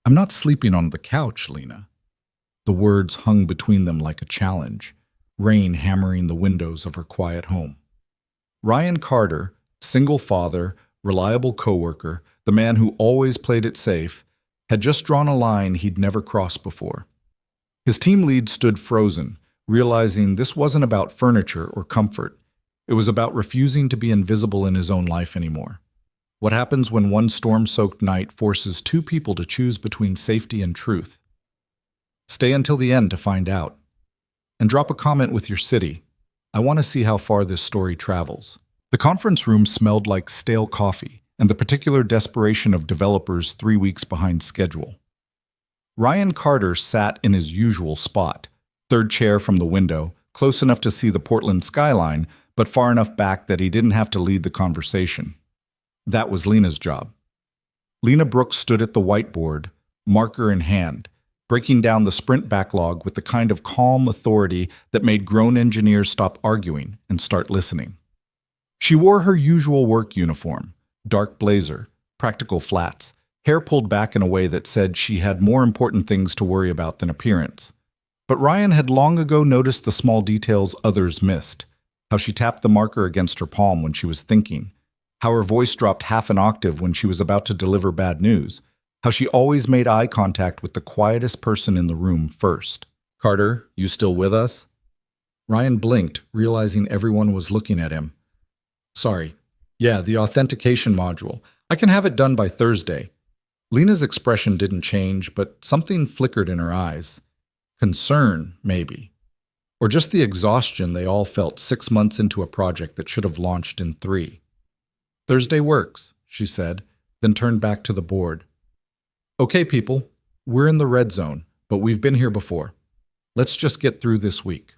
I'm not sleeping on the couch, Lena. The words hung between them like a challenge, rain hammering the windows of her quiet home. Ryan Carter, single father, reliable coworker, the man who always played it safe, had just drawn a line he'd never crossed before. His team lead stood frozen, realizing this wasn't about furniture or comfort. It was about refusing to be invisible in his own life anymore. What happens when one storm-soaked night forces two people to choose between safety and truth? Stay until the end to find out. And drop a comment with your city. I want to see how far this story travels. The conference room smelled like stale coffee and the particular desperation of developers 3 weeks behind schedule. Ryan Carter sat in his usual spot, third chair from the window, close enough to see the Portland skyline, but far enough back that he didn't have to lead the conversation. That was Lena's job. Lena Brooks stood at the whiteboard, marker in hand, breaking down the sprint backlog with the kind of calm authority that made grown engineers stop arguing and start listening. She wore her usual work uniform, dark blazer, practical flats, hair pulled back in a way that said she had more important things to worry about than appearance. But Ryan had long ago noticed the small details others missed, how she tapped the marker against her palm when she was thinking, how her voice dropped half an octave when she was about to deliver bad news, how she always made eye contact with the quietest person in the room first. "Carter, you still with us?" Ryan blinked, realizing everyone was looking at him. "Sorry. Yeah, the authentication module. I can have it done by Thursday." Lena's expression didn't change, but something flickered in her eyes. Concern, maybe. Or just the exhaustion they all felt 6 months into a project that should have launched in 3. "Thursday works," she said, then turned back to the board. "Okay, people, we're in the red zone, but we've been here before. Let's just get through this week."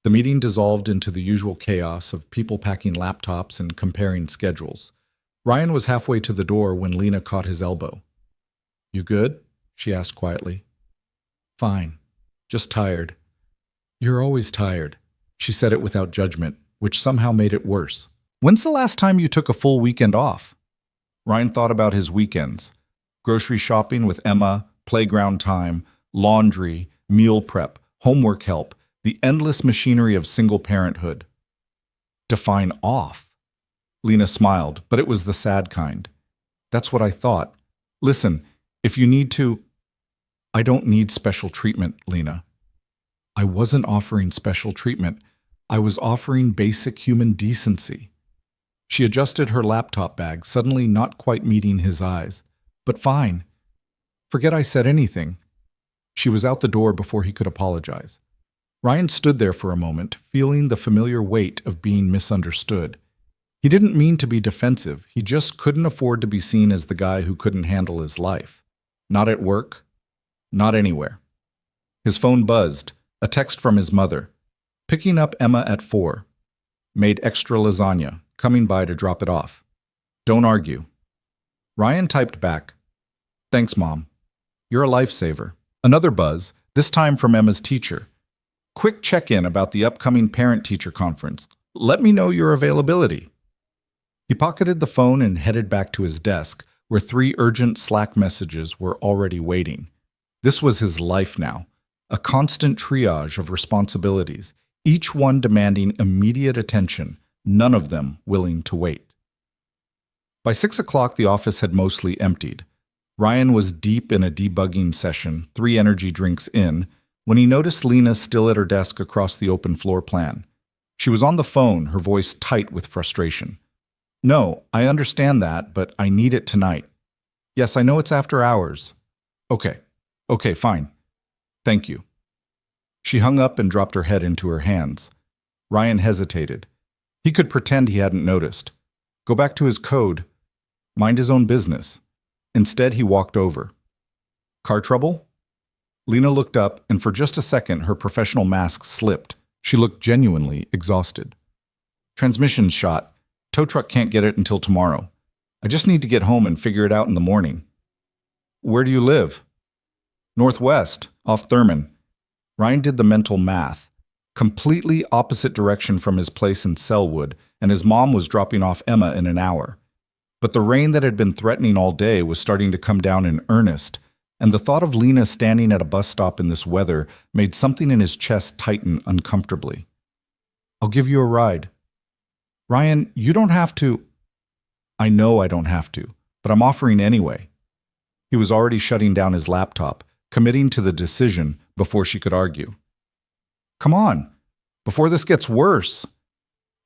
The meeting dissolved into the usual chaos of people packing laptops and comparing schedules. Ryan was halfway to the door when Lena caught his elbow. "You good?" she asked quietly. "Fine. Just tired." "You're always tired." She said it without judgment, which somehow made it worse. "When's the last time you took a full weekend off?" Ryan thought about his weekends. Grocery shopping with Emma, playground time, laundry, meal prep, homework help, the endless machinery of single parenthood. Define off. Lena smiled, but it was the sad kind. "That's what I thought. Listen, if you need to..." "I don't need special treatment, Lena." "I wasn't offering special treatment. I was offering basic human decency." She adjusted her laptop bag, suddenly not quite meeting his eyes. "But fine. Forget I said anything." She was out the door before he could apologize. Ryan stood there for a moment, feeling the familiar weight of being misunderstood. He didn't mean to be defensive, he just couldn't afford to be seen as the guy who couldn't handle his life. Not at work, not anywhere. His phone buzzed, a text from his mother. "Picking up Emma at 4. Made extra lasagna, coming by to drop it off. Don't argue." Ryan typed back, "Thanks, Mom. You're a lifesaver." Another buzz, this time from Emma's teacher. "Quick check-in about the upcoming parent-teacher conference. Let me know your availability." He pocketed the phone and headed back to his desk, where 3 urgent Slack messages were already waiting. This was his life now, a constant triage of responsibilities, each one demanding immediate attention, none of them willing to wait. By 6 o'clock, the office had mostly emptied. Ryan was deep in a debugging session, 3 energy drinks in, when he noticed Lena still at her desk across the open floor plan. She was on the phone, her voice tight with frustration. "No, I understand that, but I need it tonight." "Yes, I know it's after hours." Okay, fine. Thank you." She hung up and dropped her head into her hands. Ryan hesitated. He could pretend he hadn't noticed. Go back to his code. Mind his own business. Instead, he walked over. "Car trouble?" Lena looked up, and for just a second, her professional mask slipped. She looked genuinely exhausted. "Transmission's shot. Tow truck can't get it until tomorrow. I just need to get home and figure it out in the morning." "Where do you live?" "Northwest, off Thurman." Ryan did the mental math. Completely opposite direction from his place in Selwood, and his mom was dropping off Emma in an hour. But the rain that had been threatening all day was starting to come down in earnest, and the thought of Lena standing at a bus stop in this weather made something in his chest tighten uncomfortably. "I'll give you a ride." "Ryan, you don't have to." "I know I don't have to, but I'm offering anyway." He was already shutting down his laptop, committing to the decision before she could argue. "Come on, before this gets worse."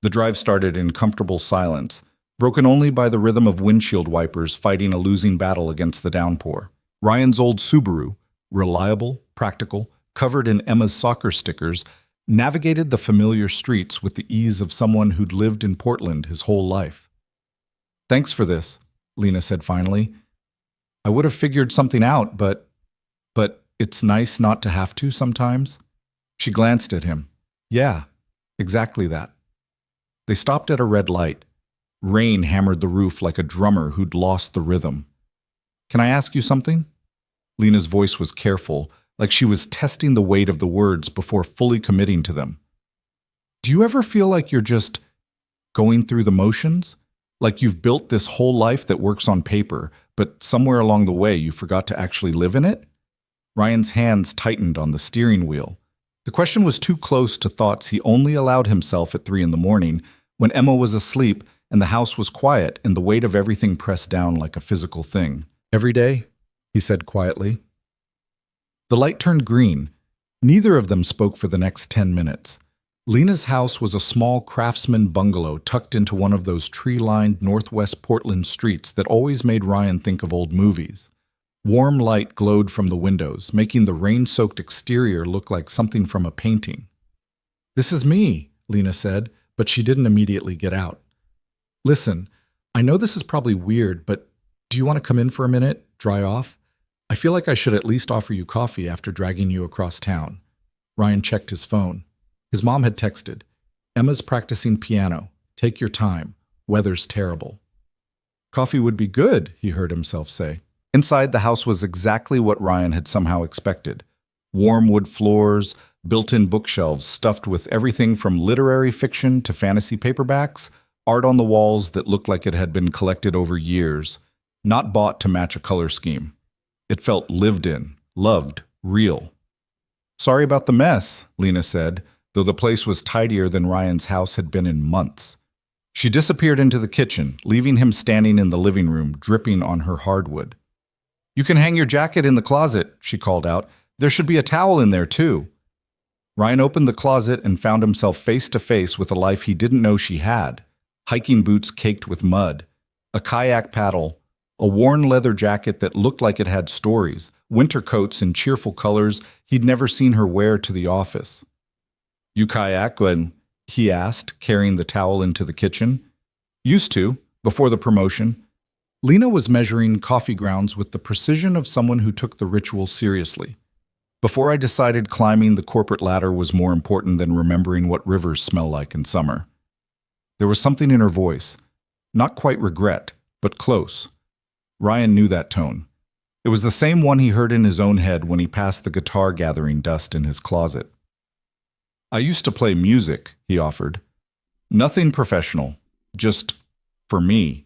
The drive started in comfortable silence, broken only by the rhythm of windshield wipers fighting a losing battle against the downpour. Ryan's old Subaru, reliable, practical, covered in Emma's soccer stickers, navigated the familiar streets with the ease of someone who'd lived in Portland his whole life. "Thanks for this," Lena said finally. "I would have figured something out, but it's nice not to have to sometimes." She glanced at him. "Yeah, exactly that." They stopped at a red light. Rain hammered the roof like a drummer who'd lost the rhythm. "Can I ask you something?" Lena's voice was careful, like she was testing the weight of the words before fully committing to them. "Do you ever feel like you're just going through the motions? Like you've built this whole life that works on paper, but somewhere along the way you forgot to actually live in it?" Ryan's hands tightened on the steering wheel. The question was too close to thoughts he only allowed himself at 3 a.m, when Emma was asleep and the house was quiet and the weight of everything pressed down like a physical thing. "Every day," he said quietly. The light turned green. Neither of them spoke for the next 10 minutes. Lena's house was a small craftsman bungalow tucked into one of those tree-lined northwest Portland streets that always made Ryan think of old movies. Warm light glowed from the windows, making the rain-soaked exterior look like something from a painting. "This is me," Lena said, but she didn't immediately get out. "Listen, I know this is probably weird, but do you want to come in for a minute, dry off? I feel like I should at least offer you coffee after dragging you across town." Ryan checked his phone. His mom had texted, "Emma's practicing piano. Take your time. Weather's terrible." "Coffee would be good," he heard himself say. Inside, the house was exactly what Ryan had somehow expected. Warm wood floors, built-in bookshelves stuffed with everything from literary fiction to fantasy paperbacks, art on the walls that looked like it had been collected over years, not bought to match a color scheme. It felt lived in, loved, real. "Sorry about the mess," Lena said, though the place was tidier than Ryan's house had been in months. She disappeared into the kitchen, leaving him standing in the living room, dripping on her hardwood. "You can hang your jacket in the closet," she called out. "There should be a towel in there, too." Ryan opened the closet and found himself face to face with a life he didn't know she had. Hiking boots caked with mud, a kayak paddle, a worn leather jacket that looked like it had stories, winter coats in cheerful colors he'd never seen her wear to the office. "You kayak when?" he asked, carrying the towel into the kitchen. "Used to, before the promotion." Lena was measuring coffee grounds with the precision of someone who took the ritual seriously. "Before I decided climbing the corporate ladder was more important than remembering what rivers smell like in summer." There was something in her voice, not quite regret, but close. Ryan knew that tone. It was the same one he heard in his own head when he passed the guitar gathering dust in his closet. "I used to play music," he offered. "Nothing professional, just for me.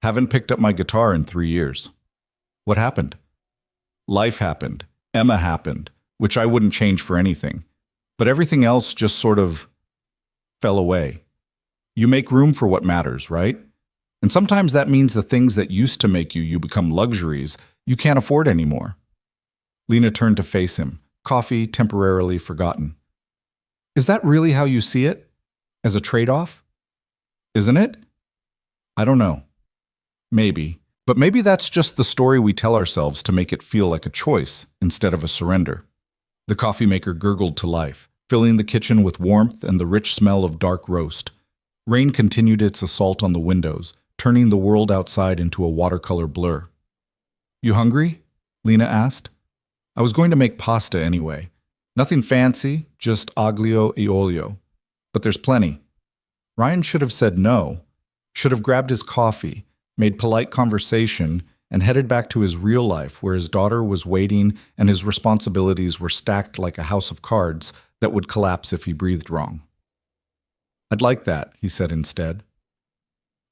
Haven't picked up my guitar in 3 years." "What happened?" "Life happened. Emma happened, which I wouldn't change for anything. But everything else just sort of fell away. You make room for what matters, right? And sometimes that means the things that used to make you become luxuries you can't afford anymore." Lena turned to face him, coffee temporarily forgotten. "Is that really how you see it? As a trade-off? Isn't it?" "I don't know. Maybe. But maybe that's just the story we tell ourselves to make it feel like a choice instead of a surrender." The coffee maker gurgled to life, filling the kitchen with warmth and the rich smell of dark roast. Rain continued its assault on the windows, turning the world outside into a watercolor blur. "You hungry?" Lena asked. "I was going to make pasta anyway. Nothing fancy, just aglio e olio. But there's plenty." Ryan should have said no, should have grabbed his coffee, made polite conversation, and headed back to his real life where his daughter was waiting and his responsibilities were stacked like a house of cards that would collapse if he breathed wrong. "I'd like that," he said instead.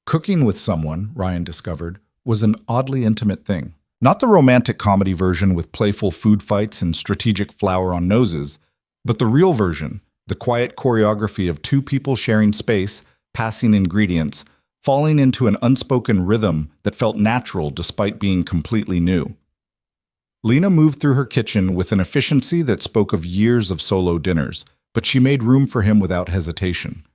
Cooking with someone, Ryan discovered, was an oddly intimate thing. Not the romantic comedy version with playful food fights and strategic flour on noses, but the real version, the quiet choreography of two people sharing space, passing ingredients, falling into an unspoken rhythm that felt natural despite being completely new. Lena moved through her kitchen with an efficiency that spoke of years of solo dinners, but she made room for him without hesitation.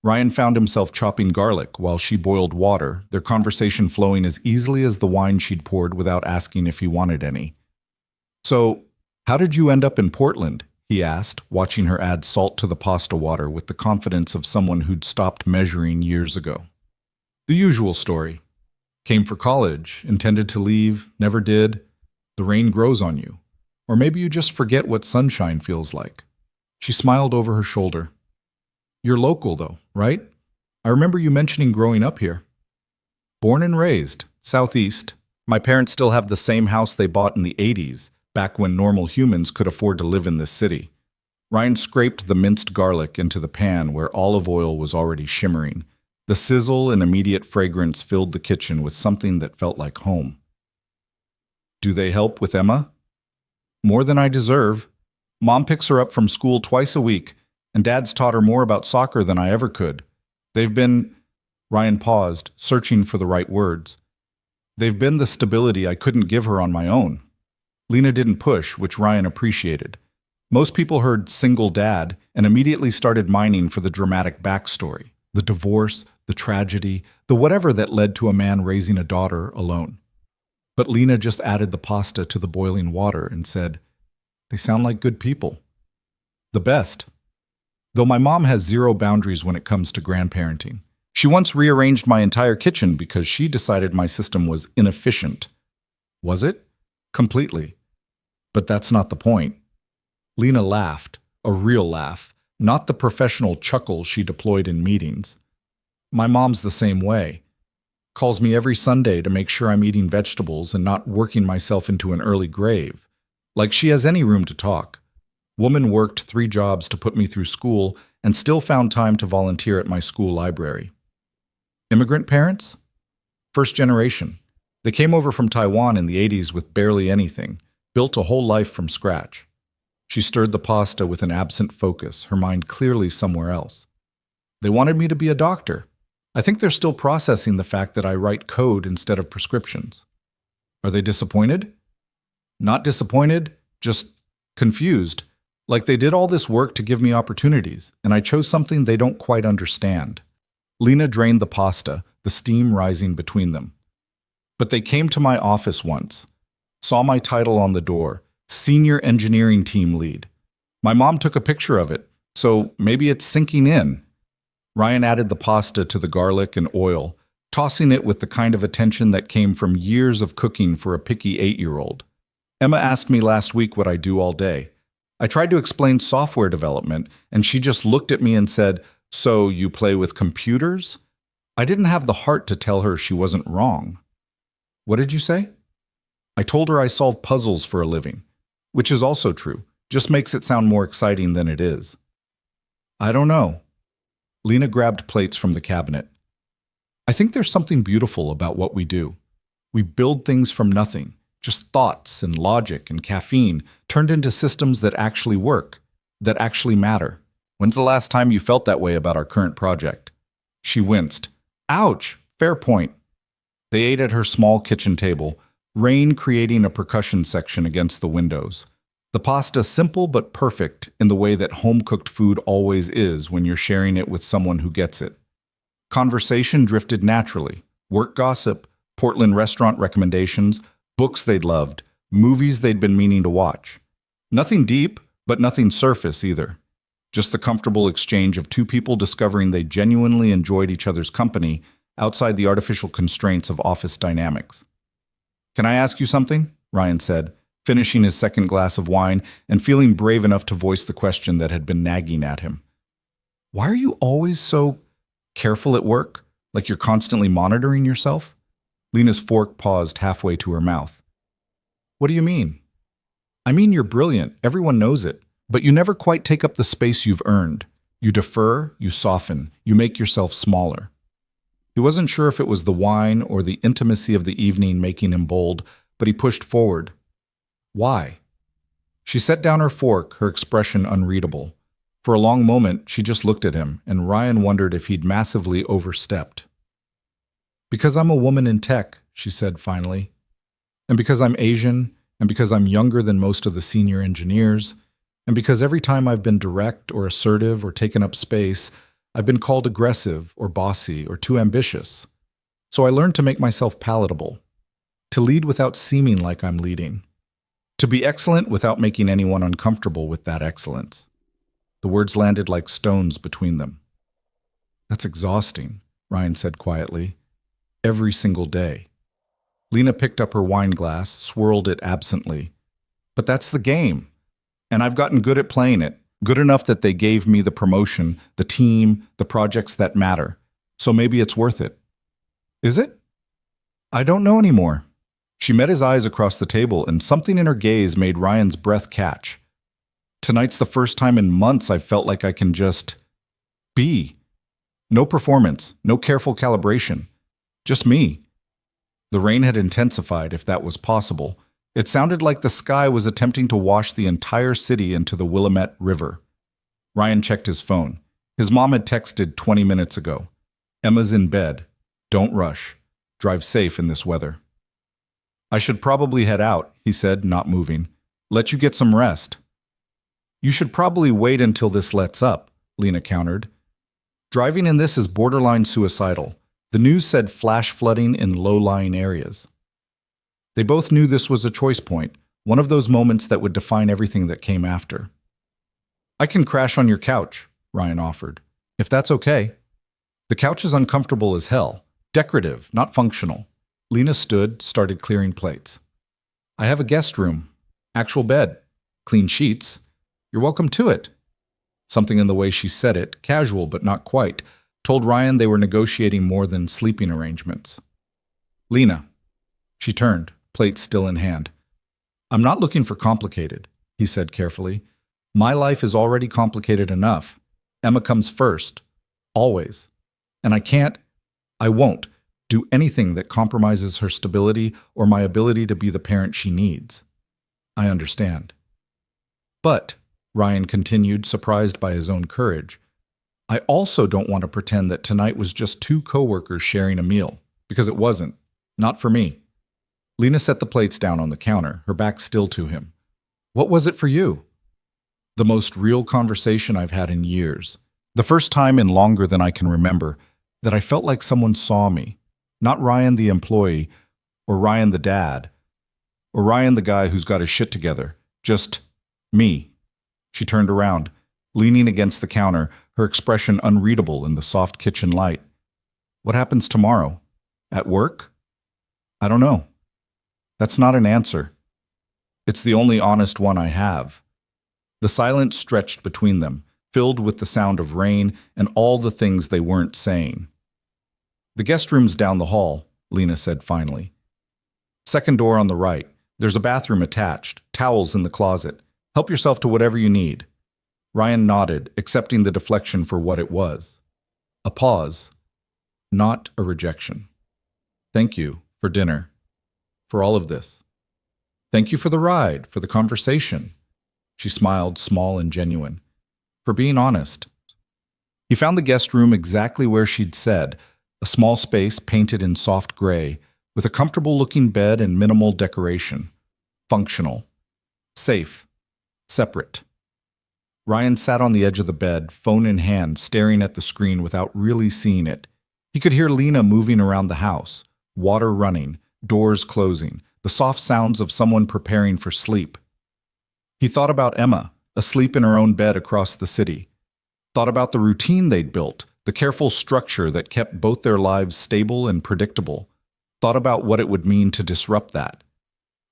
Ryan found himself chopping garlic while she boiled water, their conversation flowing as easily as the wine she'd poured without asking if he wanted any. "So, how did you end up in Portland?" he asked, watching her add salt to the pasta water with the confidence of someone who'd stopped measuring years ago. The usual story. Came for college, intended to leave, never did. The rain grows on you. Or maybe you just forget what sunshine feels like. She smiled over her shoulder. "You're local, though, right? I remember you mentioning growing up here." "Born and raised, Southeast. My parents still have the same house they bought in the 80s, back when normal humans could afford to live in this city." Ryan scraped the minced garlic into the pan where olive oil was already shimmering. The sizzle and immediate fragrance filled the kitchen with something that felt like home. "Do they help with Emma?" "More than I deserve. Mom picks her up from school twice a week, and Dad's taught her more about soccer than I ever could. They've been—" Ryan paused, searching for the right words. "They've been the stability I couldn't give her on my own." Lena didn't push, which Ryan appreciated. Most people heard "single dad" and immediately started mining for the dramatic backstory, the divorce, the tragedy, the whatever that led to a man raising a daughter alone. But Lena just added the pasta to the boiling water and said, "They sound like good people." "The best. Though my mom has zero boundaries when it comes to grandparenting. She once rearranged my entire kitchen because she decided my system was inefficient." "Was it?" "Completely. But that's not the point." Lena laughed, a real laugh, not the professional chuckle she deployed in meetings. "My mom's the same way. Calls me every Sunday to make sure I'm eating vegetables and not working myself into an early grave. Like she has any room to talk. Woman worked 3 jobs to put me through school and still found time to volunteer at my school library." Immigrant parents? First generation. They came over from Taiwan in the 80s with barely anything, built a whole life from scratch. She stirred the pasta with an absent focus, her mind clearly somewhere else. "They wanted me to be a doctor. I think they're still processing the fact that I write code instead of prescriptions." "Are they disappointed?" "Not disappointed, just confused. Like they did all this work to give me opportunities, and I chose something they don't quite understand." Lena drained the pasta, the steam rising between them. "But they came to my office once. Saw my title on the door, Senior Engineering Team Lead. My mom took a picture of it, so maybe it's sinking in." Ryan added the pasta to the garlic and oil, tossing it with the kind of attention that came from years of cooking for a picky 8-year-old. "Emma asked me last week what I do all day. I tried to explain software development, and she just looked at me and said, 'So you play with computers?' I didn't have the heart to tell her she wasn't wrong." "What did you say?" "I told her I solve puzzles for a living," which is also true, just makes it sound more exciting than it is. "I don't know." Lena grabbed plates from the cabinet. "I think there's something beautiful about what we do. We build things from nothing, just thoughts and logic and caffeine turned into systems that actually work, that actually matter. When's the last time you felt that way about our current project?" She winced. "Ouch, fair point." They ate at her small kitchen table, rain creating a percussion section against the windows. The pasta simple but perfect in the way that home-cooked food always is when you're sharing it with someone who gets it. Conversation drifted naturally. Work gossip, Portland restaurant recommendations, books they'd loved, movies they'd been meaning to watch. Nothing deep, but nothing surface either. Just the comfortable exchange of two people discovering they genuinely enjoyed each other's company outside the artificial constraints of office dynamics. "Can I ask you something?" Ryan said, finishing his second glass of wine and feeling brave enough to voice the question that had been nagging at him. "Why are you always so careful at work? Like you're constantly monitoring yourself?" Lena's fork paused halfway to her mouth. "What do you mean?" "I mean you're brilliant, everyone knows it, but you never quite take up the space you've earned. You defer, you soften, you make yourself smaller." He wasn't sure if it was the wine or the intimacy of the evening making him bold, but he pushed forward. Why? She set down her fork, her expression unreadable. For a long moment, she just looked at him, and Ryan wondered if he'd massively overstepped. Because I'm a woman in tech, she said finally. And because I'm Asian, and because I'm younger than most of the senior engineers, and because every time I've been direct or assertive or taken up space, I've been called aggressive or bossy or too ambitious. So I learned to make myself palatable, to lead without seeming like I'm leading, to be excellent without making anyone uncomfortable with that excellence. The words landed like stones between them. That's exhausting, Ryan said quietly. Every single day. Lena picked up her wine glass, swirled it absently. But that's the game. And I've gotten good at playing it, good enough that they gave me the promotion, the team, the projects that matter. So maybe it's worth it. Is it? I don't know anymore. She met his eyes across the table, and something in her gaze made Ryan's breath catch. Tonight's the first time in months I've felt like I can just be. No performance, no careful calibration. Just me. The rain had intensified, if that was possible. It sounded like the sky was attempting to wash the entire city into the Willamette River. Ryan checked his phone. His mom had texted 20 minutes ago. Emma's in bed. Don't rush. Drive safe in this weather. I should probably head out, he said, not moving. Let you get some rest. You should probably wait until this lets up, Lena countered. Driving in this is borderline suicidal. The news said flash flooding in low-lying areas. They both knew this was a choice point, one of those moments that would define everything that came after. I can crash on your couch, Ryan offered, if that's okay. The couch is uncomfortable as hell, decorative, not functional. Lena stood, started clearing plates. I have a guest room, actual bed, clean sheets. You're welcome to it. Something in the way she said it, casual but not quite, told Ryan they were negotiating more than sleeping arrangements. Lena. She turned, plate still in hand. I'm not looking for complicated, he said carefully. My life is already complicated enough. Emma comes first. Always. And I won't do anything that compromises her stability or my ability to be the parent she needs. I understand. But, Ryan continued, surprised by his own courage, I also don't want to pretend that tonight was just two coworkers sharing a meal, because it wasn't. Not for me. Lena set the plates down on the counter, her back still to him. What was it for you? The most real conversation I've had in years. The first time in longer than I can remember that I felt like someone saw me. Not Ryan the employee, or Ryan the dad, or Ryan the guy who's got his shit together. Just me. She turned around, leaning against the counter, her expression unreadable in the soft kitchen light. What happens tomorrow? At work? I don't know. That's not an answer. It's the only honest one I have. The silence stretched between them, filled with the sound of rain and all the things they weren't saying. The guest room's down the hall, Lena said finally. Second door on the right. There's a bathroom attached, towels in the closet. Help yourself to whatever you need. Ryan nodded, accepting the deflection for what it was. A pause, not a rejection. Thank you for dinner, for all of this. Thank you for the ride, for the conversation. She smiled, small and genuine. For being honest. He found the guest room exactly where she'd said, a small space painted in soft gray, with a comfortable-looking bed and minimal decoration. Functional. Safe. Separate. Ryan sat on the edge of the bed, phone in hand, staring at the screen without really seeing it. He could hear Lena moving around the house, water running, doors closing, the soft sounds of someone preparing for sleep. He thought about Emma, asleep in her own bed across the city. Thought about the routine they'd built, the careful structure that kept both their lives stable and predictable. Thought about what it would mean to disrupt that.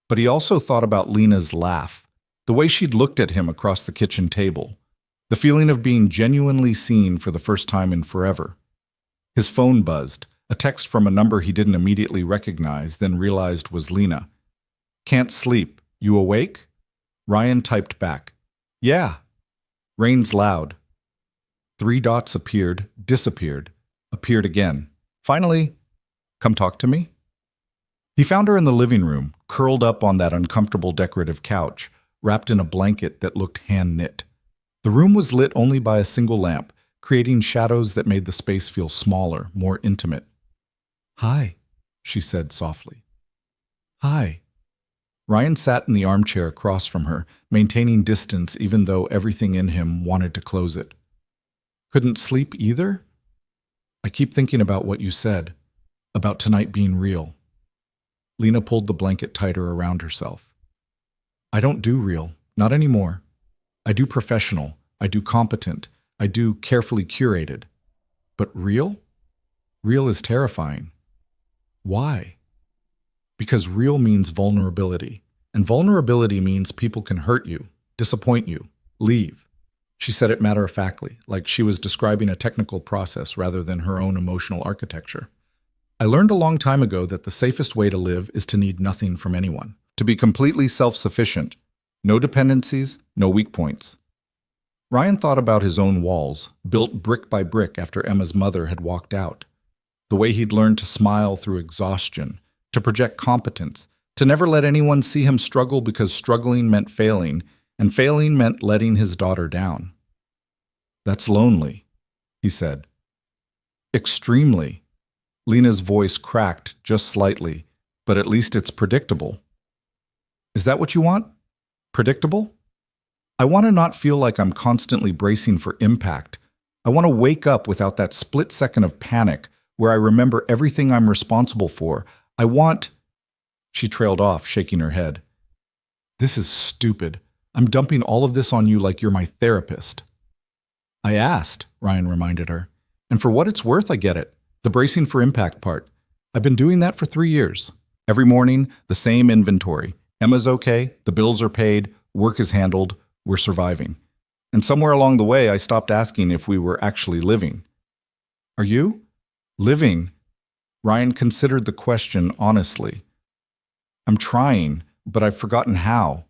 But he also thought about Lena's laugh, the way she'd looked at him across the kitchen table, the feeling of being genuinely seen for the first time in forever. His phone buzzed, a text from a number he didn't immediately recognize, then realized was Lena. Can't sleep. You awake? Ryan typed back. Yeah. Rain's loud. 3 dots appeared, disappeared, appeared again. Finally, come talk to me? He found her in the living room, curled up on that uncomfortable decorative couch, wrapped in a blanket that looked hand-knit. The room was lit only by a single lamp, creating shadows that made the space feel smaller, more intimate. "Hi," she said softly. "Hi." Ryan sat in the armchair across from her, maintaining distance even though everything in him wanted to close it. "Couldn't sleep either?" "I keep thinking about what you said, about tonight being real." Lena pulled the blanket tighter around herself. "I don't do real, not anymore. I do professional, I do competent, I do carefully curated. But real? Real is terrifying." "Why?" "Because real means vulnerability, and vulnerability means people can hurt you, disappoint you, leave." She said it matter-of-factly, like she was describing a technical process rather than her own emotional architecture. "I learned a long time ago that the safest way to live is to need nothing from anyone, to be completely self-sufficient, no dependencies, no weak points." Ryan thought about his own walls, built brick by brick after Emma's mother had walked out. The way he'd learned to smile through exhaustion, to project competence, to never let anyone see him struggle because struggling meant failing, and failing meant letting his daughter down. "That's lonely," he said. "Extremely." Lena's voice cracked just slightly, "but at least it's predictable." "Is that what you want? Predictable?" "I want to not feel like I'm constantly bracing for impact. I want to wake up without that split second of panic where I remember everything I'm responsible for. I want—" She trailed off, shaking her head. "This is stupid. I'm dumping all of this on you like you're my therapist." "I asked," Ryan reminded her. "And for what it's worth, I get it. The bracing for impact part. I've been doing that for 3 years. Every morning, the same inventory. Emma's okay, the bills are paid, work is handled, we're surviving. And somewhere along the way, I stopped asking if we were actually living." "Are you?" "Living?" Ryan considered the question honestly. "I'm trying, but I've forgotten how.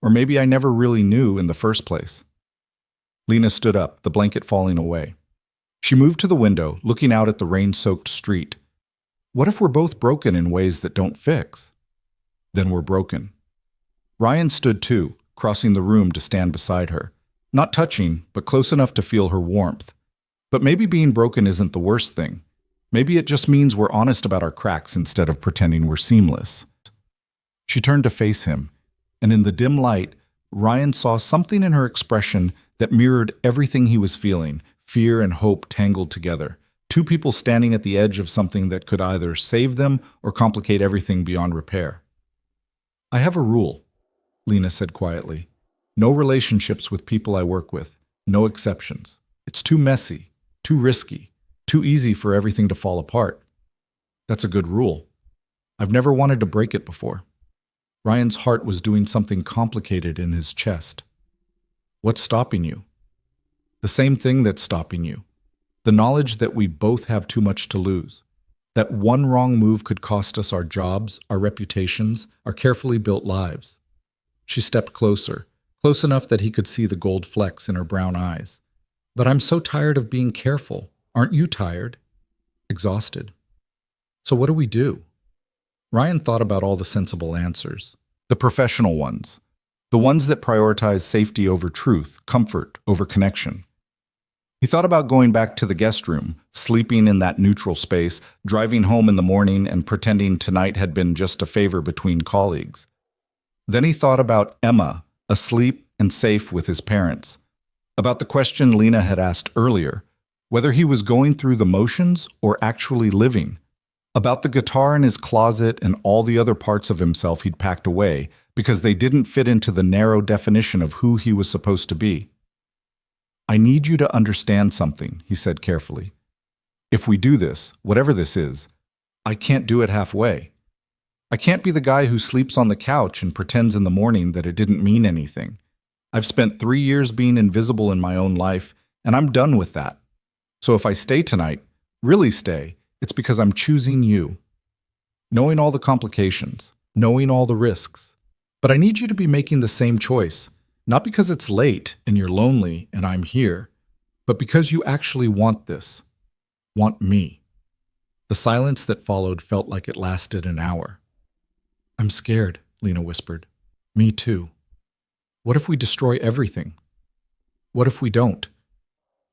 Or maybe I never really knew in the first place." Lena stood up, the blanket falling away. She moved to the window, looking out at the rain-soaked street. "What if we're both broken in ways that don't fix?" "Then we're broken." Ryan stood too, crossing the room to stand beside her. Not touching, but close enough to feel her warmth. But maybe being broken isn't the worst thing. Maybe it just means we're honest about our cracks instead of pretending we're seamless. She turned to face him, and in the dim light, Ryan saw something in her expression that mirrored everything he was feeling, fear and hope tangled together. Two people standing at the edge of something that could either save them or complicate everything beyond repair. "I have a rule," Lena said quietly. "No relationships with people I work with. No exceptions. It's too messy, too risky, too easy for everything to fall apart." "That's a good rule. I've never wanted to break it before." Ryan's heart was doing something complicated in his chest. "What's stopping you?" "The same thing that's stopping you. The knowledge that we both have too much to lose. That one wrong move could cost us our jobs, our reputations, our carefully built lives." She stepped closer, close enough that he could see the gold flecks in her brown eyes. "But I'm so tired of being careful. Aren't you tired?" "Exhausted." "So what do we do?" Ryan thought about all the sensible answers. The professional ones. The ones that prioritize safety over truth, comfort over connection. He thought about going back to the guest room, sleeping in that neutral space, driving home in the morning and pretending tonight had been just a favor between colleagues. Then he thought about Emma, asleep and safe with his parents. About the question Lena had asked earlier, whether he was going through the motions or actually living. About the guitar in his closet and all the other parts of himself he'd packed away because they didn't fit into the narrow definition of who he was supposed to be. "I need you to understand something," he said carefully. "If we do this, whatever this is, I can't do it halfway. I can't be the guy who sleeps on the couch and pretends in the morning that it didn't mean anything. I've spent 3 years being invisible in my own life, and I'm done with that. So if I stay tonight, really stay, it's because I'm choosing you. Knowing all the complications, knowing all the risks. But I need you to be making the same choice, not because it's late and you're lonely and I'm here, but because you actually want this. Want me." The silence that followed felt like it lasted an hour. I'm scared, Lena whispered. Me too. What if we destroy everything? What if we don't?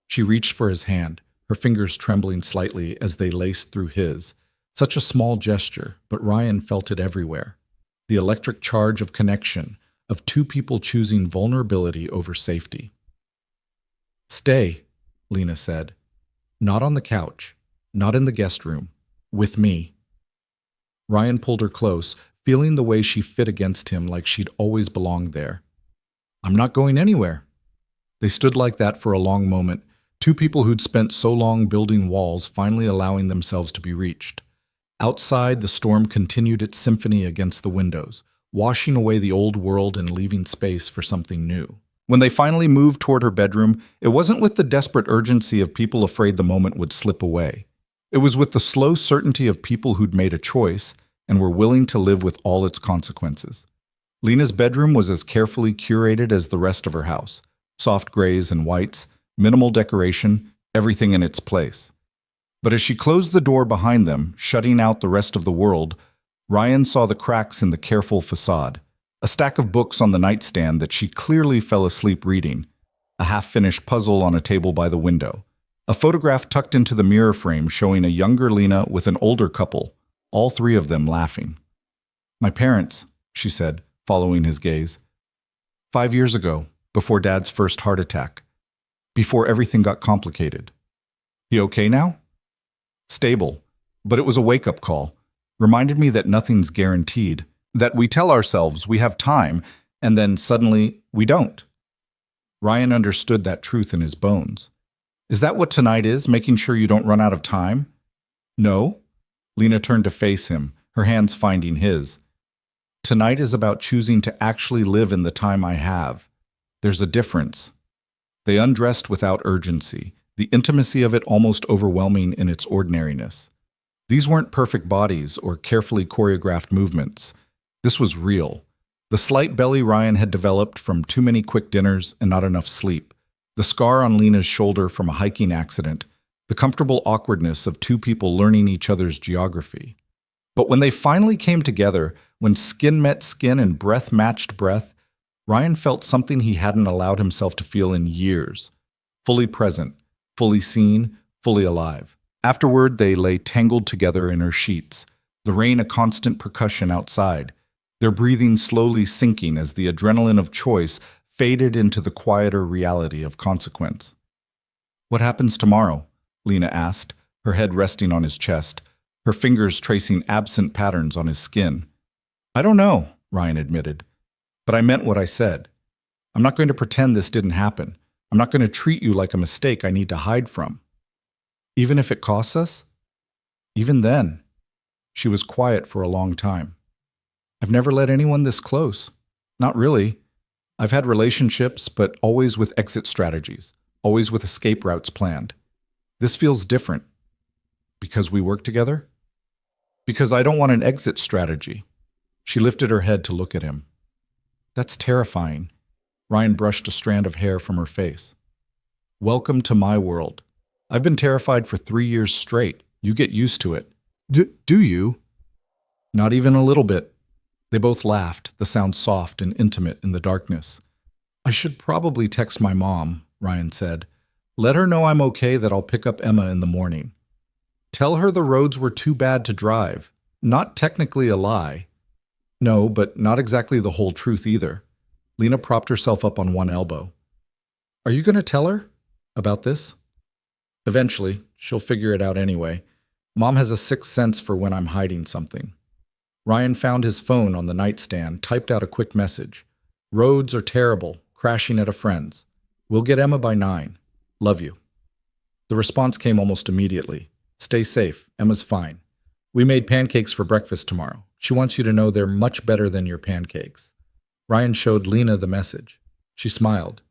She reached for his hand, her fingers trembling slightly as they laced through his. Such a small gesture, but Ryan felt it everywhere. The electric charge of connection, of two people choosing vulnerability over safety. Stay, Lena said. Not on the couch, not in the guest room, with me. Ryan pulled her close, feeling the way she fit against him like she'd always belonged there. I'm not going anywhere. They stood like that for a long moment, two people who'd spent so long building walls finally allowing themselves to be reached. Outside, the storm continued its symphony against the windows, washing away the old world and leaving space for something new. When they finally moved toward her bedroom, it wasn't with the desperate urgency of people afraid the moment would slip away. It was with the slow certainty of people who'd made a choice and were willing to live with all its consequences. Lena's bedroom was as carefully curated as the rest of her house. Soft grays and whites, minimal decoration, everything in its place. But as she closed the door behind them, shutting out the rest of the world, Ryan saw the cracks in the careful facade. A stack of books on the nightstand that she clearly fell asleep reading, a half-finished puzzle on a table by the window, a photograph tucked into the mirror frame showing a younger Lena with an older couple, all three of them laughing. My parents, she said, following his gaze. 5 years ago, before Dad's first heart attack, before everything got complicated. He okay now? Stable, but it was a wake-up call. Reminded me that nothing's guaranteed, that we tell ourselves we have time, and then suddenly we don't. Ryan understood that truth in his bones. Is that what tonight is, making sure you don't run out of time? No. Lena turned to face him, her hands finding his. Tonight is about choosing to actually live in the time I have. There's a difference. They undressed without urgency, the intimacy of it almost overwhelming in its ordinariness. These weren't perfect bodies or carefully choreographed movements. This was real. The slight belly Ryan had developed from too many quick dinners and not enough sleep, the scar on Lena's shoulder from a hiking accident, the comfortable awkwardness of two people learning each other's geography. But when they finally came together, when skin met skin and breath matched breath, Ryan felt something he hadn't allowed himself to feel in years. Fully present, fully seen, fully alive. Afterward, they lay tangled together in her sheets, the rain a constant percussion outside, their breathing slowly sinking as the adrenaline of choice faded into the quieter reality of consequence. What happens tomorrow? Lena asked, her head resting on his chest, her fingers tracing absent patterns on his skin. I don't know, Ryan admitted, but I meant what I said. I'm not going to pretend this didn't happen. I'm not going to treat you like a mistake I need to hide from. Even if it costs us? Even then. She was quiet for a long time. I've never let anyone this close. Not really. I've had relationships, but always with exit strategies, always with escape routes planned. This feels different. Because we work together? Because I don't want an exit strategy. She lifted her head to look at him. That's terrifying. Ryan brushed a strand of hair from her face. Welcome to my world. I've been terrified for 3 years straight. You get used to it. Do you? Not even a little bit. They both laughed, the sound soft and intimate in the darkness. I should probably text my mom, Ryan said. Let her know I'm okay, that I'll pick up Emma in the morning. Tell her the roads were too bad to drive. Not technically a lie. No, but not exactly the whole truth either. Lena propped herself up on one elbow. Are you going to tell her about this? Eventually, she'll figure it out anyway. Mom has a sixth sense for when I'm hiding something. Ryan found his phone on the nightstand, typed out a quick message. Roads are terrible, crashing at a friend's. We'll get Emma by 9. Love you. The response came almost immediately. Stay safe, Emma's fine. We made pancakes for breakfast tomorrow. She wants you to know they're much better than your pancakes. Ryan showed Lena the message. She smiled.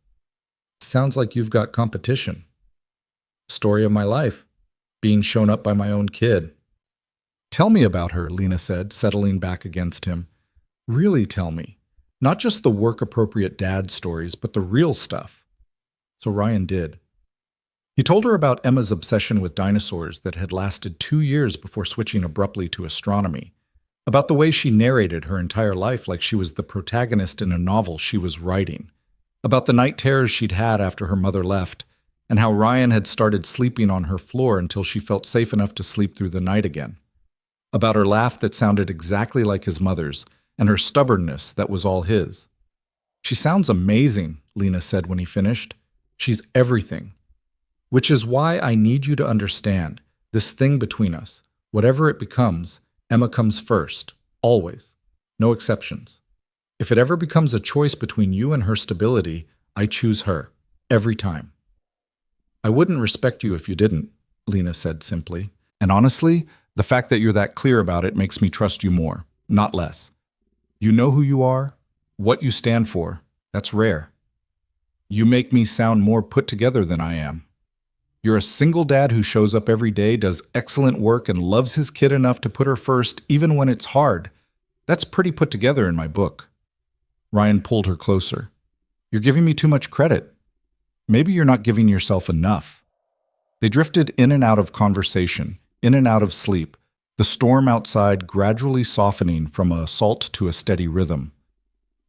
Sounds like you've got competition. Story of my life. Being shown up by my own kid. Tell me about her, Lena said, settling back against him. Really tell me. Not just the work-appropriate dad stories, but the real stuff. So Ryan did. He told her about Emma's obsession with dinosaurs that had lasted 2 years before switching abruptly to astronomy. about the way she narrated her entire life like she was the protagonist in a novel she was writing, about the night terrors she'd had after her mother left, and how Ryan had started sleeping on her floor until she felt safe enough to sleep through the night again, about her laugh that sounded exactly like his mother's, and her stubbornness that was all his. "She sounds amazing," Lena said when he finished. "She's everything. Which is why I need you to understand, this thing between us, whatever it becomes, Emma comes first, always, no exceptions. If it ever becomes a choice between you and her stability, I choose her, every time." "I wouldn't respect you if you didn't," Lena said simply. "And honestly, the fact that you're that clear about it makes me trust you more, not less. You know who you are, what you stand for. That's rare. You make me sound more put together than I am. You're a single dad who shows up every day, does excellent work, and loves his kid enough to put her first even when it's hard. That's pretty put together in my book." Ryan pulled her closer. "You're giving me too much credit. Maybe you're not giving yourself enough." They drifted in and out of conversation, in and out of sleep, the storm outside gradually softening from a assault to a steady rhythm.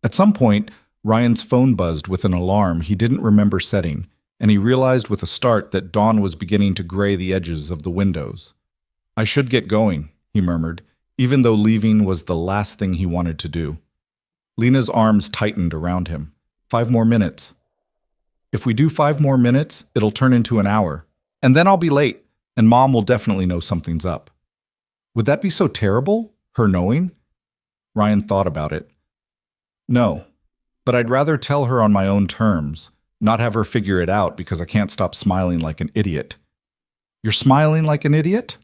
At some point, Ryan's phone buzzed with an alarm he didn't remember setting, and he realized with a start that dawn was beginning to gray the edges of the windows. "I should get going," he murmured, even though leaving was the last thing he wanted to do. Lena's arms tightened around him. 5 more minutes. "If we do 5 more minutes, it'll turn into an hour. And then I'll be late, and Mom will definitely know something's up." "Would that be so terrible, her knowing?" Ryan thought about it. "No, but I'd rather tell her on my own terms, not have her figure it out because I can't stop smiling like an idiot." "You're smiling like an idiot?"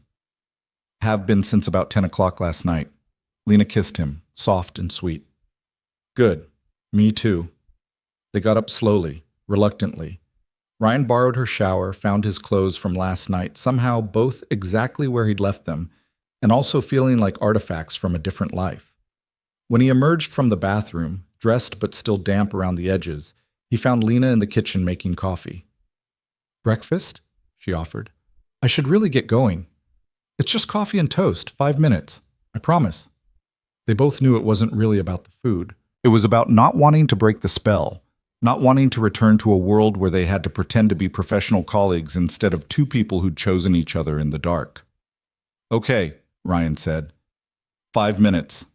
"Have been since about 10 o'clock last night." Lena kissed him, soft and sweet. "Good. Me too." They got up slowly, reluctantly. Ryan borrowed her shower, found his clothes from last night, somehow both exactly where he'd left them, and also feeling like artifacts from a different life. When he emerged from the bathroom, dressed but still damp around the edges, he found Lena in the kitchen making coffee. "Breakfast?" she offered. "I should really get going." "It's just coffee and toast, 5 minutes. I promise." They both knew it wasn't really about the food. It was about not wanting to break the spell, not wanting to return to a world where they had to pretend to be professional colleagues instead of two people who'd chosen each other in the dark. "Okay," Ryan said. 5 minutes.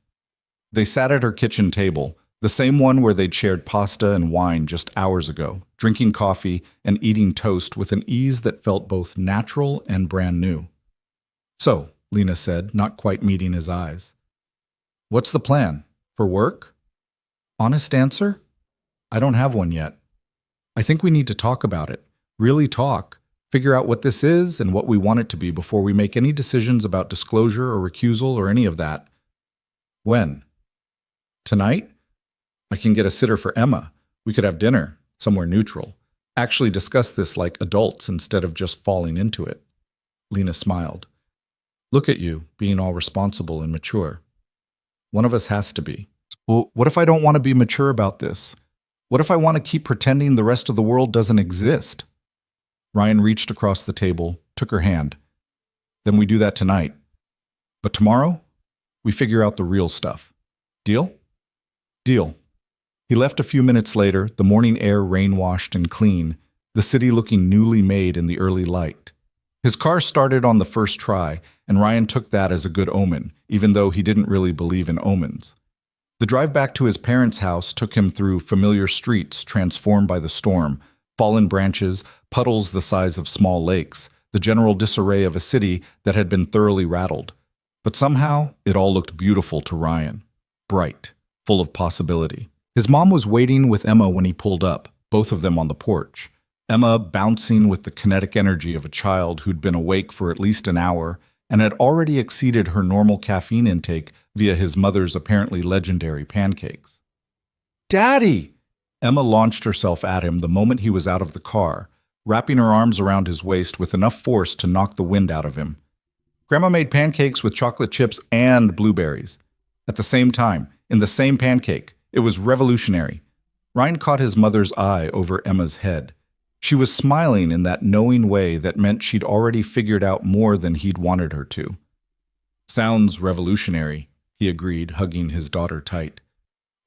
They sat at her kitchen table, the same one where they'd shared pasta and wine just hours ago, drinking coffee and eating toast with an ease that felt both natural and brand new. "So," Lena said, not quite meeting his eyes. "What's the plan? For work?" "Honest answer? I don't have one yet. I think we need to talk about it. Really talk. Figure out what this is and what we want it to be before we make any decisions about disclosure or recusal or any of that." "When?" "Tonight? I can get a sitter for Emma. We could have dinner, somewhere neutral. Actually discuss this like adults instead of just falling into it." Lena smiled. "Look at you, being all responsible and mature. One of us has to be." "Well, what if I don't want to be mature about this? What if I want to keep pretending the rest of the world doesn't exist?" Ryan reached across the table, took her hand. "Then we do that tonight. But tomorrow, we figure out the real stuff. Deal?" "Deal." He left a few minutes later, the morning air rain-washed and clean, the city looking newly made in the early light. His car started on the first try, and Ryan took that as a good omen, even though he didn't really believe in omens. The drive back to his parents' house took him through familiar streets transformed by the storm, fallen branches, puddles the size of small lakes, the general disarray of a city that had been thoroughly rattled. But somehow, it all looked beautiful to Ryan. Bright, full of possibility. His mom was waiting with Emma when he pulled up, both of them on the porch. Emma bouncing with the kinetic energy of a child who'd been awake for at least an hour and had already exceeded her normal caffeine intake via his mother's apparently legendary pancakes. "Daddy!" Emma launched herself at him the moment he was out of the car, wrapping her arms around his waist with enough force to knock the wind out of him. "Grandma made pancakes with chocolate chips and blueberries. At the same time, in the same pancake. It was revolutionary." Ryan caught his mother's eye over Emma's head. She was smiling in that knowing way that meant she'd already figured out more than he'd wanted her to. "Sounds revolutionary," he agreed, hugging his daughter tight.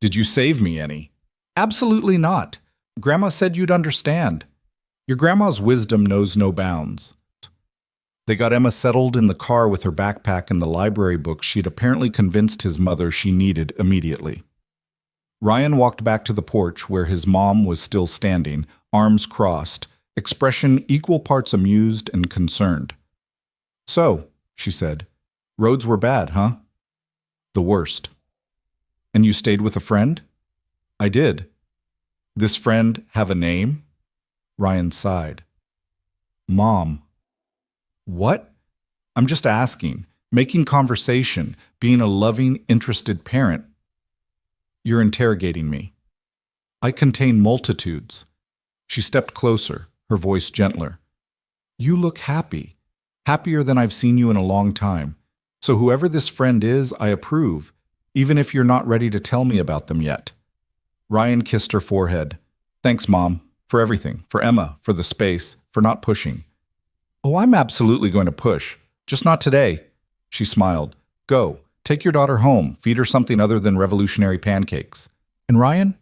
Did you save me any? Absolutely not. Grandma said you'd understand. Your grandma's wisdom knows no bounds. They got Emma settled in the car with her backpack and the library books she'd apparently convinced his mother she needed immediately. Ryan walked back to the porch where his mom was still standing, arms crossed, expression equal parts amused and concerned. So, she said, roads were bad, huh? The worst. And you stayed with a friend? I did. This friend have a name? Ryan sighed. Mom. What? I'm just asking, making conversation, being a loving, interested parent. You're interrogating me. I contain multitudes. She stepped closer, her voice gentler. You look happy, happier than I've seen you in a long time. So whoever this friend is, I approve, even if you're not ready to tell me about them yet. Ryan kissed her forehead. Thanks, Mom, for everything, for Emma, for the space, for not pushing. Oh, I'm absolutely going to push, just not today. She smiled. Go, take your daughter home, feed her something other than revolutionary pancakes. And Ryan,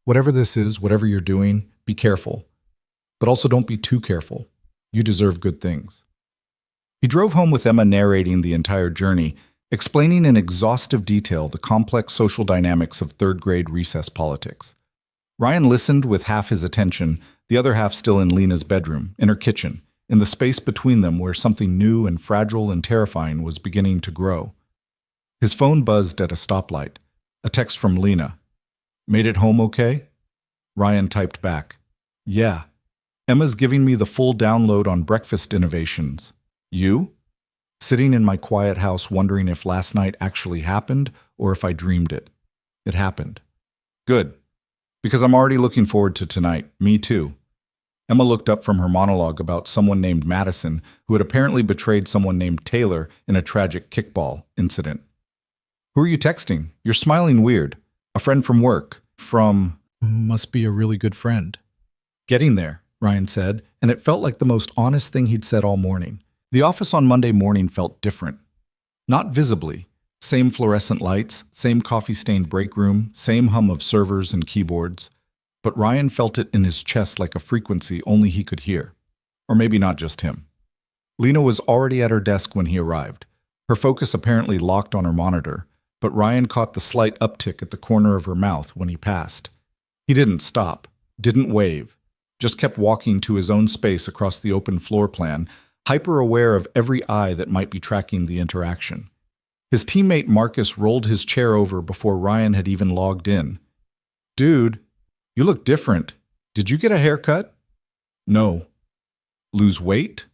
whatever this is, whatever you're doing, be careful. But also don't be too careful. You deserve good things. He drove home with Emma narrating the entire journey, explaining in exhaustive detail the complex social dynamics of third-grade recess politics. Ryan listened with half his attention, the other half still in Lena's bedroom, in her kitchen, in the space between them where something new and fragile and terrifying was beginning to grow. His phone buzzed at a stoplight. A text from Lena. Made it home okay? Ryan typed back. Yeah. Emma's giving me the full download on breakfast innovations. You? Sitting in my quiet house wondering if last night actually happened or if I dreamed it. It happened. Good. Because I'm already looking forward to tonight. Me too. Emma looked up from her monologue about someone named Madison who had apparently betrayed someone named Taylor in a tragic kickball incident. Who are you texting? You're smiling weird. A friend from work. From... Must be a really good friend. Getting there, Ryan said, and it felt like the most honest thing he'd said all morning. The office on Monday morning felt different. Not visibly. Same fluorescent lights, same coffee-stained break room, same hum of servers and keyboards. But Ryan felt it in his chest like a frequency only he could hear. Or maybe not just him. Lena was already at her desk when he arrived. Her focus apparently locked on her monitor, but Ryan caught the slight uptick at the corner of her mouth when he passed. He didn't stop, didn't wave, just kept walking to his own space across the open floor plan, hyper-aware of every eye that might be tracking the interaction. His teammate Marcus rolled his chair over before Ryan had even logged in. Dude, you look different. Did you get a haircut? No. Lose weight?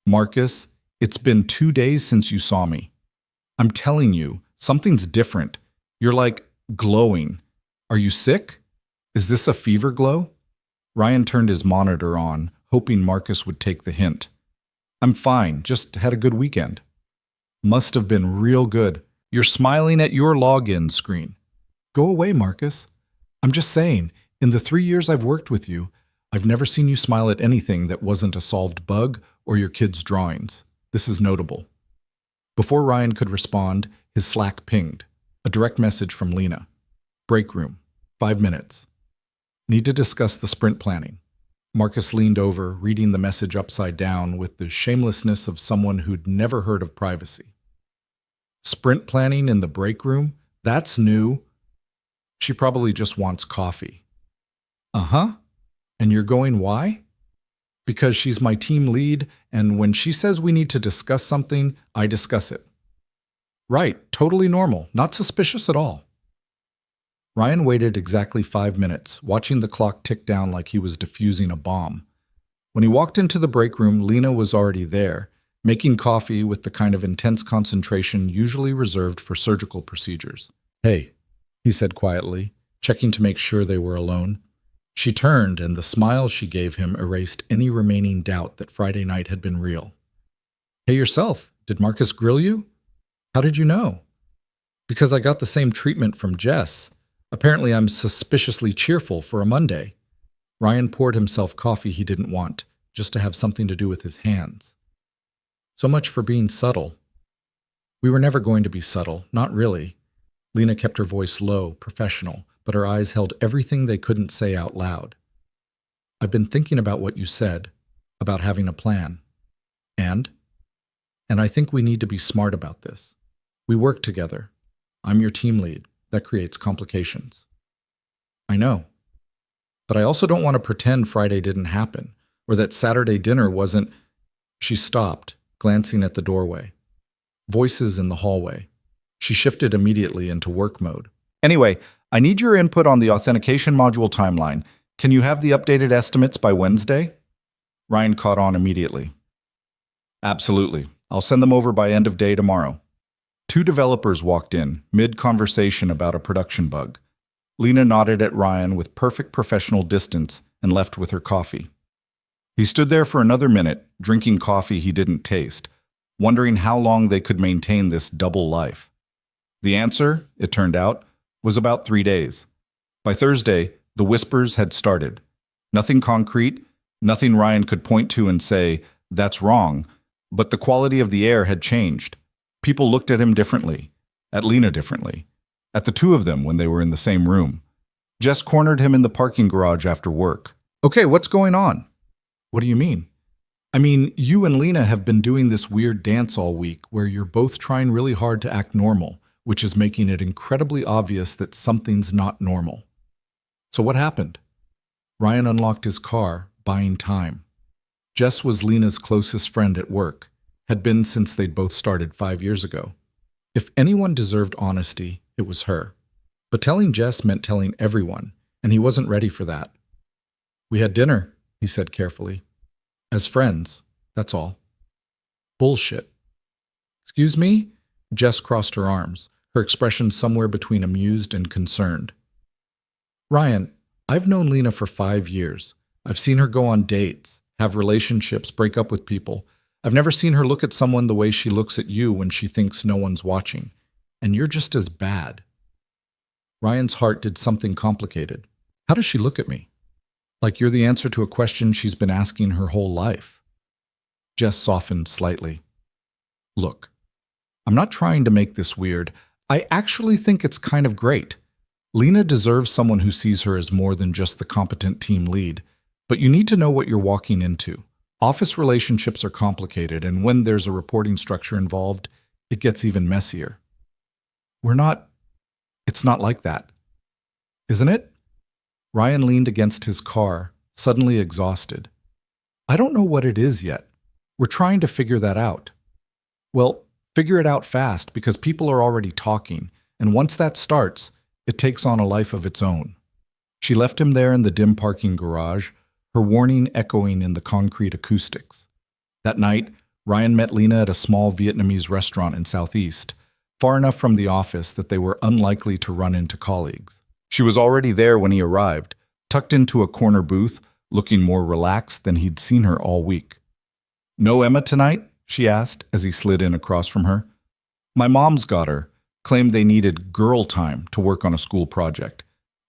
Marcus, it's been 2 days since you saw me. I'm telling you, something's different. You're like glowing. Are you sick? Is this a fever glow? Ryan turned his monitor on, hoping Marcus would take the hint. I'm fine, just had a good weekend. Must have been real good. You're smiling at your login screen. Go away, Marcus. I'm just saying, in the 3 years I've worked with you, I've never seen you smile at anything that wasn't a solved bug or your kids' drawings. This is notable. Before Ryan could respond, his Slack pinged. A direct message from Lena. Break room. 5 minutes. Need to discuss the sprint planning. Marcus leaned over, reading the message upside down with the shamelessness of someone who'd never heard of privacy. Sprint planning in the break room? That's new. She probably just wants coffee. Uh-huh. And you're going why? Because she's my team lead, and when she says we need to discuss something, I discuss it. Right, totally normal, not suspicious at all. Ryan waited exactly 5 minutes, watching the clock tick down like he was defusing a bomb. When he walked into the break room, Lena was already there, making coffee with the kind of intense concentration usually reserved for surgical procedures. Hey, he said quietly, checking to make sure they were alone. She turned, and the smile she gave him erased any remaining doubt that Friday night had been real. Hey yourself, did Marcus grill you? How did you know? Because I got the same treatment from Jess. Apparently I'm suspiciously cheerful for a Monday. Ryan poured himself coffee he didn't want, just to have something to do with his hands. So much for being subtle. We were never going to be subtle, not really. Lena kept her voice low, professional, but her eyes held everything they couldn't say out loud. I've been thinking about what you said, about having a plan. And? And I think we need to be smart about this. We work together. I'm your team lead. That creates complications. I know. But I also don't want to pretend Friday didn't happen, or that Saturday dinner wasn't. She stopped, glancing at the doorway. Voices in the hallway. She shifted immediately into work mode. Anyway, I need your input on the authentication module timeline. Can you have the updated estimates by Wednesday? Ryan caught on immediately. Absolutely. I'll send them over by end of day tomorrow. Two developers walked in, mid-conversation about a production bug. Lena nodded at Ryan with perfect professional distance and left with her coffee. He stood there for another minute, drinking coffee he didn't taste, wondering how long they could maintain this double life. The answer, it turned out, was about 3 days. By Thursday, the whispers had started. Nothing concrete, nothing Ryan could point to and say, "That's wrong," but the quality of the air had changed. People looked at him differently, at Lena differently, at the two of them when they were in the same room. Jess cornered him in the parking garage after work. "Okay, what's going on?" "What do you mean?" "I mean, you and Lena have been doing this weird dance all week where you're both trying really hard to act normal, which is making it incredibly obvious that something's not normal." "So what happened?" Ryan unlocked his car, buying time. Jess was Lena's closest friend at work, had been since they'd both started 5 years ago. If anyone deserved honesty, it was her. But telling Jess meant telling everyone, and he wasn't ready for that. "We had dinner," he said carefully. "As friends, that's all." "Bullshit." "Excuse me?" Jess crossed her arms, her expression somewhere between amused and concerned. "Ryan, I've known Lena for 5 years. I've seen her go on dates, have relationships, break up with people. I've never seen her look at someone the way she looks at you when she thinks no one's watching. And you're just as bad." Ryan's heart did something complicated. "How does she look at me? Like you're the answer to a question she's been asking her whole life." Jess softened slightly. "Look, I'm not trying to make this weird. I actually think it's kind of great. Lena deserves someone who sees her as more than just the competent team lead, but you need to know what you're walking into. Office relationships are complicated, and when there's a reporting structure involved, it gets even messier. It's not like that. Isn't it?" Ryan leaned against his car, suddenly exhausted. "I don't know what it is yet. We're trying to figure that out." "Well, figure it out fast, because people are already talking, and once that starts, it takes on a life of its own." She left him there in the dim parking garage, her warning echoing in the concrete acoustics. That night, Ryan met Lena at a small Vietnamese restaurant in Southeast, far enough from the office that they were unlikely to run into colleagues. She was already there when he arrived, tucked into a corner booth, looking more relaxed than he'd seen her all week. "No Emma tonight?" she asked as he slid in across from her. "My mom's got her. Claimed they needed girl time to work on a school project.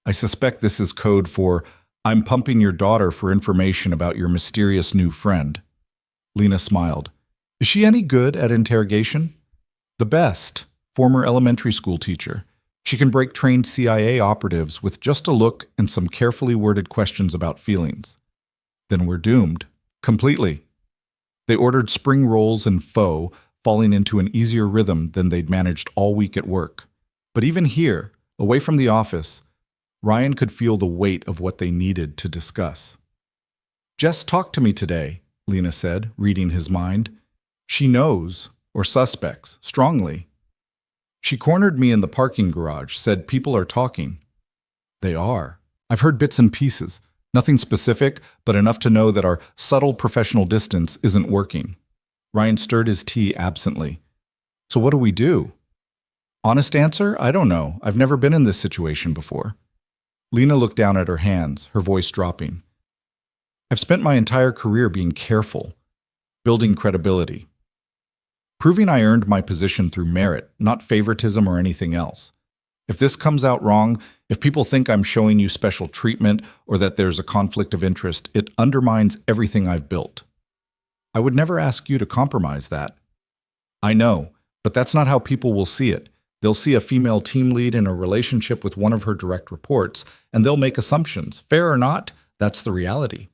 I suspect this is code for, 'I'm pumping your daughter for information about your mysterious new friend.'" Lena smiled. "Is she any good at interrogation?" "The best. Former elementary school teacher. She can break trained CIA operatives with just a look and some carefully worded questions about feelings." "Then we're doomed. Completely." They ordered spring rolls and pho, falling into an easier rhythm than they'd managed all week at work. But even here, away from the office, Ryan could feel the weight of what they needed to discuss. "Jess talked to me today," Lena said, reading his mind. "She knows, or suspects, strongly. She cornered me in the parking garage, said people are talking." "They are. I've heard bits and pieces. Nothing specific, but enough to know that our subtle professional distance isn't working." Ryan stirred his tea absently. "So what do we do?" "Honest answer? I don't know. I've never been in this situation before." Lena looked down at her hands, her voice dropping. "I've spent my entire career being careful, building credibility. Proving I earned my position through merit, not favoritism or anything else. If this comes out wrong, if people think I'm showing you special treatment or that there's a conflict of interest, it undermines everything I've built. I would never ask you to compromise that." "I know, But that's not how people will see it. They'll see a female team lead in a relationship with one of her direct reports, and they'll make assumptions. Fair or not, that's the reality.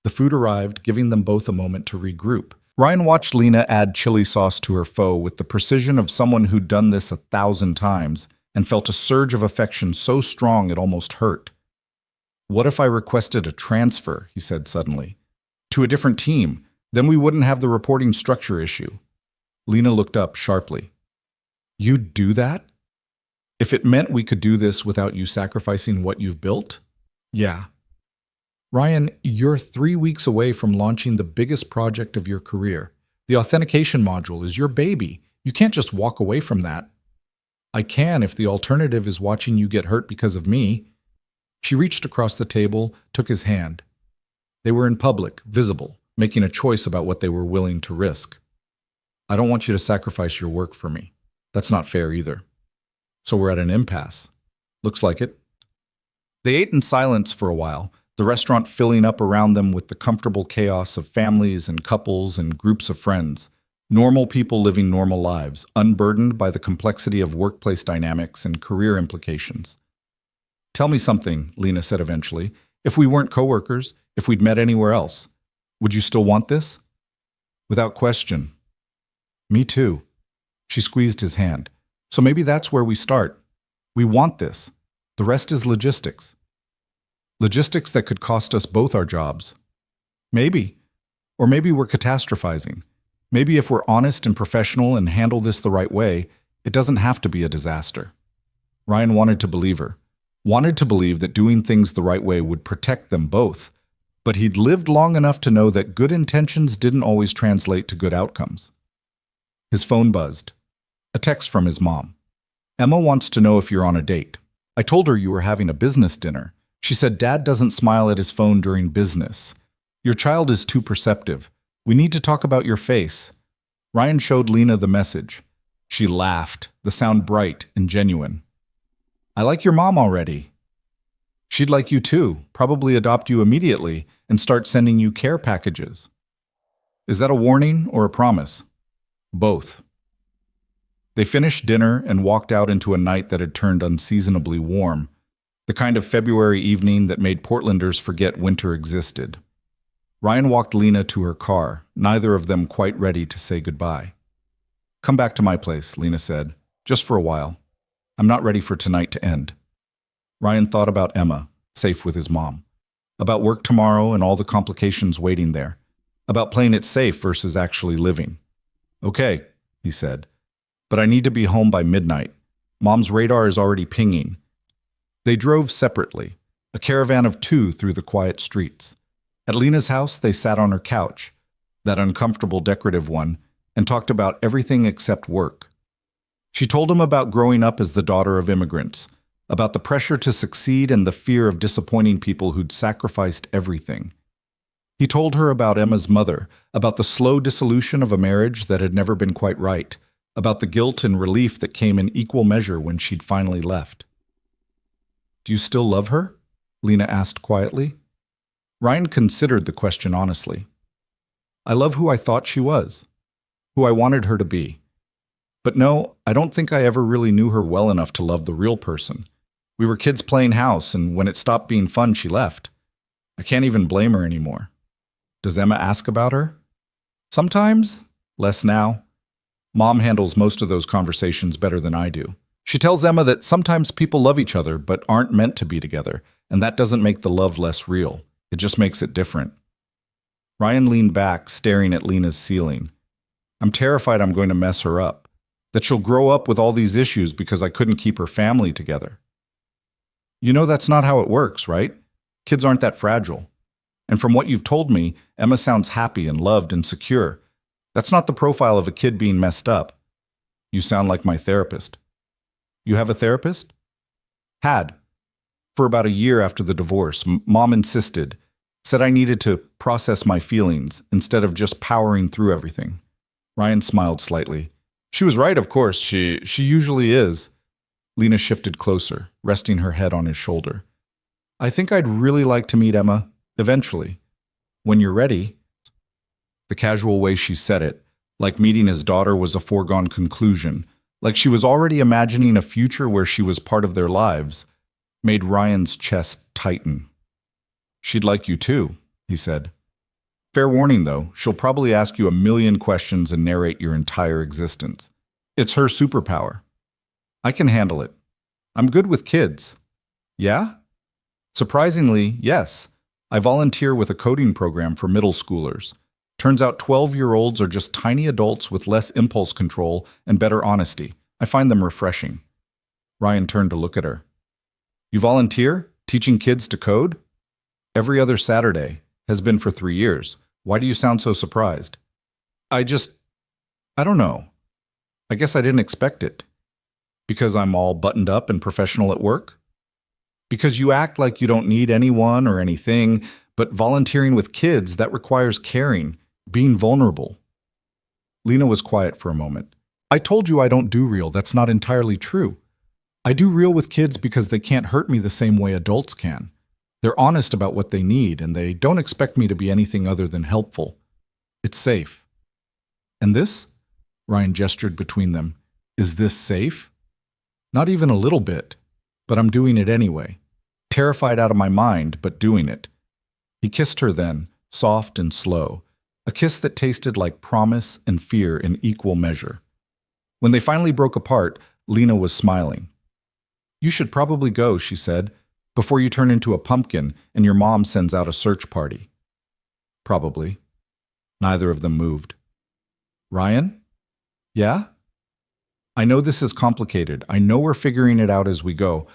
The food arrived, giving them both a moment to regroup. Ryan watched Lena add chili sauce to her pho with the precision of someone who'd done this 1,000 times and felt a surge of affection so strong it almost hurt. "What if I requested a transfer?" he said suddenly. "To a different team. Then we wouldn't have the reporting structure issue." Lena looked up sharply. "You'd do that? If it meant we could do this without you sacrificing what you've built?" "Yeah." "Ryan, you're 3 weeks away from launching the biggest project of your career. The authentication module is your baby. You can't just walk away from that." "I can if the alternative is watching you get hurt because of me." She reached across the table, took his hand. They were in public, visible, making a choice about what they were willing to risk. "I don't want you to sacrifice your work for me. That's not fair either." "So we're at an impasse." "Looks like it." They ate in silence for a while, the restaurant filling up around them with the comfortable chaos of families and couples and groups of friends. Normal people living normal lives, unburdened by the complexity of workplace dynamics and career implications. "Tell me something," Lena said eventually. "If we weren't coworkers, if we'd met anywhere else, would you still want this?" "Without question." "Me too." She squeezed his hand. "So maybe that's where we start. We want this. The rest is logistics." "Logistics that could cost us both our jobs." "Maybe. Or maybe we're catastrophizing. Maybe if we're honest and professional and handle this the right way, it doesn't have to be a disaster." Ryan wanted to believe her. Wanted to believe that doing things the right way would protect them both. But he'd lived long enough to know that good intentions didn't always translate to good outcomes. His phone buzzed. A text from his mom. "Emma wants to know if you're on a date. I told her you were having a business dinner. She said Dad doesn't smile at his phone during business. Your child is too perceptive. We need to talk about your face." Ryan showed Lena the message. She laughed, the sound bright and genuine. "I like your mom already." "She'd like you too, probably adopt you immediately and start sending you care packages." "Is that a warning or a promise?" "Both." They finished dinner and walked out into a night that had turned unseasonably warm, the kind of February evening that made Portlanders forget winter existed. Ryan walked Lena to her car, neither of them quite ready to say goodbye. "Come back to my place," Lena said, "just for a while. I'm not ready for tonight to end." Ryan thought about Emma, safe with his mom, about work tomorrow and all the complications waiting there, about playing it safe versus actually living. "Okay," he said, "but I need to be home by midnight. Mom's radar is already pinging." They drove separately, a caravan of two through the quiet streets. At Lena's house, they sat on her couch, that uncomfortable decorative one, and talked about everything except work. She told him about growing up as the daughter of immigrants, about the pressure to succeed and the fear of disappointing people who'd sacrificed everything. He told her about Emma's mother, about the slow dissolution of a marriage that had never been quite right, about the guilt and relief that came in equal measure when she'd finally left. "Do you still love her?" Lena asked quietly. Ryan considered the question honestly. "I love who I thought she was, who I wanted her to be. But no, I don't think I ever really knew her well enough to love the real person. We were kids playing house, and when it stopped being fun, she left. I can't even blame her anymore." "Does Emma ask about her?" "Sometimes, less now. Mom handles most of those conversations better than I do. She tells Emma that sometimes people love each other but aren't meant to be together, and that doesn't make the love less real. It just makes it different." Ryan leaned back, staring at Lena's ceiling. "I'm terrified I'm going to mess her up, that she'll grow up with all these issues because I couldn't keep her family together." "You know that's not how it works, right? Kids aren't that fragile. And from what you've told me, Emma sounds happy and loved and secure. That's not the profile of a kid being messed up." "You sound like my therapist." "You have a therapist?" "Had. For about a year after the divorce. Mom insisted. Said I needed to process my feelings instead of just powering through everything." Ryan smiled slightly. "She was right, of course. She usually is." Lena shifted closer, resting her head on his shoulder. "I think I'd really like to meet Emma, eventually. When you're ready." The casual way she said it, like meeting his daughter was a foregone conclusion, like she was already imagining a future where she was part of their lives, made Ryan's chest tighten. "She'd like you too," he said. "Fair warning, though, she'll probably ask you a million questions and narrate your entire existence. It's her superpower. I can handle it. I'm good with kids." "Yeah?" "Surprisingly, yes. I volunteer with a coding program for middle schoolers. Turns out 12-year-olds are just tiny adults with less impulse control and better honesty. I find them refreshing." Ryan turned to look at her. "You volunteer? Teaching kids to code?" "Every other Saturday. Has been for 3 years. Why do you sound so surprised?" I don't know. I guess I didn't expect it." "Because I'm all buttoned up and professional at work?" "Because you act like you don't need anyone or anything, but volunteering with kids, that requires caring, being vulnerable." Lena was quiet for a moment. "I told you I don't do real. That's not entirely true. I do real with kids because they can't hurt me the same way adults can. They're honest about what they need, and they don't expect me to be anything other than helpful. It's safe." "And this?" Ryan gestured between them. "Is this safe?" "Not even a little bit. But I'm doing it anyway. Terrified out of my mind, but doing it." He kissed her then, soft and slow, a kiss that tasted like promise and fear in equal measure. When they finally broke apart, Lena was smiling. "You should probably go," she said, "before you turn into a pumpkin and your mom sends out a search party." "Probably." Neither of them moved. "Ryan?" "Yeah?" "I know this is complicated. I know we're figuring it out as we go.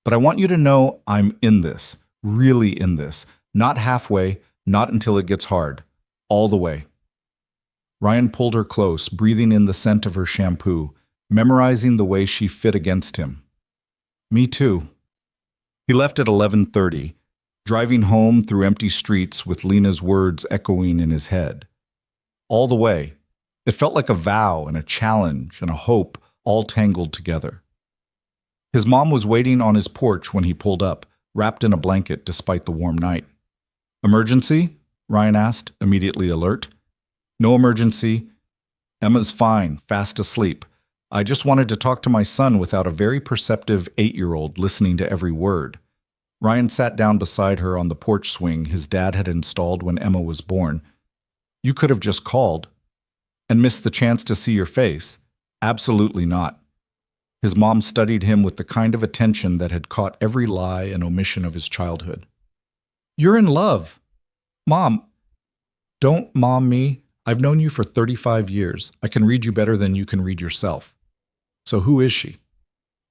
But I want you to know I'm in this, really in this. Not halfway, not until it gets hard. All the way." Ryan pulled her close, breathing in the scent of her shampoo, memorizing the way she fit against him. "Me too." He left at 11:30, driving home through empty streets with Lena's words echoing in his head. All the way. It felt like a vow and a challenge and a hope all tangled together. His mom was waiting on his porch when he pulled up, wrapped in a blanket despite the warm night. "Emergency?" Ryan asked, immediately alert. "No emergency. Emma's fine, fast asleep. I just wanted to talk to my son without a very perceptive 8-year-old listening to every word." Ryan sat down beside her on the porch swing his dad had installed when Emma was born. "You could have just called." "And missed the chance to see your face." "Absolutely not." His mom studied him with the kind of attention that had caught every lie and omission of his childhood. "You're in love." "Mom." "Don't mom me. I've known you for 35 years. I can read you better than you can read yourself." "So who is she?"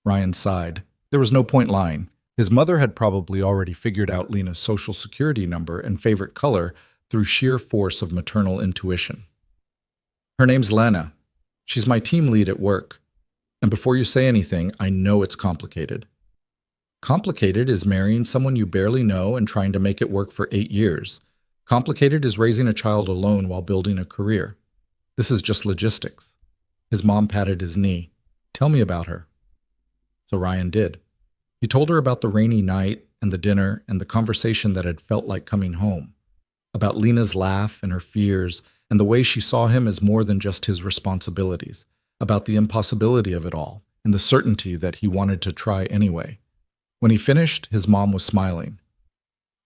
Ryan sighed. There was no point lying. His mother had probably already figured out Lena's social security number and favorite color through sheer force of maternal intuition. "Her name's Lena. She's my team lead at work. And before you say anything, I know it's complicated." "Complicated is marrying someone you barely know and trying to make it work for 8 years. Complicated is raising a child alone while building a career. This is just logistics." His mom patted his knee. "Tell me about her." So Ryan did. He told her about the rainy night and the dinner and the conversation that had felt like coming home. About Lena's laugh and her fears and the way she saw him as more than just his responsibilities. About the impossibility of it all, and the certainty that he wanted to try anyway. When he finished, his mom was smiling.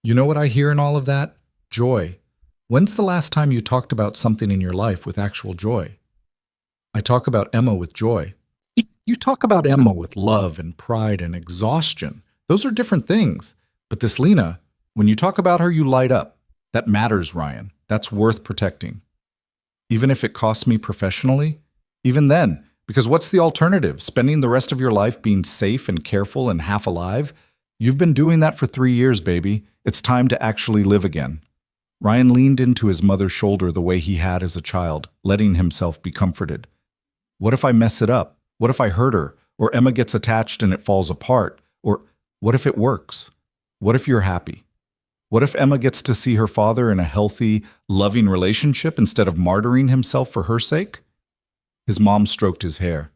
"You know what I hear in all of that? Joy. When's the last time you talked about something in your life with actual joy?" "I talk about Emma with joy." You talk about Emma with love and pride and exhaustion. Those are different things. But this Lena, when you talk about her, you light up. That matters, Ryan. That's worth protecting. Even if it costs me professionally? Even then, because what's the alternative? Spending the rest of your life being safe and careful and half alive? You've been doing that for 3 years, baby. It's time to actually live again. Ryan leaned into his mother's shoulder the way he had as a child, letting himself be comforted. What if I mess it up? What if I hurt her? Or Emma gets attached and it falls apart? Or what if it works? What if you're happy? What if Emma gets to see her father in a healthy, loving relationship instead of martyring himself for her sake? His mom stroked his hair.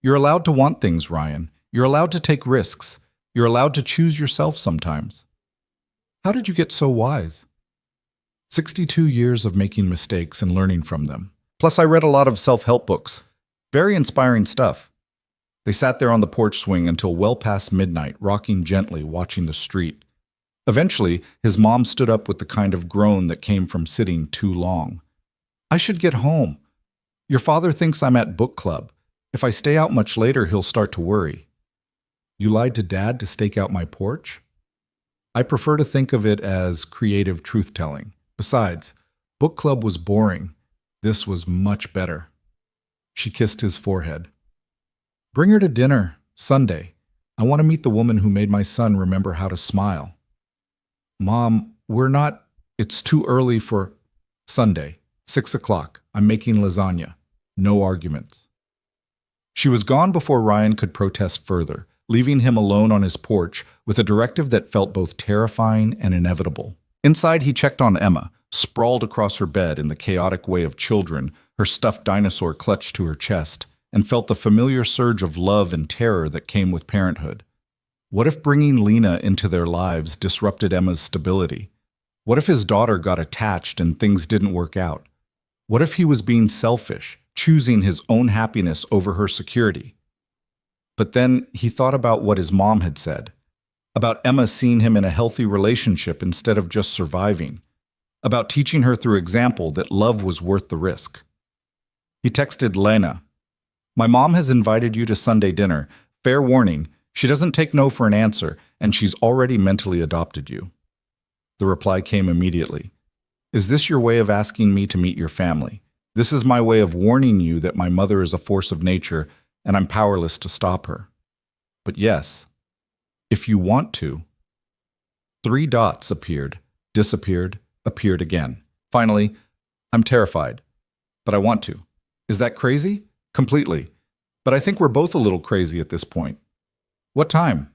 You're allowed to want things, Ryan. You're allowed to take risks. You're allowed to choose yourself sometimes. How did you get so wise? 62 years of making mistakes and learning from them, Plus, I read a lot of self-help books. Very inspiring stuff. They sat there on the porch swing until well past midnight, rocking gently, watching the street. Eventually, his mom stood up with the kind of groan that came from sitting too long. I should get home. Your father thinks I'm at book club. If I stay out much later, he'll start to worry. You lied to Dad to stake out my porch? I prefer to think of it as creative truth-telling. Besides, book club was boring. This was much better. She kissed his forehead. Bring her to dinner, Sunday. I want to meet the woman who made my son remember how to smile. Mom, we're not... It's too early for... Sunday, 6 o'clock. I'm making lasagna. No arguments. She was gone before Ryan could protest further, leaving him alone on his porch with a directive that felt both terrifying and inevitable. Inside, he checked on Emma, sprawled across her bed in the chaotic way of children, her stuffed dinosaur clutched to her chest, and felt the familiar surge of love and terror that came with parenthood. What if bringing Lena into their lives disrupted Emma's stability? What if his daughter got attached and things didn't work out? What if he was being selfish, choosing his own happiness over her security? But then he thought about what his mom had said, about Emma seeing him in a healthy relationship instead of just surviving, about teaching her through example that love was worth the risk. He texted Lena, "My mom has invited you to Sunday dinner. Fair warning, she doesn't take no for an answer, and she's already mentally adopted you." The reply came immediately. "Is this your way of asking me to meet your family? This is my way of warning you that my mother is a force of nature, and I'm powerless to stop her. But yes, if you want to." 3 dots appeared, disappeared, appeared again. Finally, "I'm terrified, but I want to." Is that crazy? Completely. But I think we're both a little crazy at this point. What time?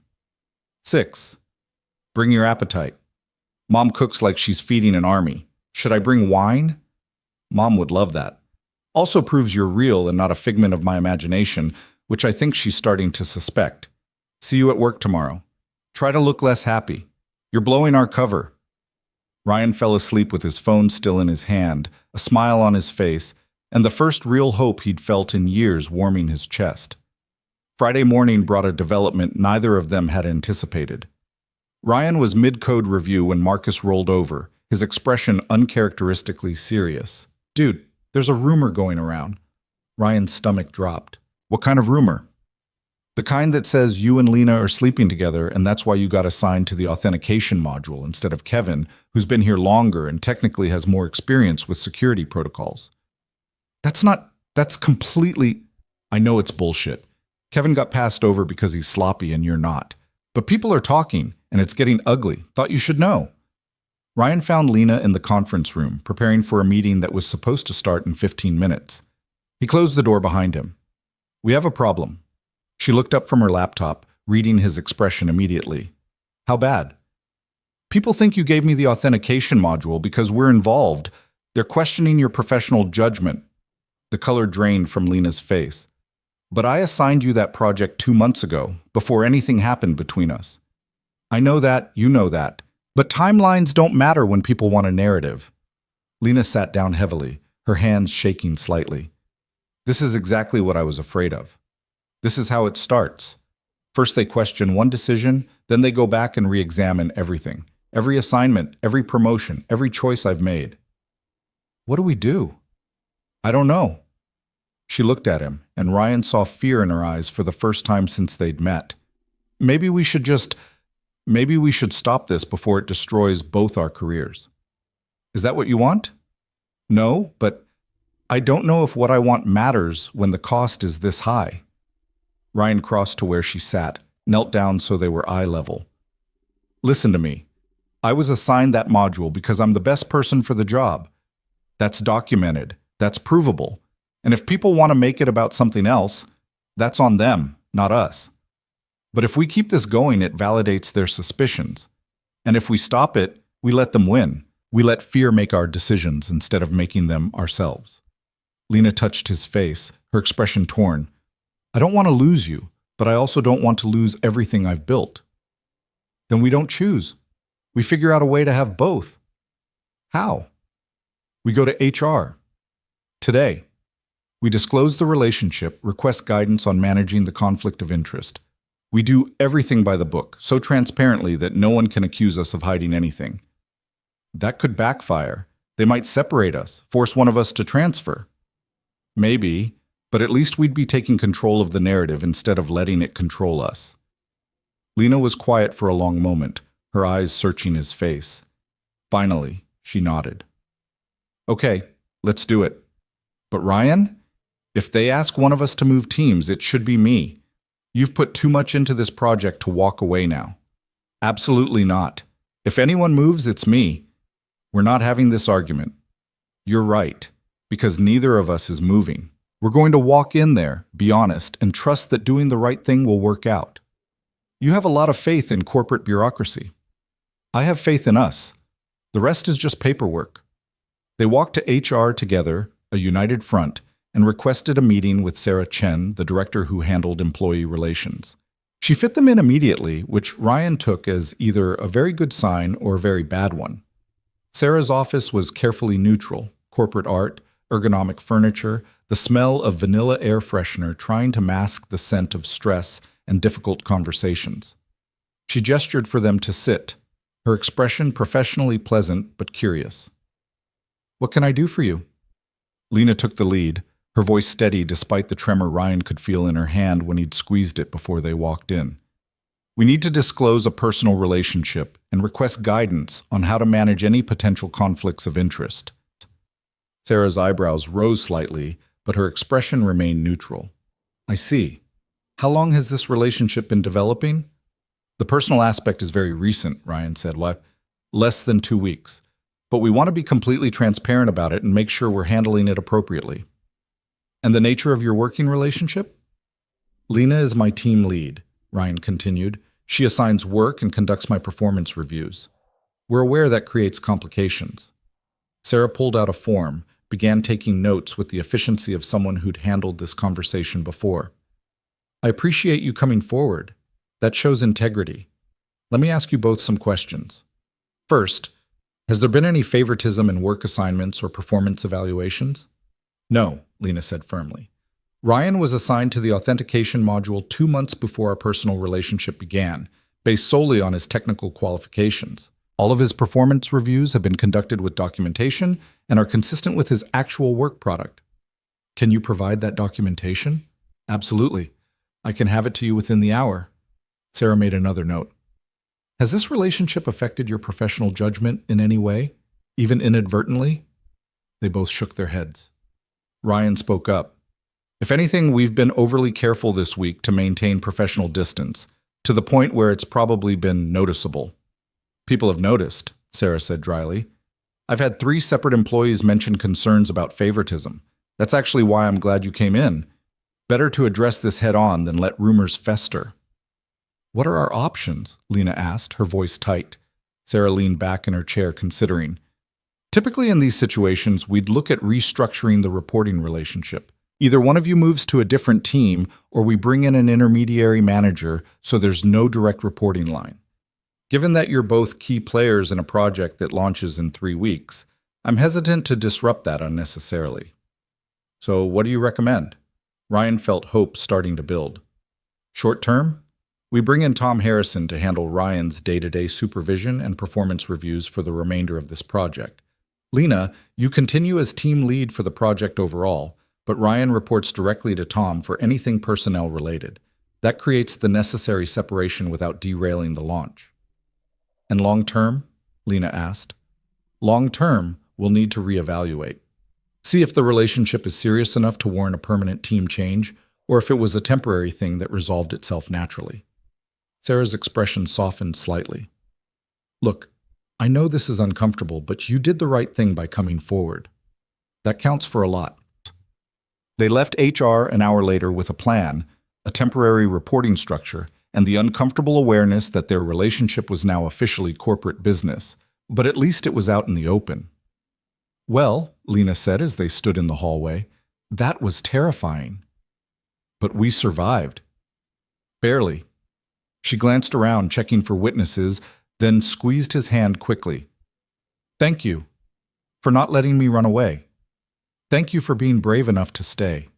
6. Bring your appetite. Mom cooks like she's feeding an army. Should I bring wine? Mom would love that. Also proves you're real and not a figment of my imagination, which I think she's starting to suspect. See you at work tomorrow. Try to look less happy. You're blowing our cover. Ryan fell asleep with his phone still in his hand, a smile on his face, and the first real hope he'd felt in years warming his chest. Friday morning brought a development neither of them had anticipated. Ryan was mid-code review when Marcus rolled over, his expression uncharacteristically serious. "Dude, there's a rumor going around." Ryan's stomach dropped. "What kind of rumor?" "The kind that says you and Lena are sleeping together and that's why you got assigned to the authentication module instead of Kevin, who's been here longer and technically has more experience with security protocols." That's completely... I know it's bullshit. Kevin got passed over because he's sloppy and you're not. But people are talking, and it's getting ugly. Thought you should know. Ryan found Lena in the conference room, preparing for a meeting that was supposed to start in 15 minutes. He closed the door behind him. "We have a problem." She looked up from her laptop, reading his expression immediately. "How bad?" "People think you gave me the authentication module because we're involved. They're questioning your professional judgment." The color drained from Lena's face. "But I assigned you that project 2 months ago, before anything happened between us." "I know that, you know that. But timelines don't matter when people want a narrative." Lena sat down heavily, her hands shaking slightly. "This is exactly what I was afraid of. This is how it starts. First they question one decision, then they go back and re-examine everything. Every assignment, every promotion, every choice I've made." "What do we do?" "I don't know." She looked at him, and Ryan saw fear in her eyes for the first time since they'd met. Maybe we should stop this before it destroys both our careers." "Is that what you want?" "No, but I don't know if what I want matters when the cost is this high." Ryan crossed to where she sat, knelt down so they were eye level. "Listen to me. I was assigned that module because I'm the best person for the job. That's documented. That's provable. And if people want to make it about something else, that's on them, not us. But if we keep this going, it validates their suspicions. And if we stop it, we let them win. We let fear make our decisions instead of making them ourselves." Lena touched his face, her expression torn. "I don't want to lose you, but I also don't want to lose everything I've built." "Then we don't choose. We figure out a way to have both." "How?" "We go to HR. Today. We disclose the relationship, request guidance on managing the conflict of interest. We do everything by the book, so transparently that no one can accuse us of hiding anything. That could backfire. They might separate us, force one of us to transfer. Maybe, but at least we'd be taking control of the narrative instead of letting it control us. Lena was quiet for a long moment, her eyes searching his face. Finally, she nodded. Okay, let's do it. But Ryan, if they ask one of us to move teams, it should be me. You've put too much into this project to walk away now. Absolutely not. If anyone moves, it's me. We're not having this argument. You're right, because neither of us is moving. We're going to walk in there, be honest, and trust that doing the right thing will work out. You have a lot of faith in corporate bureaucracy. I have faith in us. The rest is just paperwork. They walked to HR together, a united front, and requested a meeting with Sarah Chen, the director who handled employee relations. She fit them in immediately, which Ryan took as either a very good sign or a very bad one. Sarah's office was carefully neutral, corporate art, ergonomic furniture, the smell of vanilla air freshener trying to mask the scent of stress and difficult conversations. She gestured for them to sit, her expression professionally pleasant but curious. What can I do for you? Lena took the lead, her voice steady despite the tremor Ryan could feel in her hand when he'd squeezed it before they walked in. We need to disclose a personal relationship and request guidance on how to manage any potential conflicts of interest. Sarah's eyebrows rose slightly, but her expression remained neutral. I see. How long has this relationship been developing? The personal aspect is very recent, Ryan said. Less than 2 weeks. But we want to be completely transparent about it and make sure we're handling it appropriately. And the nature of your working relationship? Lena is my team lead, Ryan continued. She assigns work and conducts my performance reviews. We're aware that creates complications. Sarah pulled out a form, began taking notes with the efficiency of someone who'd handled this conversation before. I appreciate you coming forward. That shows integrity. Let me ask you both some questions. First, has there been any favoritism in work assignments or performance evaluations? No, Lena said firmly. Ryan was assigned to the authentication module 2 months before our personal relationship began, based solely on his technical qualifications. All of his performance reviews have been conducted with documentation and are consistent with his actual work product. Can you provide that documentation? Absolutely. I can have it to you within the hour. Sarah made another note. Has this relationship affected your professional judgment in any way, even inadvertently? They both shook their heads. Ryan spoke up. If anything, we've been overly careful this week to maintain professional distance, to the point where it's probably been noticeable. People have noticed, Sarah said dryly. I've had 3 separate employees mention concerns about favoritism. That's actually why I'm glad you came in. Better to address this head on than let rumors fester. What are our options? Lena asked, her voice tight. Sarah leaned back in her chair, considering. Typically in these situations, we'd look at restructuring the reporting relationship. Either one of you moves to a different team, or we bring in an intermediary manager so there's no direct reporting line. Given that you're both key players in a project that launches in 3 weeks, I'm hesitant to disrupt that unnecessarily. So what do you recommend? Ryan felt hope starting to build. Short term? We bring in Tom Harrison to handle Ryan's day-to-day supervision and performance reviews for the remainder of this project. Lena, you continue as team lead for the project overall, but Ryan reports directly to Tom for anything personnel related. That creates the necessary separation without derailing the launch. And long term? Lena asked. Long term, we'll need to reevaluate. See if the relationship is serious enough to warrant a permanent team change, or if it was a temporary thing that resolved itself naturally. Sarah's expression softened slightly. Look, I know this is uncomfortable, but you did the right thing by coming forward. That counts for a lot. They left HR an hour later with a plan, a temporary reporting structure, and the uncomfortable awareness that their relationship was now officially corporate business, but at least it was out in the open. Well, Lena said as they stood in the hallway, that was terrifying. But we survived. Barely. She glanced around, checking for witnesses, then squeezed his hand quickly. Thank you for not letting me run away. Thank you for being brave enough to stay.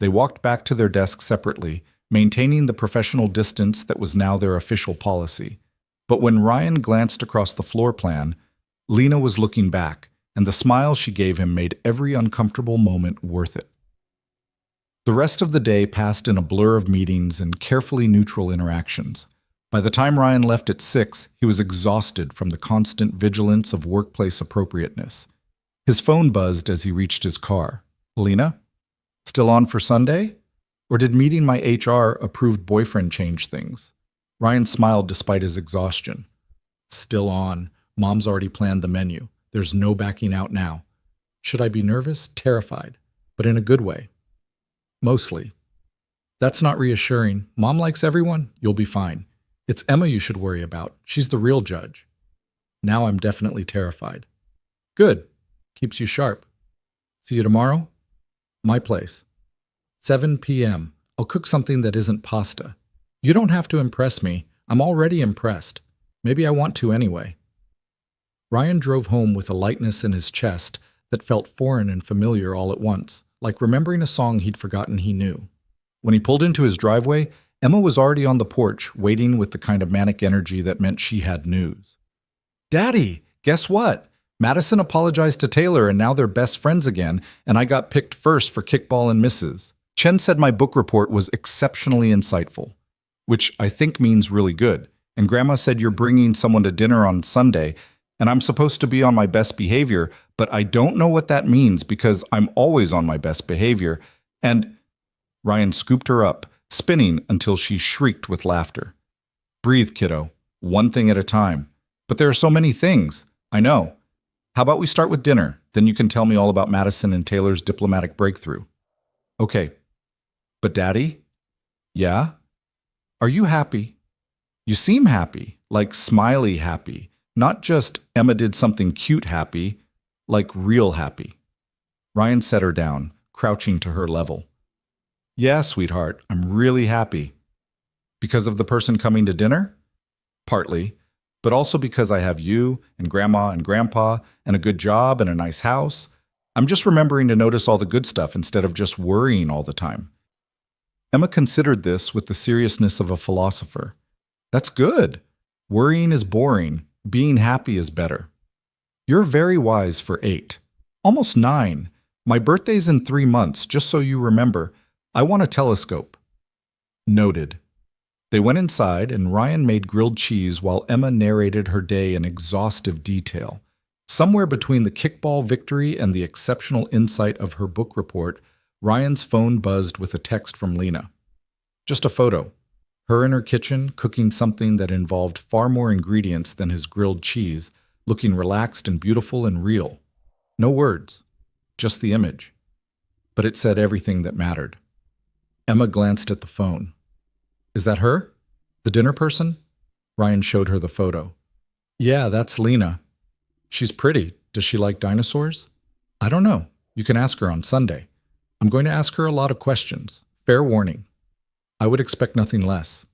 They walked back to their desks separately, maintaining the professional distance that was now their official policy. But when Ryan glanced across the floor plan, Lena was looking back, and the smile she gave him made every uncomfortable moment worth it. The rest of the day passed in a blur of meetings and carefully neutral interactions. By the time Ryan left at 6, he was exhausted from the constant vigilance of workplace appropriateness. His phone buzzed as he reached his car. Lena? Still on for Sunday? Or did meeting my HR-approved boyfriend change things? Ryan smiled despite his exhaustion. Still on. Mom's already planned the menu. There's no backing out now. Should I be nervous? Terrified. But in a good way. Mostly. That's not reassuring. Mom likes everyone. You'll be fine. It's Emma you should worry about. She's the real judge. Now I'm definitely terrified. Good. Keeps you sharp. See you tomorrow? My place. 7 p.m. I'll cook something that isn't pasta. You don't have to impress me. I'm already impressed. Maybe I want to anyway. Ryan drove home with a lightness in his chest that felt foreign and familiar all at once, like remembering a song he'd forgotten he knew. When he pulled into his driveway, Emma was already on the porch, waiting with the kind of manic energy that meant she had news. Daddy, guess what? Madison apologized to Taylor and now they're best friends again, and I got picked first for kickball and misses. Chen said my book report was exceptionally insightful, which I think means really good. And Grandma said you're bringing someone to dinner on Sunday, and I'm supposed to be on my best behavior, but I don't know what that means because I'm always on my best behavior. And Ryan scooped her up, spinning until she shrieked with laughter. Breathe, kiddo. One thing at a time. But there are so many things. I know. How about we start with dinner? Then you can tell me all about Madison and Taylor's diplomatic breakthrough. Okay. But Daddy? Yeah? Are you happy? You seem happy, like smiley happy. Not just Emma did something cute happy, like real happy. Ryan set her down, crouching to her level. Yeah, sweetheart, I'm really happy. Because of the person coming to dinner? Partly. But also because I have you and Grandma and Grandpa and a good job and a nice house. I'm just remembering to notice all the good stuff instead of just worrying all the time. Emma considered this with the seriousness of a philosopher. That's good. Worrying is boring. Being happy is better. You're very wise for 8. Almost 9. My birthday's in 3 months, just so you remember. I want a telescope. Noted. They went inside, and Ryan made grilled cheese while Emma narrated her day in exhaustive detail. Somewhere between the kickball victory and the exceptional insight of her book report, Ryan's phone buzzed with a text from Lena. Just a photo. Her in her kitchen, cooking something that involved far more ingredients than his grilled cheese, looking relaxed and beautiful and real. No words. Just the image. But it said everything that mattered. Emma glanced at the phone. Is that her? The dinner person? Ryan showed her the photo. Yeah, that's Lena. She's pretty. Does she like dinosaurs? I don't know. You can ask her on Sunday. I'm going to ask her a lot of questions. Fair warning. I would expect nothing less.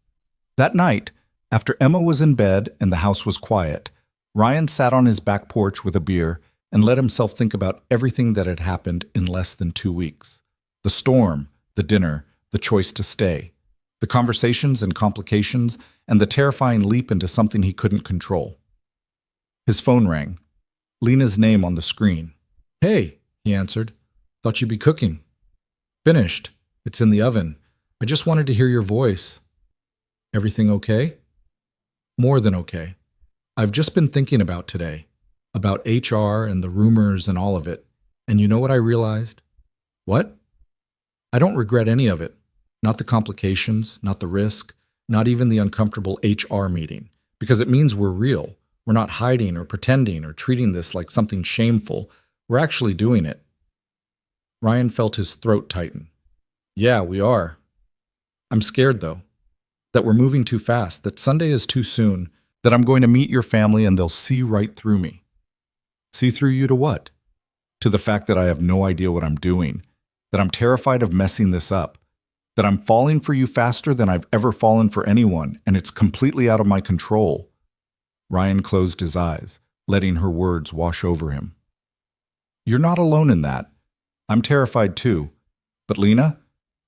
That night, after Emma was in bed and the house was quiet, Ryan sat on his back porch with a beer and let himself think about everything that had happened in less than 2 weeks. The storm, the dinner, the choice to stay, the conversations and complications, and the terrifying leap into something he couldn't control. His phone rang. Lena's name on the screen. Hey, he answered. Thought you'd be cooking. Finished. It's in the oven. I just wanted to hear your voice. Everything okay? More than okay. I've just been thinking about today, about HR and the rumors and all of it, and you know what I realized? What? I don't regret any of it. Not the complications, not the risk, not even the uncomfortable HR meeting, because it means we're real. We're not hiding or pretending or treating this like something shameful. We're actually doing it. Ryan felt his throat tighten. Yeah, we are. I'm scared, though, that we're moving too fast, that Sunday is too soon, that I'm going to meet your family and they'll see right through me. See through you to what? To the fact that I have no idea what I'm doing, that I'm terrified of messing this up, that I'm falling for you faster than I've ever fallen for anyone, and it's completely out of my control. Ryan closed his eyes, letting her words wash over him. You're not alone in that. I'm terrified too. But Lena,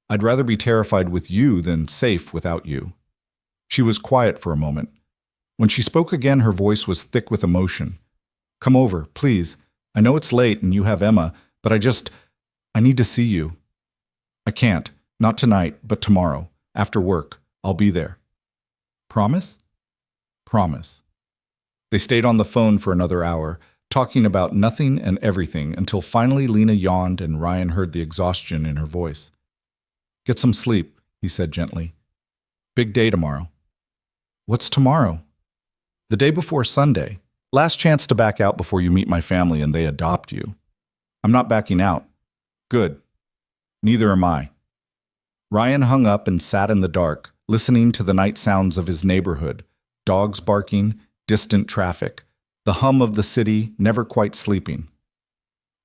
I'd rather be terrified with you than safe without you. She was quiet for a moment. When she spoke again, her voice was thick with emotion. Come over, please. I know it's late and you have Emma, but I need to see you. I can't. Not tonight, but tomorrow. After work. I'll be there. Promise? Promise. They stayed on the phone for another hour, talking about nothing and everything, until finally Lena yawned and Ryan heard the exhaustion in her voice. Get some sleep, he said gently. Big day tomorrow. What's tomorrow? The day before Sunday. Last chance to back out before you meet my family and they adopt you. I'm not backing out. Good. Neither am I. Ryan hung up and sat in the dark, listening to the night sounds of his neighborhood, dogs barking, distant traffic, the hum of the city, never quite sleeping.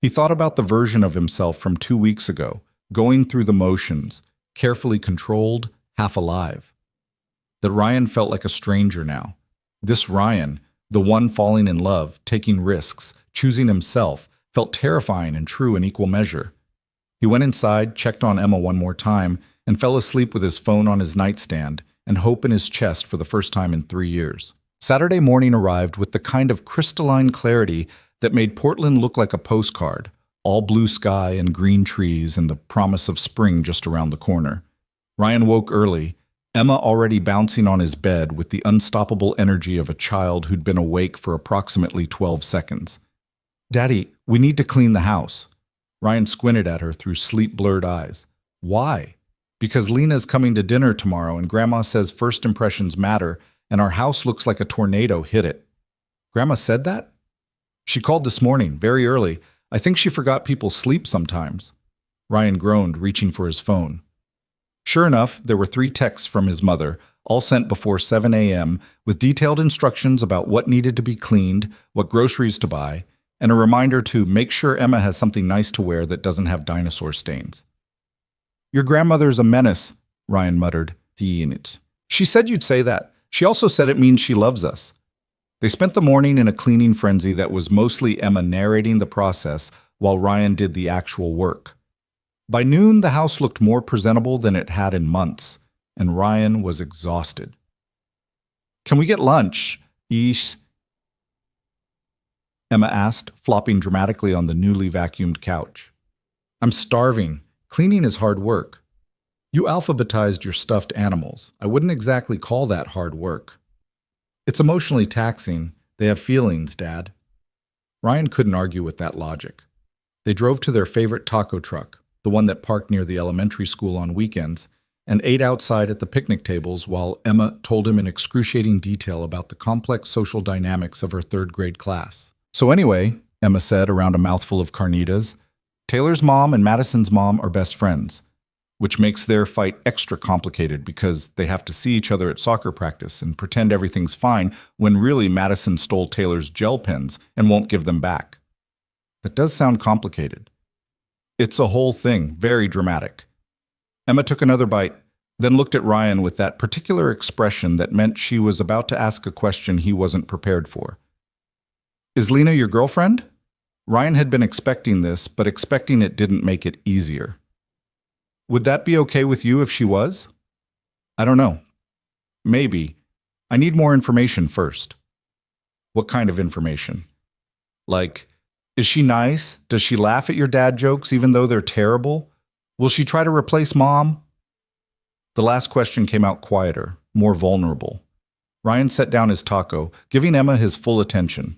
He thought about the version of himself from 2 weeks ago, going through the motions, carefully controlled, half alive. That Ryan felt like a stranger now. This Ryan, the one falling in love, taking risks, choosing himself, felt terrifying and true in equal measure. He went inside, checked on Emma one more time, and fell asleep with his phone on his nightstand and hope in his chest for the first time in 3 years. Saturday morning arrived with the kind of crystalline clarity that made Portland look like a postcard, all blue sky and green trees and the promise of spring just around the corner. Ryan woke early, Emma already bouncing on his bed with the unstoppable energy of a child who'd been awake for approximately 12 seconds. Daddy, we need to clean the house. Ryan squinted at her through sleep-blurred eyes. Why? Because Lena's coming to dinner tomorrow and Grandma says first impressions matter and our house looks like a tornado hit it. Grandma said that? She called this morning, very early. I think she forgot people sleep sometimes. Ryan groaned, reaching for his phone. Sure enough, there were 3 texts from his mother, all sent before 7 a.m., with detailed instructions about what needed to be cleaned, what groceries to buy, and a reminder to make sure Emma has something nice to wear that doesn't have dinosaur stains. Your grandmother's a menace, Ryan muttered. She said you'd say that. She also said it means she loves us. They spent the morning in a cleaning frenzy that was mostly Emma narrating the process while Ryan did the actual work. By noon, the house looked more presentable than it had in months, and Ryan was exhausted. Can we get lunch, Ish? Emma asked, flopping dramatically on the newly vacuumed couch. I'm starving. Cleaning is hard work. You alphabetized your stuffed animals. I wouldn't exactly call that hard work. It's emotionally taxing. They have feelings, Dad. Ryan couldn't argue with that logic. They drove to their favorite taco truck, the one that parked near the elementary school on weekends, and ate outside at the picnic tables while Emma told him in excruciating detail about the complex social dynamics of her 3rd grade class. So anyway, Emma said around a mouthful of carnitas, Taylor's mom and Madison's mom are best friends, which makes their fight extra complicated because they have to see each other at soccer practice and pretend everything's fine when really Madison stole Taylor's gel pens and won't give them back. That does sound complicated. It's a whole thing, very dramatic. Emma took another bite, then looked at Ryan with that particular expression that meant she was about to ask a question he wasn't prepared for. Is Lena your girlfriend? Ryan had been expecting this, but expecting it didn't make it easier. Would that be okay with you if she was? I don't know. Maybe. I need more information first. What kind of information? Like, is she nice? Does she laugh at your dad jokes even though they're terrible? Will she try to replace Mom? The last question came out quieter, more vulnerable. Ryan set down his taco, giving Emma his full attention.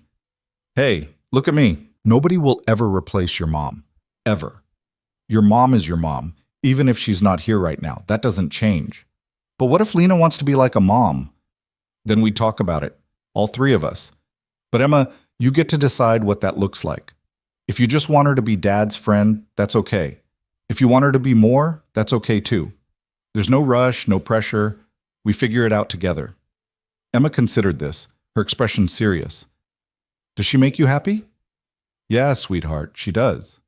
Hey, look at me. Nobody will ever replace your mom. Ever. Your mom is your mom. Even if she's not here right now, that doesn't change. But what if Lena wants to be like a mom? Then we'd talk about it, all 3 of us. But Emma, you get to decide what that looks like. If you just want her to be Dad's friend, that's okay. If you want her to be more, that's okay too. There's no rush, no pressure. We figure it out together. Emma considered this, her expression serious. Does she make you happy? Yeah, sweetheart, she does.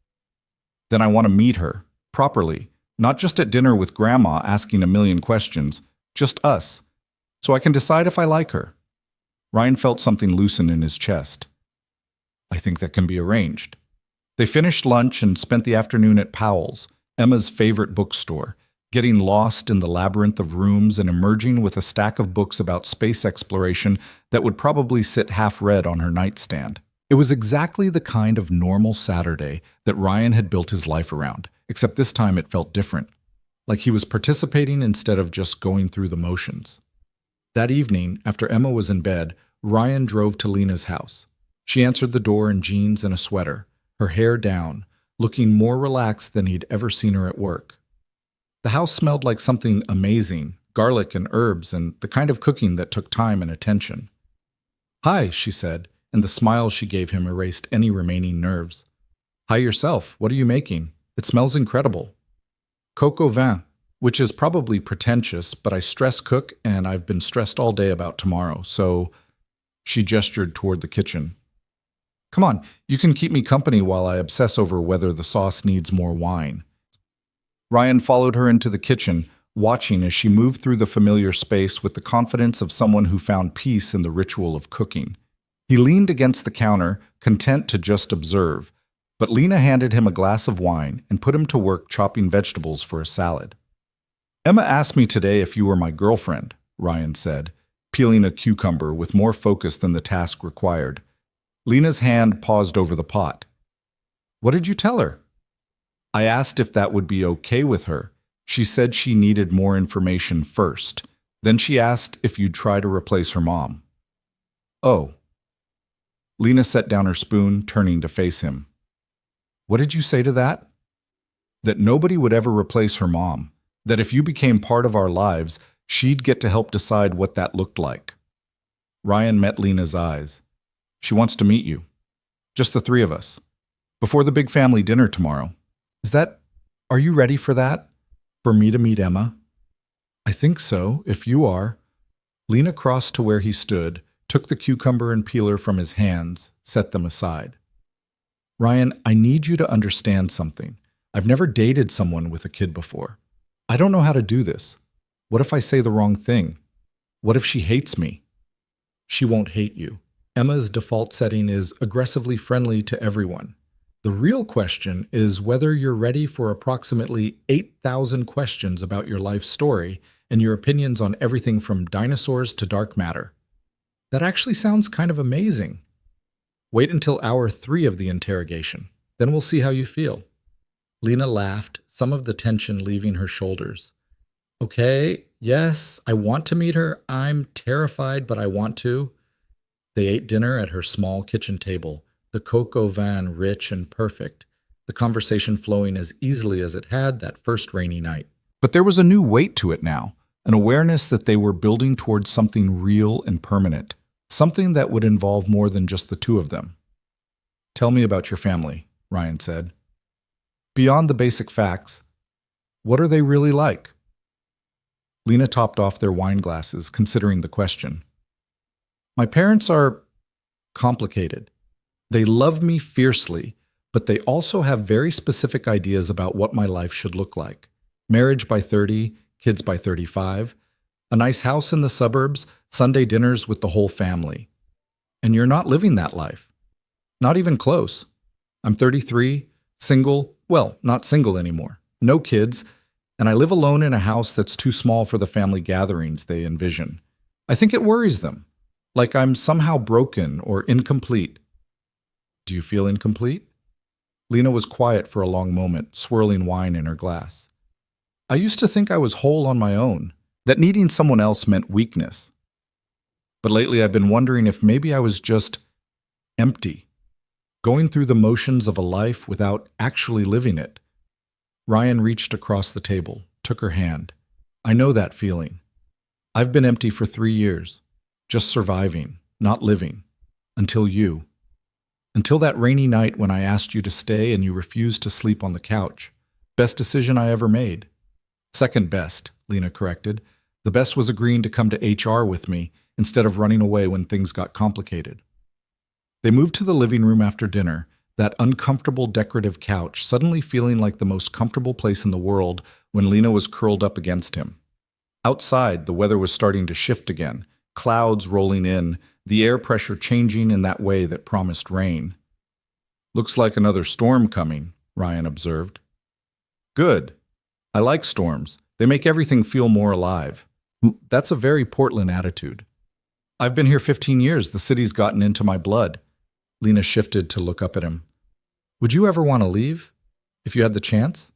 Then I want to meet her, properly. Not just at dinner with Grandma asking a million questions, just us, so I can decide if I like her. Ryan felt something loosen in his chest. I think that can be arranged. They finished lunch and spent the afternoon at Powell's, Emma's favorite bookstore, getting lost in the labyrinth of rooms and emerging with a stack of books about space exploration that would probably sit half-read on her nightstand. It was exactly the kind of normal Saturday that Ryan had built his life around, except this time it felt different, like he was participating instead of just going through the motions. That evening, after Emma was in bed, Ryan drove to Lena's house. She answered the door in jeans and a sweater, her hair down, looking more relaxed than he'd ever seen her at work. The house smelled like something amazing, garlic and herbs and the kind of cooking that took time and attention. "Hi," she said, and the smile she gave him erased any remaining nerves. "Hi yourself. What are you making? It smells incredible." "Coq au vin," which is probably pretentious, but I stress cook and I've been stressed all day about tomorrow, so she gestured toward the kitchen. "Come on, you can keep me company while I obsess over whether the sauce needs more wine." Ryan followed her into the kitchen, watching as she moved through the familiar space with the confidence of someone who found peace in the ritual of cooking. He leaned against the counter, content to just observe, but Lena handed him a glass of wine and put him to work chopping vegetables for a salad. "Emma asked me today if you were my girlfriend," Ryan said, peeling a cucumber with more focus than the task required. Lena's hand paused over the pot. "What did you tell her?" "I asked if that would be okay with her. She said she needed more information first. Then she asked if you'd try to replace her mom." "Oh." Lena set down her spoon, turning to face him. "What did you say to that?" "That nobody would ever replace her mom. That if you became part of our lives, she'd get to help decide what that looked like." Ryan met Lena's eyes. "She wants to meet you. Just the three of us. Before the big family dinner tomorrow. Are you ready for that? For me to meet Emma?" "I think so, if you are." Lena crossed to where he stood, took the cucumber and peeler from his hands, set them aside. "Ryan, I need you to understand something. I've never dated someone with a kid before. I don't know how to do this. What if I say the wrong thing? What if she hates me?" "She won't hate you. Emma's default setting is aggressively friendly to everyone. The real question is whether you're ready for approximately 8,000 questions about your life story and your opinions on everything from dinosaurs to dark matter." "That actually sounds kind of amazing." "Wait until hour 3 of the interrogation. Then we'll see how you feel." Lena laughed, some of the tension leaving her shoulders. "Okay, yes, I want to meet her. I'm terrified, but I want to." They ate dinner at her small kitchen table, the coq au vin rich and perfect, the conversation flowing as easily as it had that first rainy night. But there was a new weight to it now, an awareness that they were building towards something real and permanent, something that would involve more than just the two of them. "Tell me about your family," Ryan said. "Beyond the basic facts, what are they really like?" Lena topped off their wine glasses, considering the question. "My parents are complicated. They love me fiercely, but they also have very specific ideas about what my life should look like. Marriage by 30, kids by 35, a nice house in the suburbs, Sunday dinners with the whole family. And you're not living that life. Not even close. I'm 33, single, well, not single anymore, no kids, and I live alone in a house that's too small for the family gatherings they envision. I think it worries them, like I'm somehow broken or incomplete." "Do you feel incomplete?" Lena was quiet for a long moment, swirling wine in her glass. "I used to think I was whole on my own, that needing someone else meant weakness. But lately I've been wondering if maybe I was just empty, going through the motions of a life without actually living it." Ryan reached across the table, took her hand. "I know that feeling. I've been empty for 3 years, just surviving, not living, until you. Until that rainy night when I asked you to stay and you refused to sleep on the couch. Best decision I ever made." "Second best," Lena corrected. "The best was agreeing to come to HR with me instead of running away when things got complicated." They moved to the living room after dinner, that uncomfortable decorative couch suddenly feeling like the most comfortable place in the world when Lena was curled up against him. Outside, the weather was starting to shift again, clouds rolling in, the air pressure changing in that way that promised rain. Looks like another storm coming, Ryan observed. Good. I like storms. They make everything feel more alive. That's a very Portland attitude. I've been here 15 years. The city's gotten into my blood. Lena shifted to look up at him. Would you ever want to leave? If you had the chance?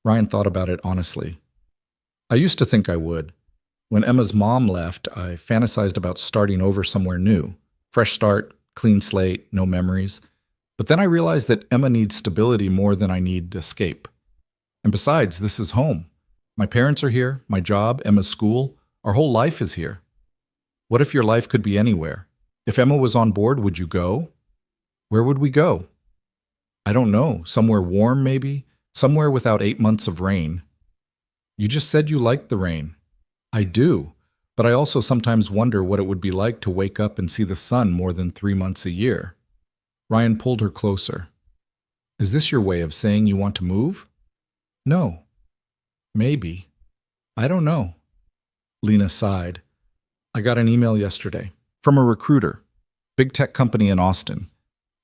Ryan thought about it honestly. I used to think I would. When Emma's mom left, I fantasized about starting over somewhere new. Fresh start, clean slate, no memories. But then I realized that Emma needs stability more than I need escape. And besides, this is home. My parents are here, my job, Emma's school, our whole life is here. What if your life could be anywhere? If Emma was on board, would you go? Where would we go? I don't know. Somewhere warm, maybe? Somewhere without 8 months of rain. You just said you liked the rain. I do, but I also sometimes wonder what it would be like to wake up and see the sun more than 3 months a year. Ryan pulled her closer. Is this your way of saying you want to move? No. Maybe. I don't know. Lena sighed. I got an email yesterday from a recruiter, big tech company in Austin.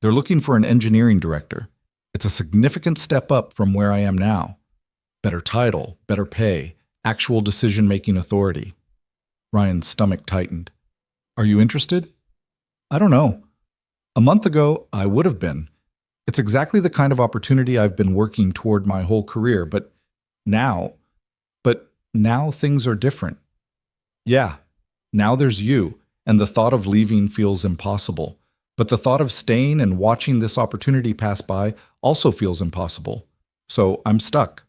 They're looking for an engineering director. It's a significant step up from where I am now. Better title, better pay, actual decision-making authority. Ryan's stomach tightened. Are you interested? I don't know. A month ago, I would have been. It's exactly the kind of opportunity I've been working toward my whole career, but now things are different. Yeah, now there's you, and the thought of leaving feels impossible. But the thought of staying and watching this opportunity pass by also feels impossible. So I'm stuck.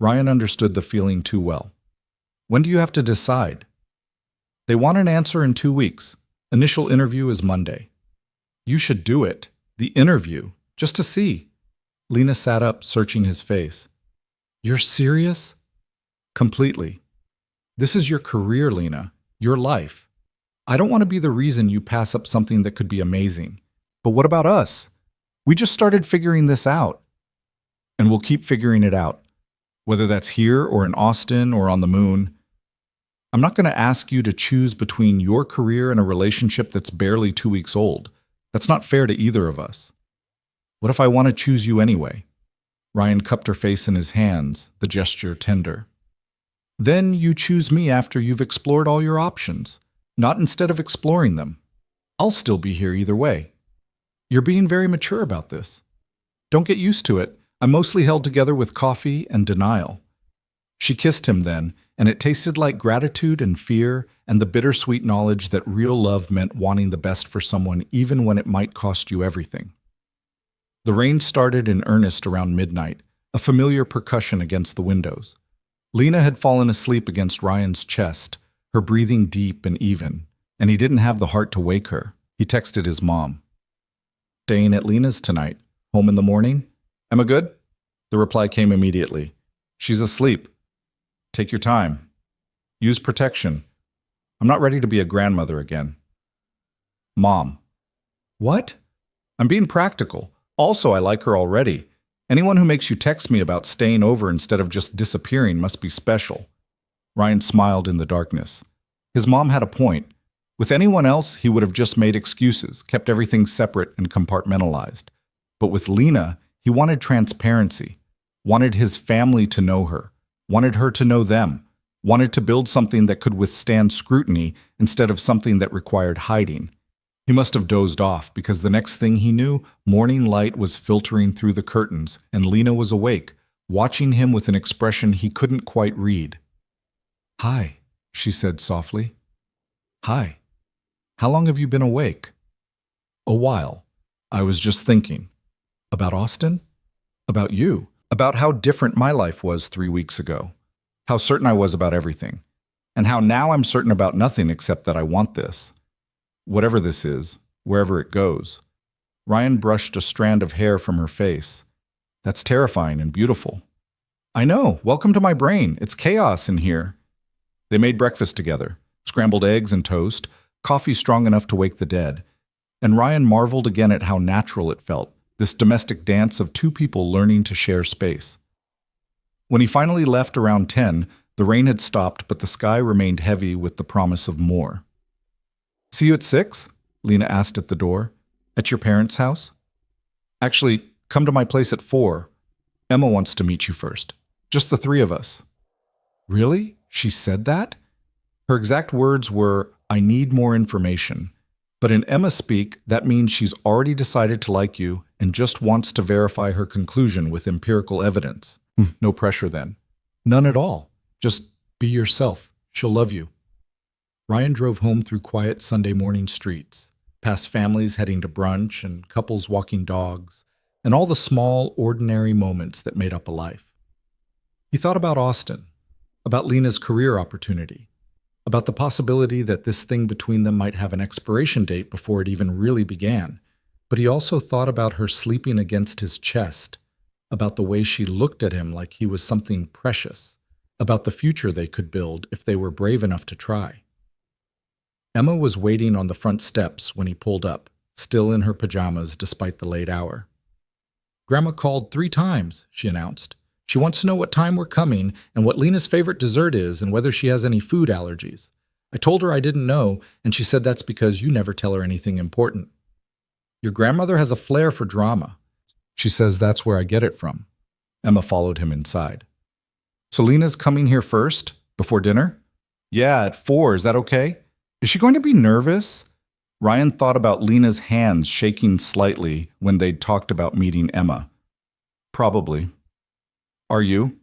Ryan understood the feeling too well. When do you have to decide? They want an answer in 2 weeks. Initial interview is Monday. You should do it. The interview. Just to see. Lena sat up, searching his face. You're serious? Completely. This is your career, Lena. Your life. I don't want to be the reason you pass up something that could be amazing. But what about us? We just started figuring this out. And we'll keep figuring it out. Whether that's here or in Austin or on the moon. I'm not going to ask you to choose between your career and a relationship that's barely 2 weeks old. That's not fair to either of us. What if I want to choose you anyway? Ryan cupped her face in his hands, the gesture tender. Then you choose me after you've explored all your options, not instead of exploring them. I'll still be here either way. You're being very mature about this. Don't get used to it. I'm mostly held together with coffee and denial. She kissed him then, and it tasted like gratitude and fear and the bittersweet knowledge that real love meant wanting the best for someone even when it might cost you everything. The rain started in earnest around midnight, a familiar percussion against the windows. Lena had fallen asleep against Ryan's chest, her breathing deep and even, and he didn't have the heart to wake her. He texted his mom. Staying at Lena's tonight. Home in the morning? Emma good? The reply came immediately. She's asleep. Take your time. Use protection. I'm not ready to be a grandmother again. Mom. What? I'm being practical. Also, I like her already. Anyone who makes you text me about staying over instead of just disappearing must be special. Ryan smiled in the darkness. His mom had a point. With anyone else, he would have just made excuses, kept everything separate and compartmentalized. But with Lena, he wanted transparency, wanted his family to know her, wanted her to know them, wanted to build something that could withstand scrutiny instead of something that required hiding. He must have dozed off because the next thing he knew, morning light was filtering through the curtains and Lena was awake, watching him with an expression he couldn't quite read. Hi, she said softly. Hi. How long have you been awake? A while. I was just thinking. About Austin? About you. About how different my life was 3 weeks ago. How certain I was about everything. And how now I'm certain about nothing except that I want this. Whatever this is, wherever it goes. Ryan brushed a strand of hair from her face. That's terrifying and beautiful. I know. Welcome to my brain. It's chaos in here. They made breakfast together. Scrambled eggs and toast, coffee strong enough to wake the dead. And Ryan marveled again at how natural it felt, this domestic dance of two people learning to share space. When he finally left around 10, the rain had stopped, but the sky remained heavy with the promise of more. See you at 6? Lena asked at the door. At your parents' house? Actually, come to my place at 4. Emma wants to meet you first. Just the 3 of us. Really? She said that? Her exact words were, I need more information. But in Emma speak, that means she's already decided to like you and just wants to verify her conclusion with empirical evidence. No pressure then. None at all. Just be yourself. She'll love you. Ryan drove home through quiet Sunday morning streets, past families heading to brunch and couples walking dogs, and all the small, ordinary moments that made up a life. He thought about Austin, about Lena's career opportunity, about the possibility that this thing between them might have an expiration date before it even really began. But he also thought about her sleeping against his chest, about the way she looked at him like he was something precious, about the future they could build if they were brave enough to try. Emma was waiting on the front steps when he pulled up, still in her pajamas despite the late hour. Grandma called 3 times, she announced. She wants to know what time we're coming and what Lena's favorite dessert is and whether she has any food allergies. I told her I didn't know, and she said that's because you never tell her anything important. Your grandmother has a flair for drama. She says that's where I get it from. Emma followed him inside. So Lena's coming here first, before dinner? Yeah, at 4. Is that okay? Is she going to be nervous? Ryan thought about Lena's hands shaking slightly when they'd talked about meeting Emma. Probably. Are you?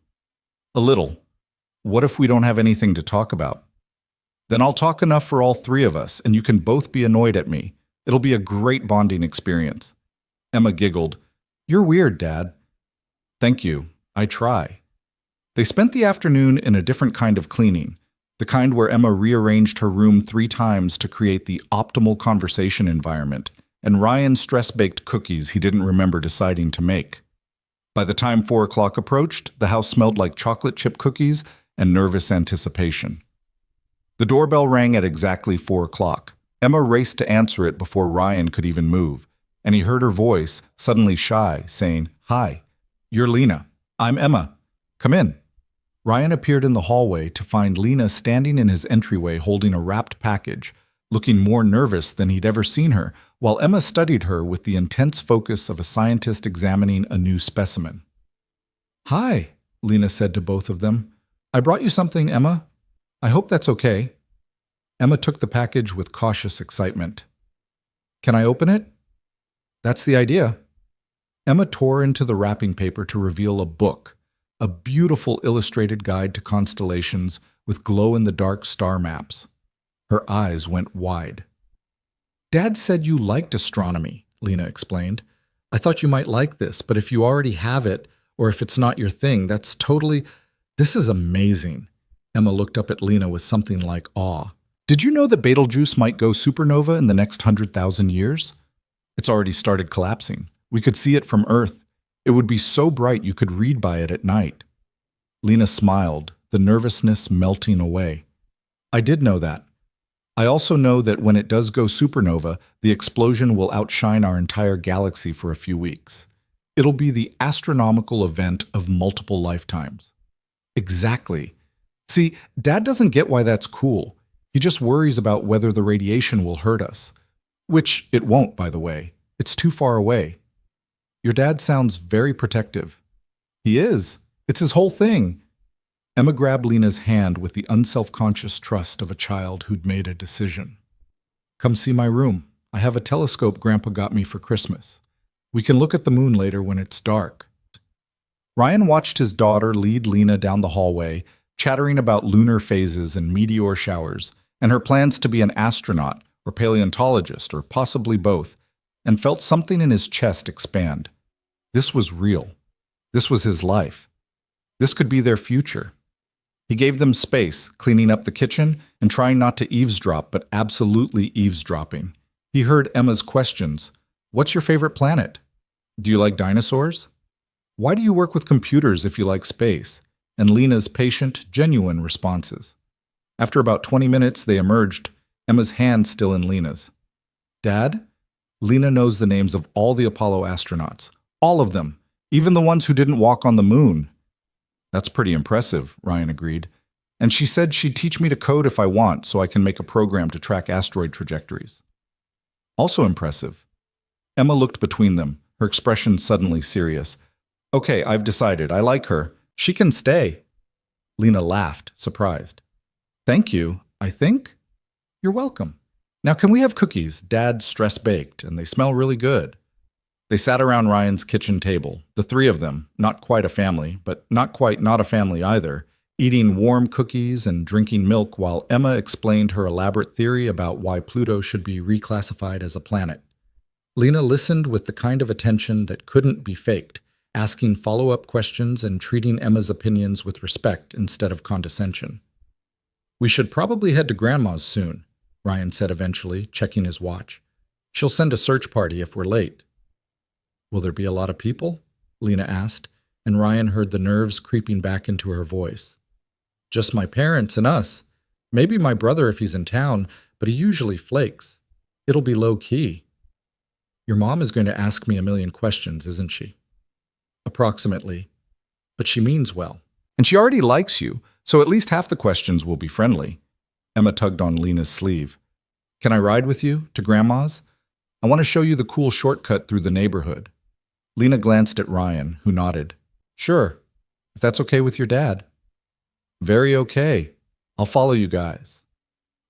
A little. What if we don't have anything to talk about? Then I'll talk enough for all 3 of us, and you can both be annoyed at me. It'll be a great bonding experience. Emma giggled. You're weird, Dad. Thank you. I try. They spent the afternoon in a different kind of cleaning, the kind where Emma rearranged her room 3 times to create the optimal conversation environment, and Ryan stress-baked cookies he didn't remember deciding to make. By the time 4 o'clock approached, the house smelled like chocolate chip cookies and nervous anticipation. The doorbell rang at exactly 4 o'clock. Emma raced to answer it before Ryan could even move, and he heard her voice, suddenly shy, saying, Hi, you're Lena. I'm Emma. Come in. Ryan appeared in the hallway to find Lena standing in his entryway holding a wrapped package, looking more nervous than he'd ever seen her, while Emma studied her with the intense focus of a scientist examining a new specimen. Hi, Lena said to both of them. I brought you something, Emma. I hope that's okay. Emma took the package with cautious excitement. Can I open it? That's the idea. Emma tore into the wrapping paper to reveal a book, a beautiful illustrated guide to constellations with glow-in-the-dark star maps. Her eyes went wide. Dad said you liked astronomy, Lena explained. I thought you might like this, but if you already have it, or if it's not your thing, that's totally... This is amazing. Emma looked up at Lena with something like awe. Did you know that Betelgeuse might go supernova in the next 100,000 years? It's already started collapsing. We could see it from Earth. It would be so bright you could read by it at night. Lena smiled, the nervousness melting away. I did know that. I also know that when it does go supernova, the explosion will outshine our entire galaxy for a few weeks. It'll be the astronomical event of multiple lifetimes. Exactly. See, Dad doesn't get why that's cool. He just worries about whether the radiation will hurt us. Which it won't, by the way. It's too far away. Your dad sounds very protective. He is. It's his whole thing. Emma grabbed Lena's hand with the unself-conscious trust of a child who'd made a decision. Come see my room. I have a telescope Grandpa got me for Christmas. We can look at the moon later when it's dark. Ryan watched his daughter lead Lena down the hallway, chattering about lunar phases and meteor showers, and her plans to be an astronaut or paleontologist or possibly both, and felt something in his chest expand. This was real. This was his life. This could be their future. He gave them space, cleaning up the kitchen and trying not to eavesdrop, but absolutely eavesdropping. He heard Emma's questions. What's your favorite planet? Do you like dinosaurs? Why do you work with computers if you like space? And Lena's patient, genuine responses. After about 20 minutes, they emerged, Emma's hand still in Lena's. Dad? Lena knows the names of all the Apollo astronauts. All of them. Even the ones who didn't walk on the moon. That's pretty impressive, Ryan agreed. And she said she'd teach me to code if I want, so I can make a program to track asteroid trajectories. Also impressive. Emma looked between them, her expression suddenly serious. Okay, I've decided. I like her. She can stay. Lena laughed, surprised. Thank you, I think. You're welcome. Now can we have cookies? Dad's stress-baked, and they smell really good. They sat around Ryan's kitchen table, the three of them, not quite a family, but not quite not a family either, eating warm cookies and drinking milk while Emma explained her elaborate theory about why Pluto should be reclassified as a planet. Lena listened with the kind of attention that couldn't be faked, asking follow-up questions and treating Emma's opinions with respect instead of condescension. We should probably head to Grandma's soon, Ryan said eventually, checking his watch. She'll send a search party if we're late. Will there be a lot of people? Lena asked, and Ryan heard the nerves creeping back into her voice. Just my parents and us. Maybe my brother if he's in town, but he usually flakes. It'll be low-key. Your mom is going to ask me a million questions, isn't she? Approximately. But she means well. And she already likes you, so at least half the questions will be friendly. Emma tugged on Lena's sleeve. Can I ride with you to Grandma's? I want to show you the cool shortcut through the neighborhood. Lena glanced at Ryan, who nodded. Sure, if that's okay with your dad. Very okay. I'll follow you guys.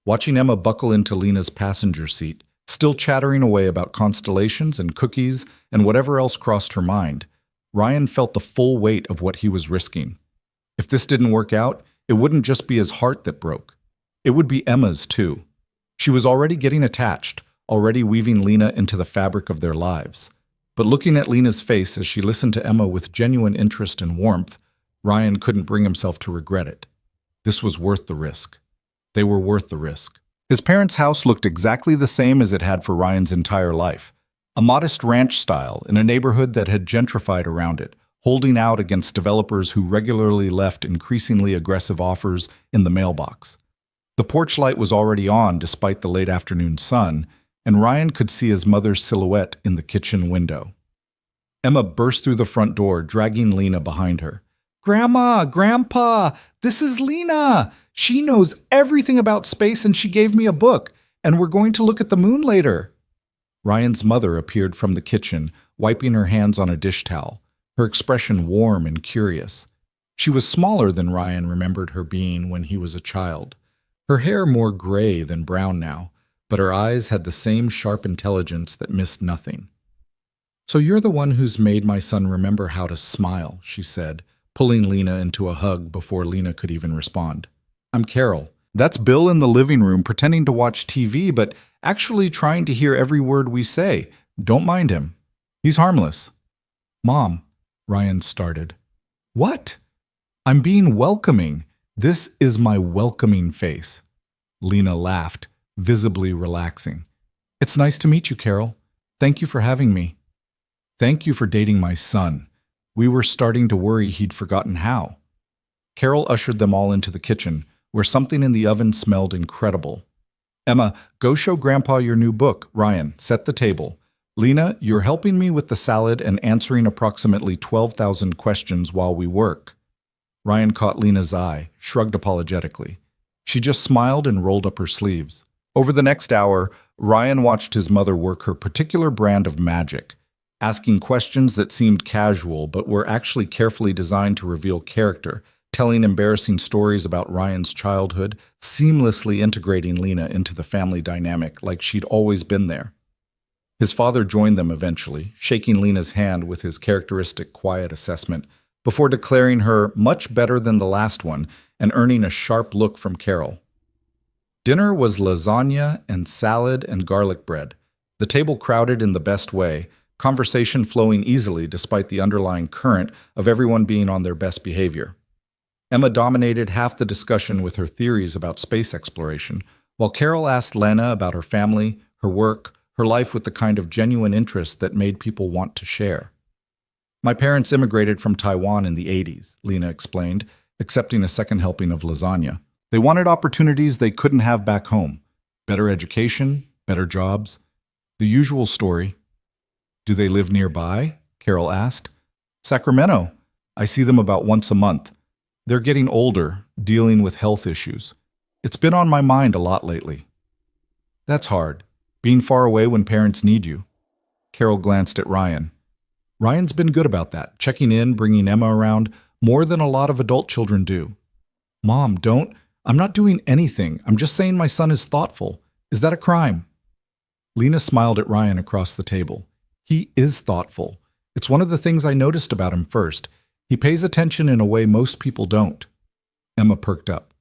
Watching Emma buckle into Lena's passenger seat, still chattering away about constellations and cookies and whatever else crossed her mind, Ryan felt the full weight of what he was risking. If this didn't work out, it wouldn't just be his heart that broke. It would be Emma's, too. She was already getting attached, already weaving Lena into the fabric of their lives. But looking at Lena's face as she listened to Emma with genuine interest and warmth, Ryan couldn't bring himself to regret it. This was worth the risk. They were worth the risk. His parents' house looked exactly the same as it had for Ryan's entire life. A modest ranch style in a neighborhood that had gentrified around it, holding out against developers who regularly left increasingly aggressive offers in the mailbox. The porch light was already on despite the late afternoon sun, and Ryan could see his mother's silhouette in the kitchen window. Emma burst through the front door, dragging Lena behind her. Grandma, Grandpa, this is Lena. She knows everything about space and she gave me a book, and we're going to look at the moon later. Ryan's mother appeared from the kitchen, wiping her hands on a dish towel, her expression warm and curious. She was smaller than Ryan remembered her being when he was a child. Her hair more gray than brown now, but her eyes had the same sharp intelligence that missed nothing. So you're the one who's made my son remember how to smile, she said, pulling Lena into a hug before Lena could even respond. I'm Carol. That's Bill in the living room pretending to watch TV, but actually trying to hear every word we say. Don't mind him. He's harmless. Mom, Ryan started. What? I'm being welcoming. This is my welcoming face. Lena laughed, visibly relaxing. It's nice to meet you, Carol. Thank you for having me. Thank you for dating my son. We were starting to worry he'd forgotten how. Carol ushered them all into the kitchen, where something in the oven smelled incredible. Emma, go show Grandpa your new book. Ryan, set the table. Lena, you're helping me with the salad and answering approximately 12,000 questions while we work. Ryan caught Lena's eye, shrugged apologetically. She just smiled and rolled up her sleeves. Over the next hour, Ryan watched his mother work her particular brand of magic, asking questions that seemed casual but were actually carefully designed to reveal character, telling embarrassing stories about Ryan's childhood, seamlessly integrating Lena into the family dynamic like she'd always been there. His father joined them eventually, shaking Lena's hand with his characteristic quiet assessment, before declaring her much better than the last one and earning a sharp look from Carol. Dinner was lasagna and salad and garlic bread, the table crowded in the best way, conversation flowing easily despite the underlying current of everyone being on their best behavior. Emma dominated half the discussion with her theories about space exploration, while Carol asked Lena about her family, her work, her life with the kind of genuine interest that made people want to share. My parents immigrated from Taiwan in the 80s, Lena explained, accepting a second helping of lasagna. They wanted opportunities they couldn't have back home. Better education, better jobs. The usual story. Do they live nearby? Carol asked. Sacramento. I see them about once a month. They're getting older, dealing with health issues. It's been on my mind a lot lately. That's hard, being far away when parents need you. Carol glanced at Ryan. Ryan's been good about that, checking in, bringing Emma around, more than a lot of adult children do. Mom, don't. I'm not doing anything. I'm just saying my son is thoughtful. Is that a crime? Lena smiled at Ryan across the table. He is thoughtful. It's one of the things I noticed about him first. He pays attention in a way most people don't. Emma perked up.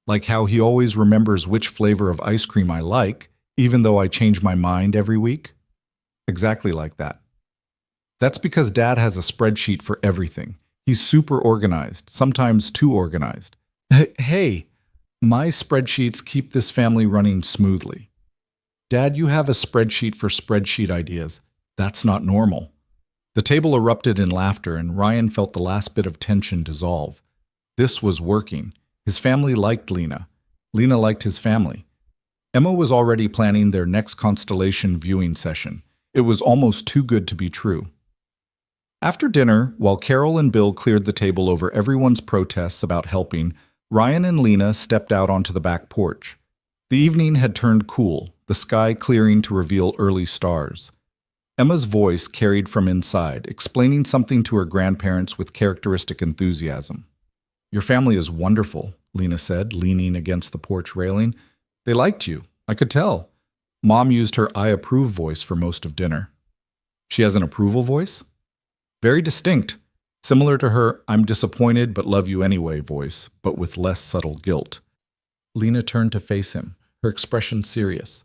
Like how he always remembers which flavor of ice cream I like, even though I change my mind every week? Exactly like that. That's because Dad has a spreadsheet for everything. He's super organized, sometimes too organized. Hey, my spreadsheets keep this family running smoothly. Dad, you have a spreadsheet for spreadsheet ideas. That's not normal. The table erupted in laughter, and Ryan felt the last bit of tension dissolve. This was working. His family liked Lena. Lena liked his family. Emma was already planning their next constellation viewing session. It was almost too good to be true. After dinner, while Carol and Bill cleared the table over everyone's protests about helping, Ryan and Lena stepped out onto the back porch. The evening had turned cool, the sky clearing to reveal early stars. Emma's voice carried from inside, explaining something to her grandparents with characteristic enthusiasm. Your family is wonderful, Lena said, leaning against the porch railing. They liked you, I could tell. Mom used her I approve voice for most of dinner. She has an approval voice? Very distinct, similar to her I'm disappointed but love you anyway voice, but with less subtle guilt. Lena turned to face him, her expression serious.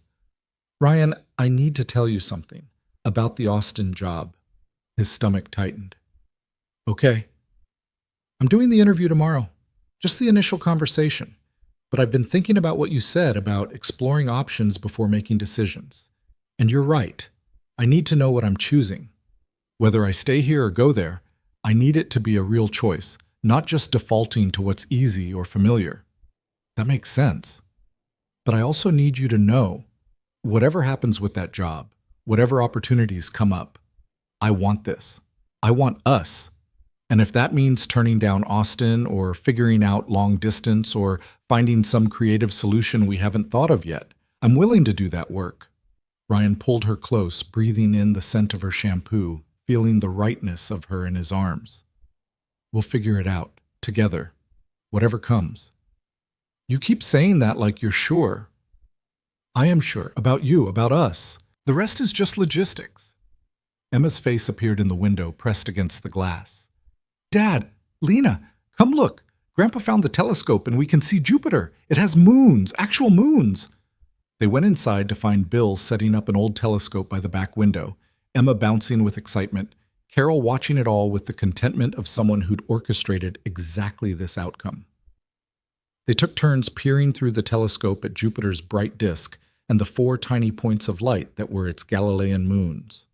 Ryan, I need to tell you something about the Austin job. His stomach tightened. Okay. I'm doing the interview tomorrow, just the initial conversation. But I've been thinking about what you said about exploring options before making decisions. And you're right. I need to know what I'm choosing. Whether I stay here or go there, I need it to be a real choice, not just defaulting to what's easy or familiar. That makes sense. But I also need you to know, whatever happens with that job, whatever opportunities come up, I want this. I want us. And if that means turning down Austin or figuring out long distance or finding some creative solution we haven't thought of yet, I'm willing to do that work. Ryan pulled her close, breathing in the scent of her shampoo, feeling the rightness of her in his arms. We'll figure it out, together, whatever comes. You keep saying that like you're sure. I am sure, about you, about us. The rest is just logistics. Emma's face appeared in the window, pressed against the glass. Dad, Lena, come look. Grandpa found the telescope and we can see Jupiter. It has moons, actual moons. They went inside to find Bill setting up an old telescope by the back window, Emma bouncing with excitement, Carol watching it all with the contentment of someone who'd orchestrated exactly this outcome. They took turns peering through the telescope at Jupiter's bright disk and the 4 tiny points of light that were its Galilean moons.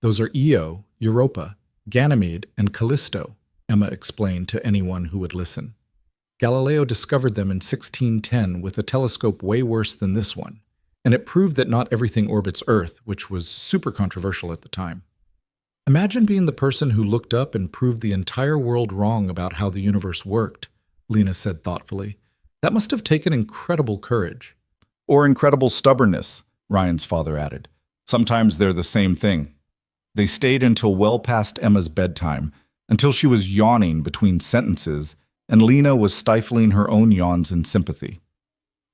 Those are Io, Europa, Ganymede, and Callisto, Emma explained to anyone who would listen. Galileo discovered them in 1610 with a telescope way worse than this one, and it proved that not everything orbits Earth, which was super controversial at the time. Imagine being the person who looked up and proved the entire world wrong about how the universe worked, Lena said thoughtfully. That must have taken incredible courage. Or incredible stubbornness, Ryan's father added. Sometimes they're the same thing. They stayed until well past Emma's bedtime, until she was yawning between sentences, and Lena was stifling her own yawns in sympathy.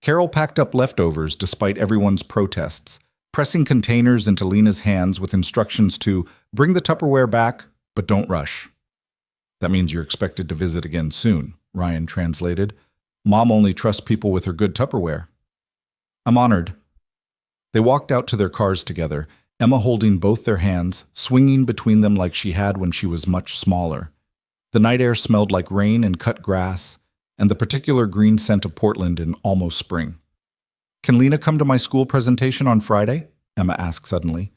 Carol packed up leftovers despite everyone's protests, pressing containers into Lena's hands with instructions to bring the Tupperware back, but don't rush. That means you're expected to visit again soon, Ryan translated. Mom only trusts people with her good Tupperware. I'm honored. They walked out to their cars together, Emma holding both their hands, swinging between them like she had when she was much smaller. The night air smelled like rain and cut grass, and the particular green scent of Portland in almost spring. Can Lena come to my school presentation on Friday? Emma asked suddenly.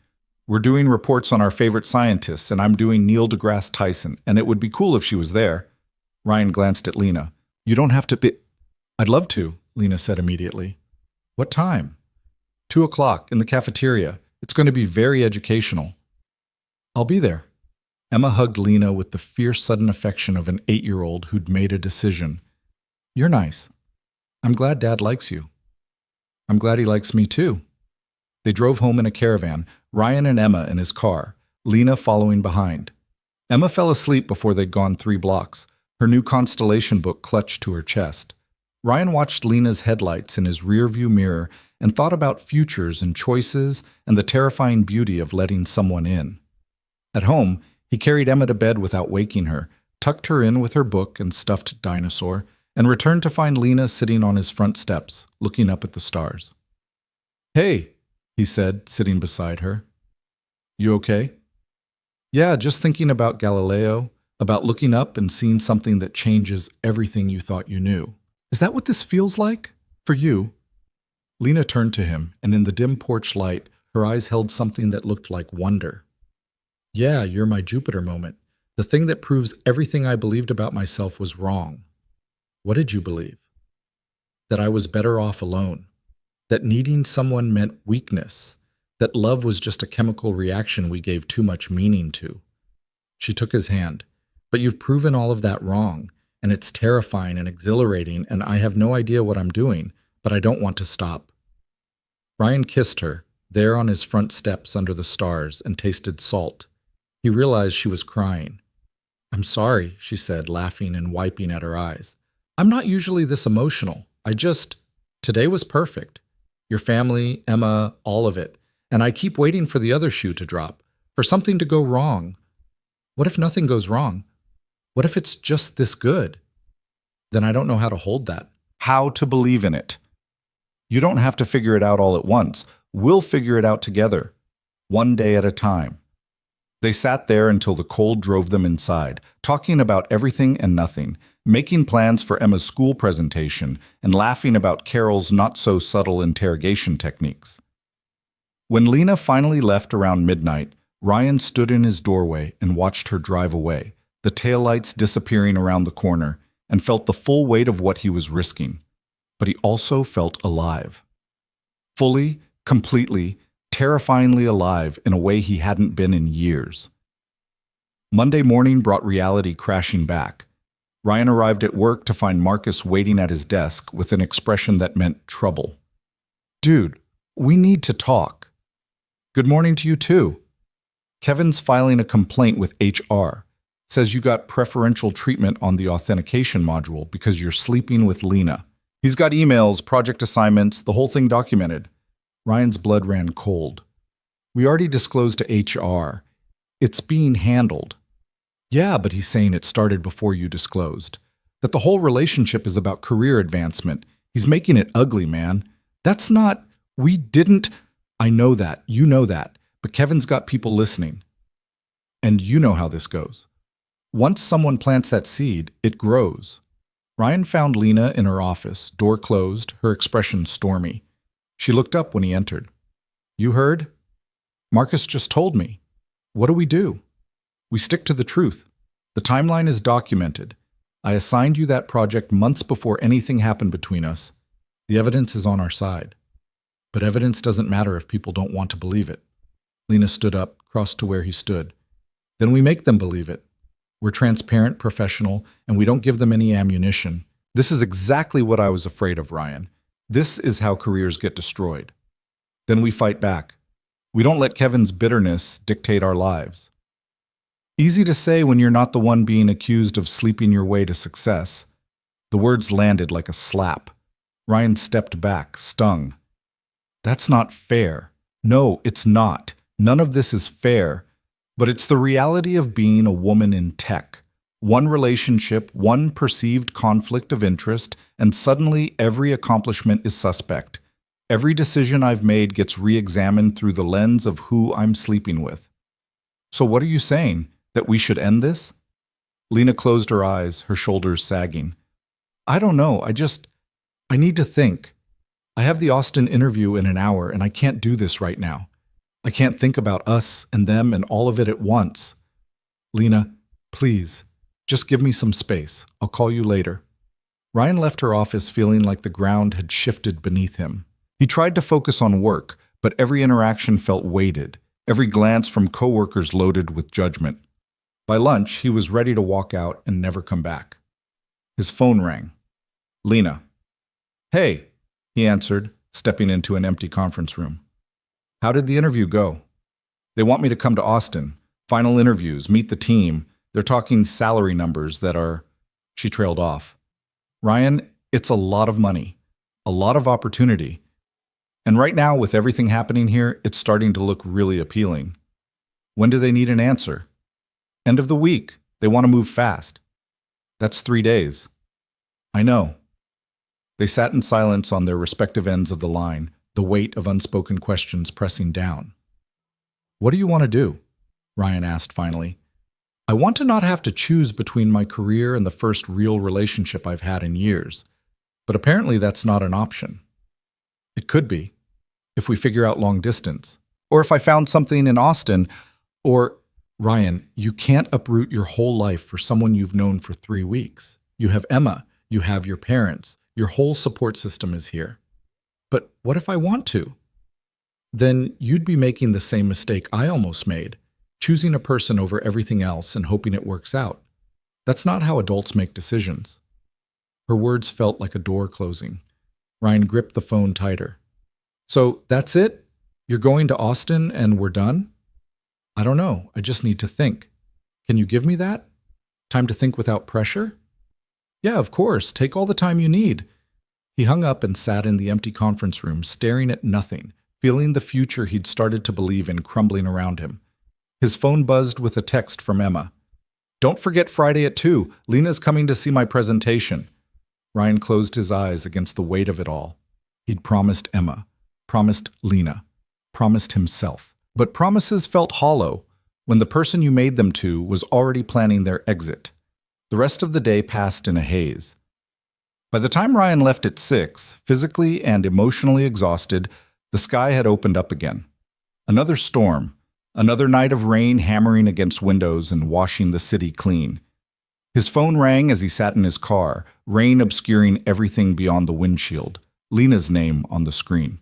We're doing reports on our favorite scientists, and I'm doing Neil deGrasse Tyson, and it would be cool if she was there. Ryan glanced at Lena. You don't have to be... I'd love to, Lena said immediately. What time? 2:00 in the cafeteria. It's going to be very educational. I'll be there. Emma hugged Lena with the fierce sudden affection of an 8-year-old who'd made a decision. You're nice. I'm glad Dad likes you. I'm glad he likes me too. They drove home in a caravan, Ryan and Emma in his car, Lena following behind. Emma fell asleep before they'd gone 3 blocks, her new constellation book clutched to her chest. Ryan watched Lena's headlights in his rearview mirror and thought about futures and choices and the terrifying beauty of letting someone in. At home, he carried Emma to bed without waking her, tucked her in with her book and stuffed dinosaur, and returned to find Lena sitting on his front steps, looking up at the stars. "Hey," he said, sitting beside her. "You okay?" "Yeah, just thinking about Galileo, about looking up and seeing something that changes everything you thought you knew. Is that what this feels like? For you?" Lena turned to him, and in the dim porch light, her eyes held something that looked like wonder. "Yeah, you're my Jupiter moment. The thing that proves everything I believed about myself was wrong." "What did you believe?" "That I was better off alone. That needing someone meant weakness. That love was just a chemical reaction we gave too much meaning to." She took his hand. "But you've proven all of that wrong, and it's terrifying and exhilarating, and I have no idea what I'm doing, but I don't want to stop." Ryan kissed her, there on his front steps under the stars, and tasted salt. He realized she was crying. "I'm sorry," she said, laughing and wiping at her eyes. "I'm not usually this emotional. Today was perfect. Your family, Emma, all of it. And I keep waiting for the other shoe to drop, for something to go wrong. What if nothing goes wrong? What if it's just this good? Then I don't know how to hold that. How to believe in it. You don't have to figure it out all at once. We'll figure it out together, one day at a time." They sat there until the cold drove them inside, talking about everything and nothing, making plans for Emma's school presentation, and laughing about Carol's not-so-subtle interrogation techniques. When Lena finally left around midnight, Ryan stood in his doorway and watched her drive away, the taillights disappearing around the corner, and felt the full weight of what he was risking. But he also felt alive. Fully, completely, terrifyingly alive in a way he hadn't been in years. Monday morning brought reality crashing back. Ryan arrived at work to find Marcus waiting at his desk with an expression that meant trouble. "Dude, we need to talk." "Good morning to you too." "Kevin's filing a complaint with HR. Says you got preferential treatment on the authentication module because you're sleeping with Lena. He's got emails, project assignments, the whole thing documented." Ryan's blood ran cold. "We already disclosed to HR. It's being handled." "Yeah, but he's saying it started before you disclosed. That the whole relationship is about career advancement. He's making it ugly, man. That's not... We didn't... I know that. You know that. But Kevin's got people listening. And you know how this goes. Once someone plants that seed, it grows." Ryan found Lena in her office, door closed, her expression stormy. She looked up when he entered. "You heard? Marcus just told me. What do we do?" "We stick to the truth. The timeline is documented. I assigned you that project months before anything happened between us. The evidence is on our side." "But evidence doesn't matter if people don't want to believe it." Lena stood up, crossed to where he stood. "Then we make them believe it. We're transparent, professional, and we don't give them any ammunition. This is exactly what I was afraid of, Ryan. This is how careers get destroyed. Then we fight back. We don't let Kevin's bitterness dictate our lives." Easy to say when you're not the one being accused of sleeping your way to success. The words landed like a slap. Ryan stepped back, stung. "That's not fair. No, it's not. None of this is fair. But it's the reality of being a woman in tech. One relationship, one perceived conflict of interest, and suddenly every accomplishment is suspect. Every decision I've made gets re-examined through the lens of who I'm sleeping with." "So what are you saying? That we should end this?" Lena closed her eyes, her shoulders sagging. "I don't know. I need to think. I have the Austin interview in an hour, and I can't do this right now. I can't think about us and them and all of it at once. Lena, please, just give me some space. I'll call you later." Ryan left her office feeling like the ground had shifted beneath him. He tried to focus on work, but every interaction felt weighted, every glance from coworkers loaded with judgment. By lunch, he was ready to walk out and never come back. His phone rang. "Lena." "Hey," he answered, stepping into an empty conference room. "How did the interview go?" "They want me to come to Austin. Final interviews, meet the team. They're talking salary numbers that are... She trailed off. Ryan, it's a lot of money, a lot of opportunity. And right now, with everything happening here, it's starting to look really appealing. When do they need an answer? End of the week. They want to move fast. That's 3 days. I know. They sat in silence on their respective ends of the line, the weight of unspoken questions pressing down. What do you want to do? Ryan asked finally. I want to not have to choose between my career and the first real relationship I've had in years. But apparently that's not an option. It could be, if we figure out long distance. Or if I found something in Austin. Or, Ryan, you can't uproot your whole life for someone you've known for 3 weeks. You have Emma. You have your parents. Your whole support system is here. But what if I want to? Then you'd be making the same mistake I almost made, choosing a person over everything else and hoping it works out. That's not how adults make decisions. Her words felt like a door closing. Ryan gripped the phone tighter. So that's it? You're going to Austin and we're done? I don't know. I just need to think. Can you give me that? Time to think without pressure? Yeah, of course. Take all the time you need. He hung up and sat in the empty conference room, staring at nothing, feeling the future he'd started to believe in crumbling around him. His phone buzzed with a text from Emma. Don't forget Friday at 2. Lena's coming to see my presentation. Ryan closed his eyes against the weight of it all. He'd promised Emma, promised Lena, promised himself. But promises felt hollow when the person you made them to was already planning their exit. The rest of the day passed in a haze. By the time Ryan left at 6, physically and emotionally exhausted, the sky had opened up again. Another storm, another night of rain hammering against windows and washing the city clean. His phone rang as he sat in his car, rain obscuring everything beyond the windshield, Lena's name on the screen.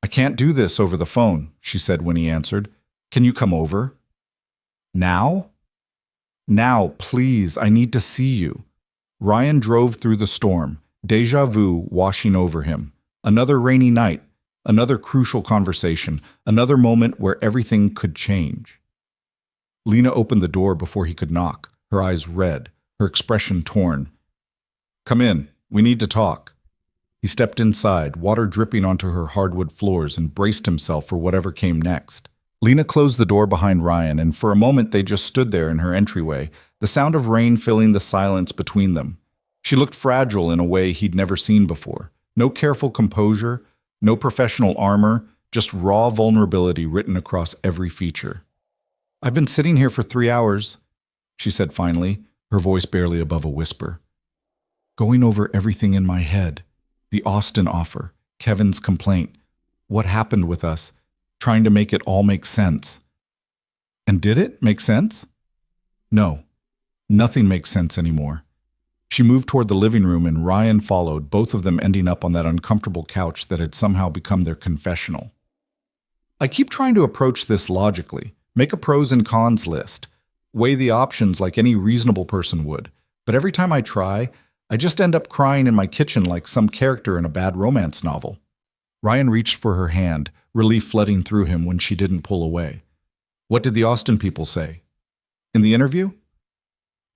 I can't do this over the phone, she said when he answered. Can you come over? Now? Now, please, I need to see you. Ryan drove through the storm, déjà vu washing over him. Another rainy night, another crucial conversation, another moment where everything could change. Lena opened the door before he could knock, her eyes red, her expression torn. Come in, we need to talk. He stepped inside, water dripping onto her hardwood floors, and braced himself for whatever came next. Lena closed the door behind Ryan, and for a moment they just stood there in her entryway, the sound of rain filling the silence between them. She looked fragile in a way he'd never seen before. No careful composure, no professional armor, just raw vulnerability written across every feature. I've been sitting here for 3 hours, she said finally, her voice barely above a whisper. Going over everything in my head. The Austin offer, Kevin's complaint, what happened with us, trying to make it all make sense. And did it make sense? No, nothing makes sense anymore. She moved toward the living room and Ryan followed, both of them ending up on that uncomfortable couch that had somehow become their confessional. I keep trying to approach this logically, make a pros and cons list, weigh the options like any reasonable person would, but every time I try, I just end up crying in my kitchen like some character in a bad romance novel. Ryan reached for her hand, relief flooding through him when she didn't pull away. What did the Austin people say? In the interview?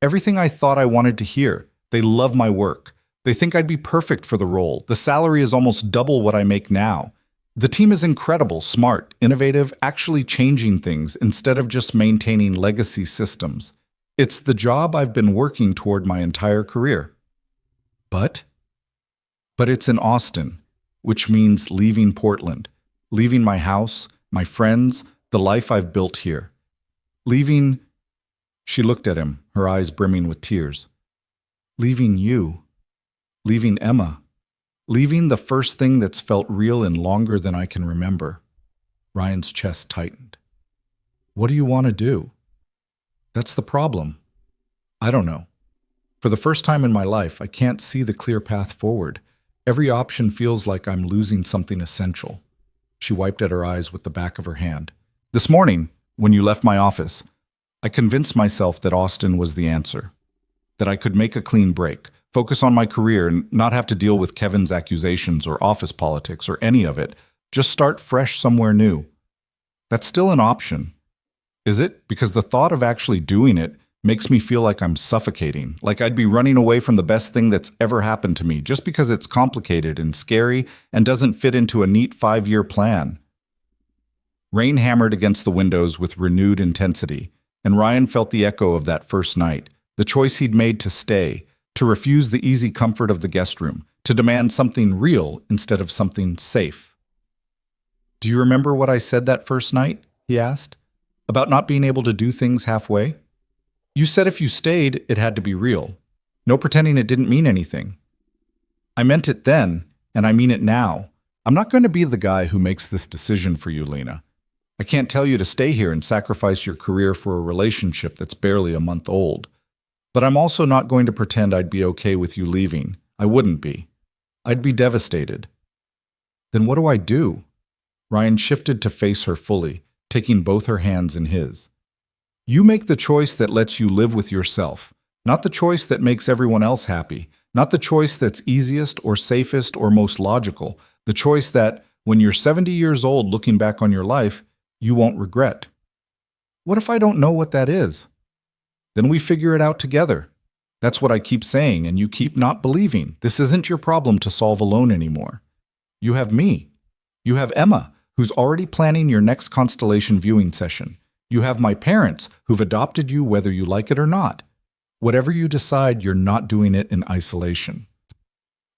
Everything I thought I wanted to hear. They love my work. They think I'd be perfect for the role. The salary is almost double what I make now. The team is incredible, smart, innovative, actually changing things instead of just maintaining legacy systems. It's the job I've been working toward my entire career. But it's in Austin, which means leaving Portland, leaving my house, my friends, the life I've built here. Leaving, she looked at him, her eyes brimming with tears. Leaving you, leaving Emma, leaving the first thing that's felt real in longer than I can remember. Ryan's chest tightened. What do you want to do? That's the problem. I don't know. For the first time in my life, I can't see the clear path forward. Every option feels like I'm losing something essential. She wiped at her eyes with the back of her hand. This morning, when you left my office, I convinced myself that Austin was the answer. That I could make a clean break, focus on my career, and not have to deal with Kevin's accusations or office politics or any of it. Just start fresh somewhere new. That's still an option. Is it? Because the thought of actually doing it makes me feel like I'm suffocating, like I'd be running away from the best thing that's ever happened to me just because it's complicated and scary and doesn't fit into a neat 5-year plan. Rain hammered against the windows with renewed intensity, and Ryan felt the echo of that first night, the choice he'd made to stay, to refuse the easy comfort of the guest room, to demand something real instead of something safe. "Do you remember what I said that first night?" he asked. "About not being able to do things halfway? You said if you stayed, it had to be real. No pretending it didn't mean anything." "I meant it then, and I mean it now. I'm not going to be the guy who makes this decision for you, Lena. I can't tell you to stay here and sacrifice your career for a relationship that's barely a month old. But I'm also not going to pretend I'd be okay with you leaving. I wouldn't be. I'd be devastated." "Then what do I do?" Ryan shifted to face her fully, taking both her hands in his. "You make the choice that lets you live with yourself, not the choice that makes everyone else happy, not the choice that's easiest or safest or most logical, the choice that, when you're 70 years old looking back on your life, you won't regret." "What if I don't know what that is?" "Then we figure it out together. That's what I keep saying, and you keep not believing. This isn't your problem to solve alone anymore. You have me. You have Emma, who's already planning your next constellation viewing session. You have my parents, who've adopted you whether you like it or not. Whatever you decide, you're not doing it in isolation."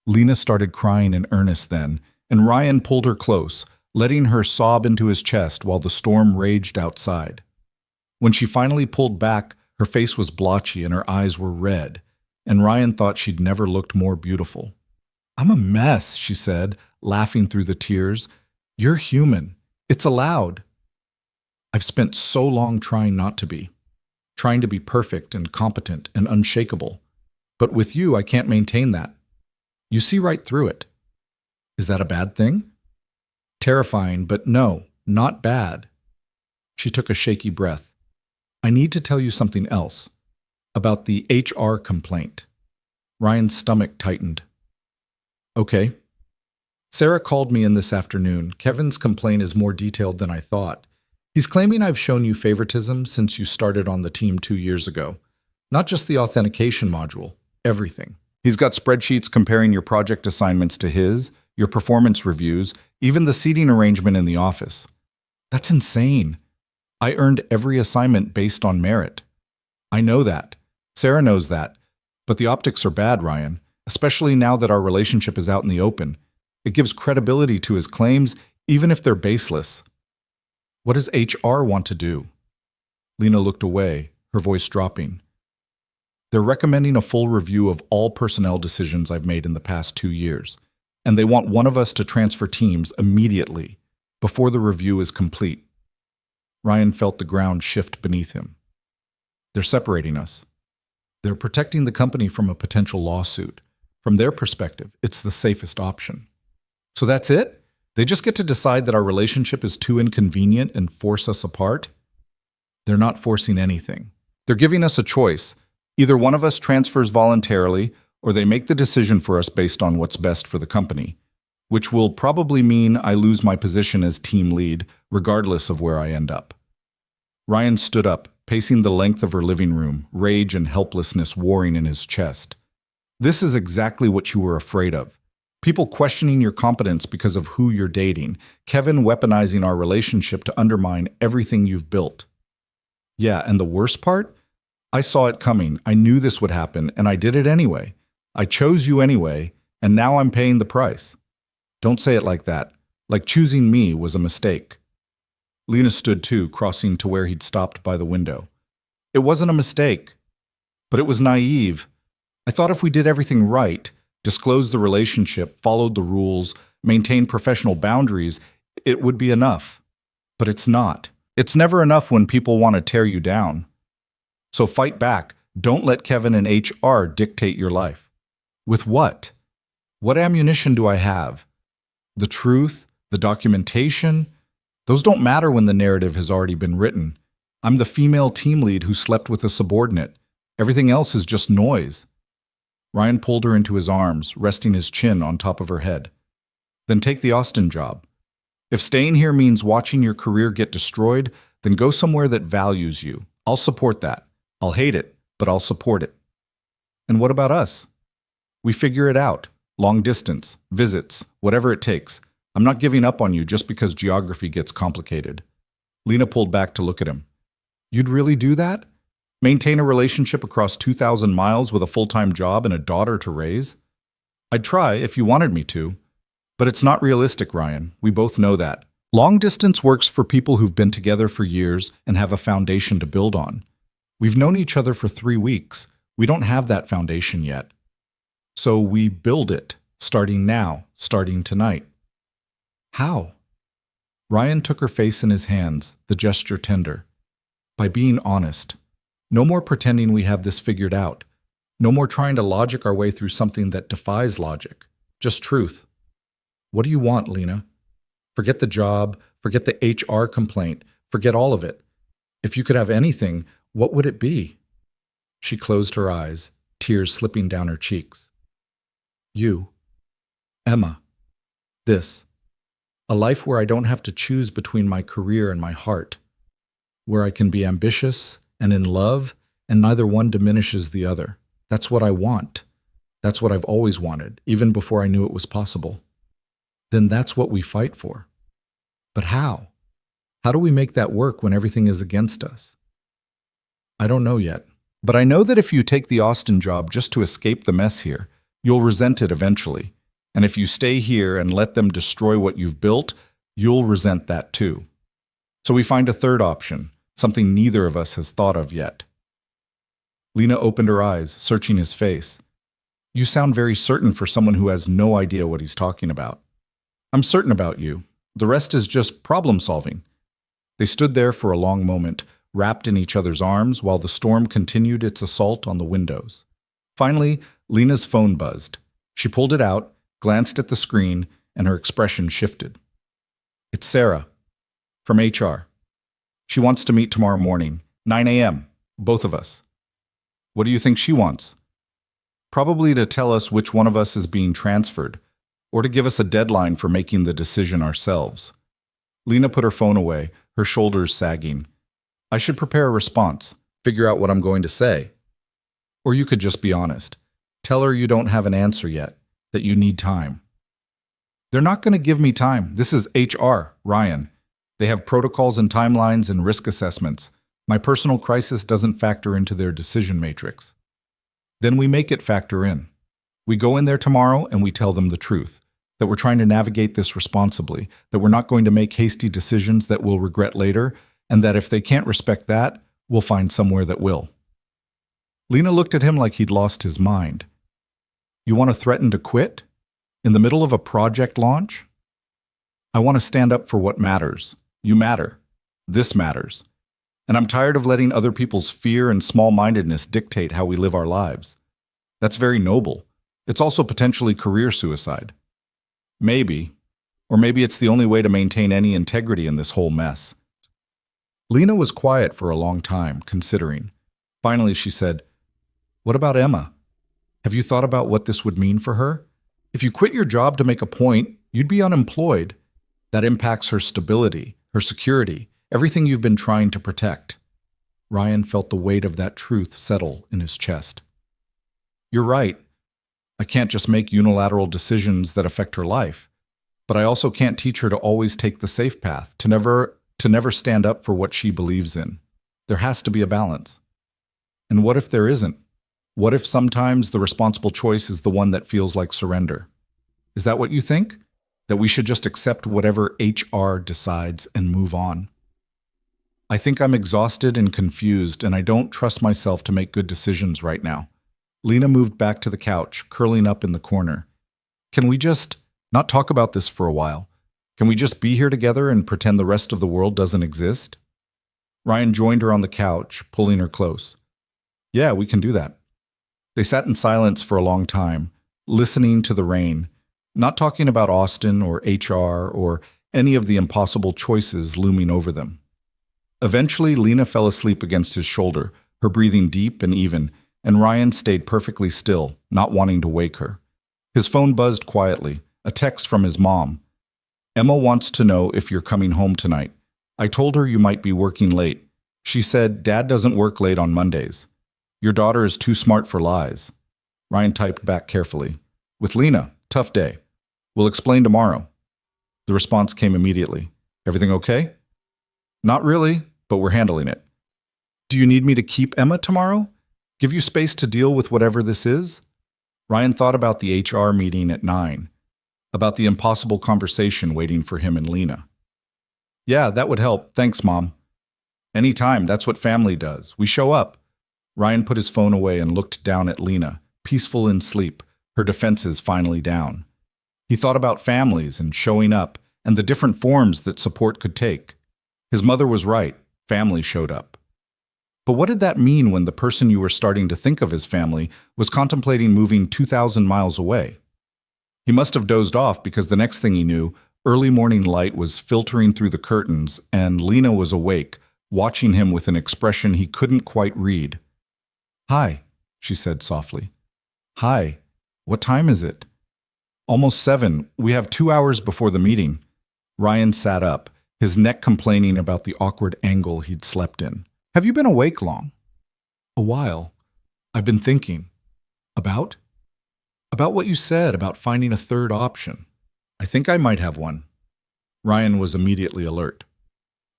Lena started crying in earnest then, and Ryan pulled her close, letting her sob into his chest while the storm raged outside. When she finally pulled back, her face was blotchy and her eyes were red, and Ryan thought she'd never looked more beautiful. "I'm a mess," she said, laughing through the tears. "You're human. It's allowed. I've spent so long trying not to be, trying to be perfect and competent and unshakable. But with you, I can't maintain that. You see right through it. Is that a bad thing?" "Terrifying, but no, not bad." She took a shaky breath. "I need to tell you something else. About the HR complaint." Ryan's stomach tightened. "Okay." "Sarah called me in this afternoon. Kevin's complaint is more detailed than I thought. He's claiming I've shown you favoritism since you started on the team 2 years ago. Not just the authentication module, everything. He's got spreadsheets comparing your project assignments to his, your performance reviews, even the seating arrangement in the office. That's insane. I earned every assignment based on merit. I know that. Sarah knows that. But the optics are bad, Ryan, especially now that our relationship is out in the open. It gives credibility to his claims, even if they're baseless. What does HR want to do?" Lena looked away, her voice dropping. "They're recommending a full review of all personnel decisions I've made in the past 2 years, and they want one of us to transfer teams immediately, before the review is complete." Ryan felt the ground shift beneath him. "They're separating us. They're protecting the company from a potential lawsuit. From their perspective, it's the safest option. So that's it? They just get to decide that our relationship is too inconvenient and force us apart?" "They're not forcing anything. They're giving us a choice. Either one of us transfers voluntarily, or they make the decision for us based on what's best for the company, which will probably mean I lose my position as team lead, regardless of where I end up." Ryan stood up, pacing the length of her living room, rage and helplessness warring in his chest. "This is exactly what you were afraid of. People questioning your competence because of who you're dating. Kevin weaponizing our relationship to undermine everything you've built. Yeah, and the worst part? I saw it coming. I knew this would happen, and I did it anyway. I chose you anyway, and now I'm paying the price." "Don't say it like that. Like choosing me was a mistake." Lena stood too, crossing to where he'd stopped by the window. "It wasn't a mistake, but it was naive. I thought if we did everything right, disclosed the relationship, followed the rules, maintained professional boundaries, it would be enough. But it's not. It's never enough when people want to tear you down. So fight back. Don't let Kevin and HR dictate your life." "With what? What ammunition do I have? The truth? The documentation? Those don't matter when the narrative has already been written. I'm the female team lead who slept with a subordinate. Everything else is just noise." Ryan pulled her into his arms, resting his chin on top of her head. "Then take the Austin job. If staying here means watching your career get destroyed, then go somewhere that values you. I'll support that. I'll hate it, but I'll support it. And what about us? We figure it out. Long distance, visits, whatever it takes. I'm not giving up on you just because geography gets complicated. Lena pulled back to look at him. You'd really do that? Maintain a relationship across 2,000 miles with a full-time job and a daughter to raise? I'd try if you wanted me to. But it's not realistic, Ryan. We both know that. Long distance works for people who've been together for years and have a foundation to build on. We've known each other for 3 weeks. We don't have that foundation yet. So we build it, starting now, starting tonight. How? Ryan took her face in his hands, the gesture tender. By being honest. No more pretending we have this figured out. No more trying to logic our way through something that defies logic. Just truth. What do you want, Lena? Forget the job, forget the HR complaint, forget all of it. If you could have anything, what would it be? She closed her eyes, tears slipping down her cheeks. You. Emma. This. A life where I don't have to choose between my career and my heart. Where I can be ambitious and in love, and neither one diminishes the other. That's what I want. That's what I've always wanted, even before I knew it was possible. Then that's what we fight for. But how? How do we make that work when everything is against us? I don't know yet. But I know that if you take the Austin job just to escape the mess here, you'll resent it eventually. And if you stay here and let them destroy what you've built, you'll resent that too. So we find a third option, something neither of us has thought of yet. Lena opened her eyes, searching his face. You sound very certain for someone who has no idea what he's talking about. I'm certain about you. The rest is just problem solving. They stood there for a long moment, wrapped in each other's arms while the storm continued its assault on the windows. Finally, Lena's phone buzzed. She pulled it out, glanced at the screen, and her expression shifted. It's Sarah, from HR. She wants to meet tomorrow morning, 9 a.m., both of us. What do you think she wants? Probably to tell us which one of us is being transferred, or to give us a deadline for making the decision ourselves. Lena put her phone away, her shoulders sagging. I should prepare a response, figure out what I'm going to say. Or you could just be honest. Tell her you don't have an answer yet, that you need time. They're not going to give me time. This is HR, Ryan. They have protocols and timelines and risk assessments. My personal crisis doesn't factor into their decision matrix. Then we make it factor in. We go in there tomorrow and we tell them the truth, that we're trying to navigate this responsibly, that we're not going to make hasty decisions that we'll regret later, and that if they can't respect that, we'll find somewhere that will. Lena looked at him like he'd lost his mind. You want to threaten to quit? In the middle of a project launch? I want to stand up for what matters. You matter. This matters. And I'm tired of letting other people's fear and small-mindedness dictate how we live our lives. That's very noble. It's also potentially career suicide. Maybe. Or maybe it's the only way to maintain any integrity in this whole mess. Lena was quiet for a long time, considering. Finally, she said, What about Emma? Have you thought about what this would mean for her? If you quit your job to make a point, you'd be unemployed. That impacts her stability, her security, everything you've been trying to protect. Ryan felt the weight of that truth settle in his chest. You're right. I can't just make unilateral decisions that affect her life, but I also can't teach her to always take the safe path, to never stand up for what she believes in. There has to be a balance. And what if there isn't? What if sometimes the responsible choice is the one that feels like surrender? Is that what you think? That we should just accept whatever HR decides and move on? I think I'm exhausted and confused, and I don't trust myself to make good decisions right now. Lena moved back to the couch, curling up in the corner. Can we just not talk about this for a while? Can we just be here together and pretend the rest of the world doesn't exist? Ryan joined her on the couch, pulling her close. Yeah, we can do that. They sat in silence for a long time, listening to the rain, not talking about Austin or HR or any of the impossible choices looming over them. Eventually, Lena fell asleep against his shoulder, her breathing deep and even, and Ryan stayed perfectly still, not wanting to wake her. His phone buzzed quietly, a text from his mom. Emma wants to know if you're coming home tonight. I told her you might be working late. She said, Dad doesn't work late on Mondays. Your daughter is too smart for lies. Ryan typed back carefully. With Lena, tough day. We'll explain tomorrow. The response came immediately. Everything okay? Not really, but we're handling it. Do you need me to keep Emma tomorrow? Give you space to deal with whatever this is? Ryan thought about the HR meeting at 9, about the impossible conversation waiting for him and Lena. Yeah, that would help. Thanks, Mom. Anytime, that's what family does. We show up. Ryan put his phone away and looked down at Lena, peaceful in sleep, her defenses finally down. He thought about families and showing up and the different forms that support could take. His mother was right. Family showed up. But what did that mean when the person you were starting to think of as family was contemplating moving 2,000 miles away? He must have dozed off because the next thing he knew, early morning light was filtering through the curtains and Lena was awake, watching him with an expression he couldn't quite read. Hi, she said softly. Hi, what time is it? Almost 7. We have 2 hours before the meeting. Ryan sat up, his neck complaining about the awkward angle he'd slept in. Have you been awake long? A while. I've been thinking. About? About what you said about finding a third option. I think I might have one. Ryan was immediately alert.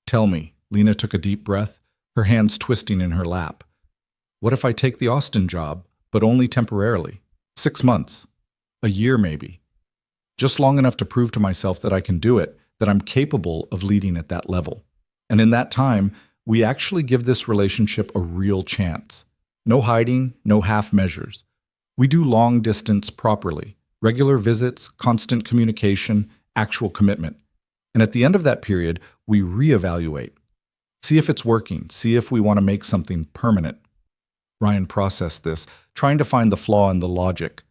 Tell me. Lena took a deep breath, her hands twisting in her lap. What if I take the Austin job, but only temporarily? 6 months. A year maybe. Just long enough to prove to myself that I can do it, that I'm capable of leading at that level. And in that time, we actually give this relationship a real chance. No hiding, no half measures. We do long distance properly. Regular visits, constant communication, actual commitment. And at the end of that period, we reevaluate. See if it's working. See if we want to make something permanent. Ryan processed this, trying to find the flaw in the logic.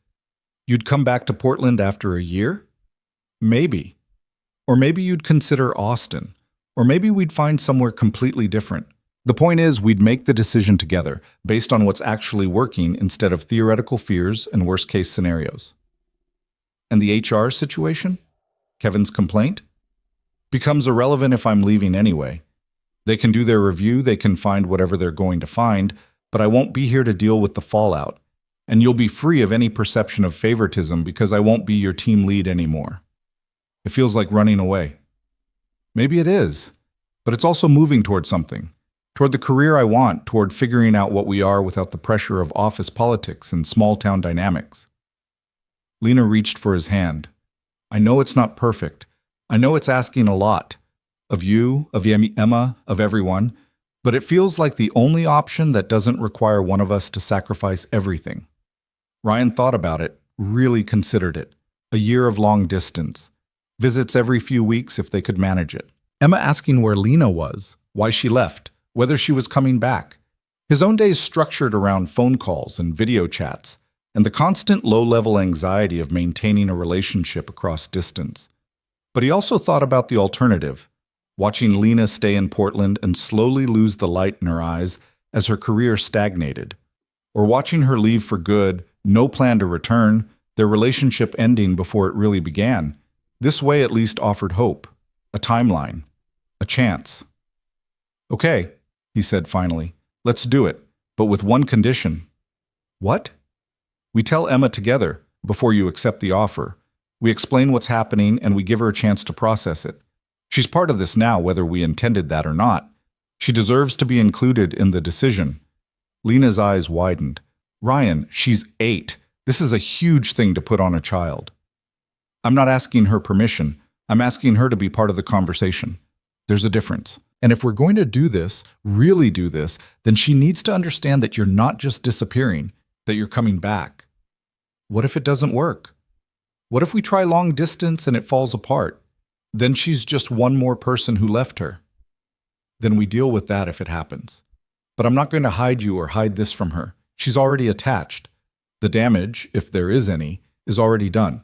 You'd come back to Portland after a year? Maybe. Or maybe you'd consider Austin. Or maybe we'd find somewhere completely different. The point is, we'd make the decision together, based on what's actually working instead of theoretical fears and worst-case scenarios. And the HR situation? Kevin's complaint? Becomes irrelevant if I'm leaving anyway. They can do their review, they can find whatever they're going to find, but I won't be here to deal with the fallout. And you'll be free of any perception of favoritism because I won't be your team lead anymore. It feels like running away. Maybe it is, but it's also moving toward something. Toward the career I want, toward figuring out what we are without the pressure of office politics and small-town dynamics. Lena reached for his hand. I know it's not perfect. I know it's asking a lot. Of you, of Emma, of everyone. But it feels like the only option that doesn't require one of us to sacrifice everything. Ryan thought about it, really considered it. A year of long distance. Visits every few weeks if they could manage it. Emma asking where Lena was, why she left, whether she was coming back. His own days structured around phone calls and video chats, and the constant low-level anxiety of maintaining a relationship across distance. But he also thought about the alternative, watching Lena stay in Portland and slowly lose the light in her eyes as her career stagnated, or watching her leave for good, no plan to return, their relationship ending before it really began. This way at least offered hope, a timeline, a chance. Okay, he said finally, let's do it, but with one condition. What? We tell Emma together before you accept the offer. We explain what's happening and we give her a chance to process it. She's part of this now, whether we intended that or not. She deserves to be included in the decision. Lena's eyes widened. Ryan, she's 8. This is a huge thing to put on a child. I'm not asking her permission. I'm asking her to be part of the conversation. There's a difference. And if we're going to do this, really do this, then she needs to understand that you're not just disappearing, that you're coming back. What if it doesn't work? What if we try long distance and it falls apart? Then she's just one more person who left her. Then we deal with that if it happens. But I'm not going to hide you or hide this from her. She's already attached. The damage, if there is any, is already done.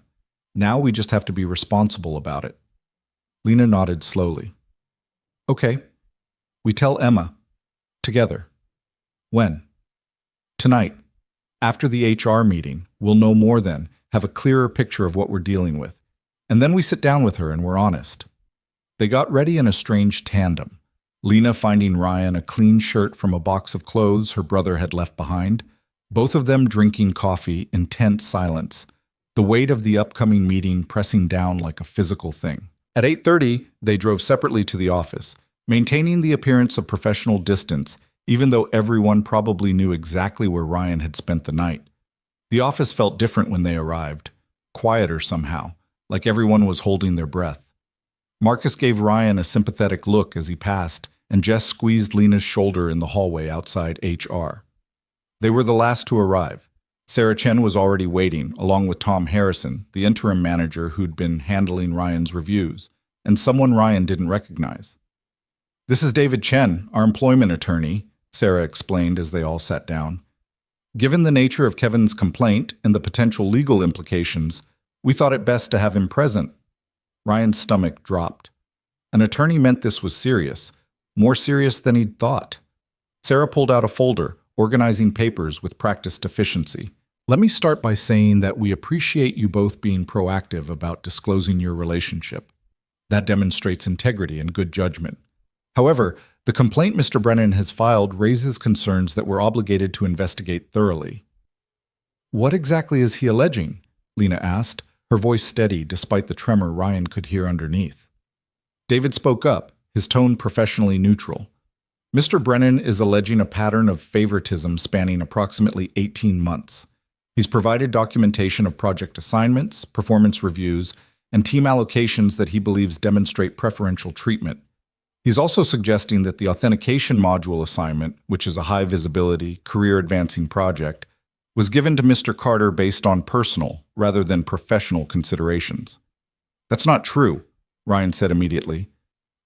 Now we just have to be responsible about it. Lena nodded slowly. Okay. We tell Emma. Together. When? Tonight. After the HR meeting. We'll know more then, have a clearer picture of what we're dealing with. And then we sit down with her and we're honest. They got ready in a strange tandem, Lena finding Ryan a clean shirt from a box of clothes her brother had left behind, both of them drinking coffee in tense silence, the weight of the upcoming meeting pressing down like a physical thing. At 8:30, they drove separately to the office, maintaining the appearance of professional distance, even though everyone probably knew exactly where Ryan had spent the night. The office felt different when they arrived, quieter somehow, like everyone was holding their breath. Marcus gave Ryan a sympathetic look as he passed, and Jess squeezed Lena's shoulder in the hallway outside HR. They were the last to arrive. Sarah Chen was already waiting, along with Tom Harrison, the interim manager who'd been handling Ryan's reviews, and someone Ryan didn't recognize. "This is David Chen, our employment attorney," Sarah explained as they all sat down. "Given the nature of Kevin's complaint and the potential legal implications, we thought it best to have him present." Ryan's stomach dropped. An attorney meant this was serious, more serious than he'd thought. Sarah pulled out a folder, organizing papers with practiced efficiency. "Let me start by saying that we appreciate you both being proactive about disclosing your relationship. That demonstrates integrity and good judgment. However, the complaint Mr. Brennan has filed raises concerns that we're obligated to investigate thoroughly." "What exactly is he alleging?" Lena asked, her voice steady despite the tremor Ryan could hear underneath. David spoke up, his tone professionally neutral. "Mr. Brennan is alleging a pattern of favoritism spanning approximately 18 months. He's provided documentation of project assignments, performance reviews, and team allocations that he believes demonstrate preferential treatment. He's also suggesting that the authentication module assignment, which is a high-visibility, career-advancing project, was given to Mr. Carter based on personal rather than professional considerations." "That's not true," Ryan said immediately.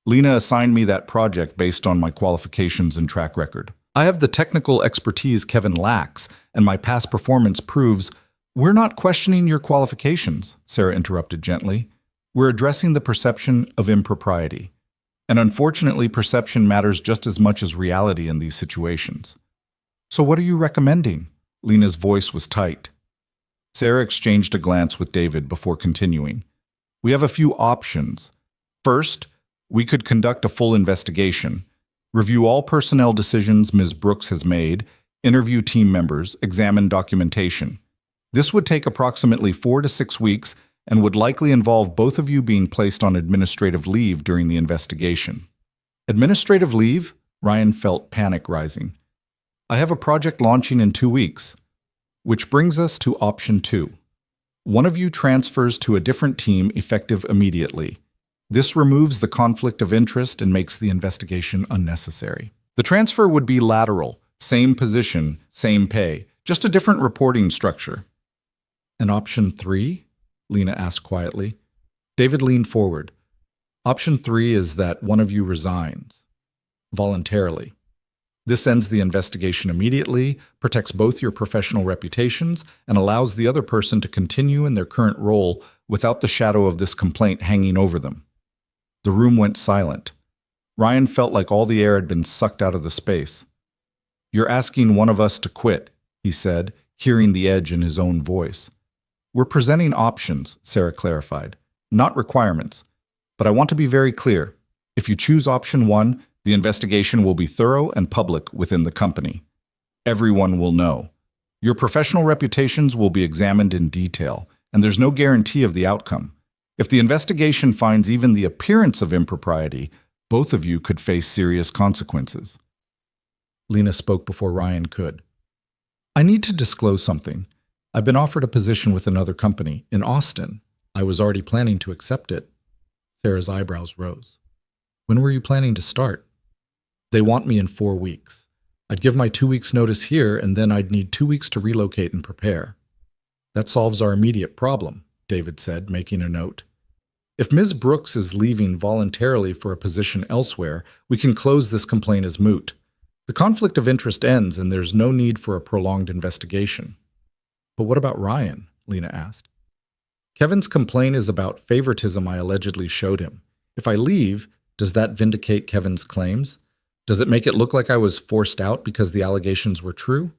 "Lena assigned me that project based on my qualifications and track record. I have the technical expertise Kevin lacks, and my past performance proves—" "We're not questioning your qualifications," Sarah interrupted gently. "We're addressing the perception of impropriety. And unfortunately, perception matters just as much as reality in these situations." "So what are you recommending?" Lena's voice was tight. Sarah exchanged a glance with David before continuing. "We have a few options. First, we could conduct a full investigation, review all personnel decisions Ms. Brooks has made, interview team members, examine documentation. This would take approximately 4 to 6 weeks and would likely involve both of you being placed on administrative leave during the investigation." "Administrative leave?" Ryan felt panic rising. "I have a project launching in 2 weeks." Which brings us to option 2. One of you transfers to a different team effective immediately. This removes the conflict of interest and makes the investigation unnecessary. The transfer would be lateral, same position, same pay, just a different reporting structure. "And option 3? Lena asked quietly. David leaned forward. "Option 3 is that one of you resigns. Voluntarily. This ends the investigation immediately, protects both your professional reputations, and allows the other person to continue in their current role without the shadow of this complaint hanging over them." The room went silent. Ryan felt like all the air had been sucked out of the space. "You're asking one of us to quit," he said, hearing the edge in his own voice. "We're presenting options," Sarah clarified, "not requirements. But I want to be very clear. If you choose option 1, the investigation will be thorough and public within the company. Everyone will know. Your professional reputations will be examined in detail, and there's no guarantee of the outcome. If the investigation finds even the appearance of impropriety, both of you could face serious consequences." Lena spoke before Ryan could. "I need to disclose something. I've been offered a position with another company in Austin. I was already planning to accept it." Sarah's eyebrows rose. "When were you planning to start?" "They want me in 4 weeks. I'd give my 2 weeks notice here, and then I'd need 2 weeks to relocate and prepare." "That solves our immediate problem," David said, making a note. "If Ms. Brooks is leaving voluntarily for a position elsewhere, we can close this complaint as moot. The conflict of interest ends, and there's no need for a prolonged investigation." "But what about Ryan?" Lena asked. "Kevin's complaint is about favoritism I allegedly showed him. If I leave, does that vindicate Kevin's claims? Does it make it look like I was forced out because the allegations were true?"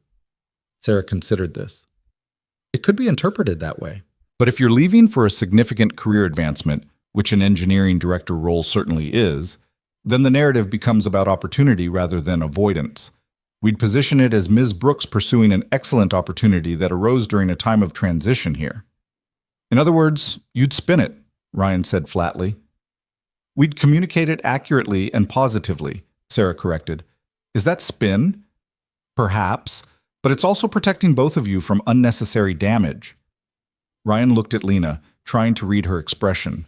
Sarah considered this. "It could be interpreted that way. But if you're leaving for a significant career advancement, which an engineering director role certainly is, then the narrative becomes about opportunity rather than avoidance. We'd position it as Ms. Brooks pursuing an excellent opportunity that arose during a time of transition here. In other words, you'd spin it, Ryan said flatly. We'd communicate it accurately and positively, Sarah corrected. Is that spin? Perhaps, but it's also protecting both of you from unnecessary damage. Ryan looked at Lena, trying to read her expression.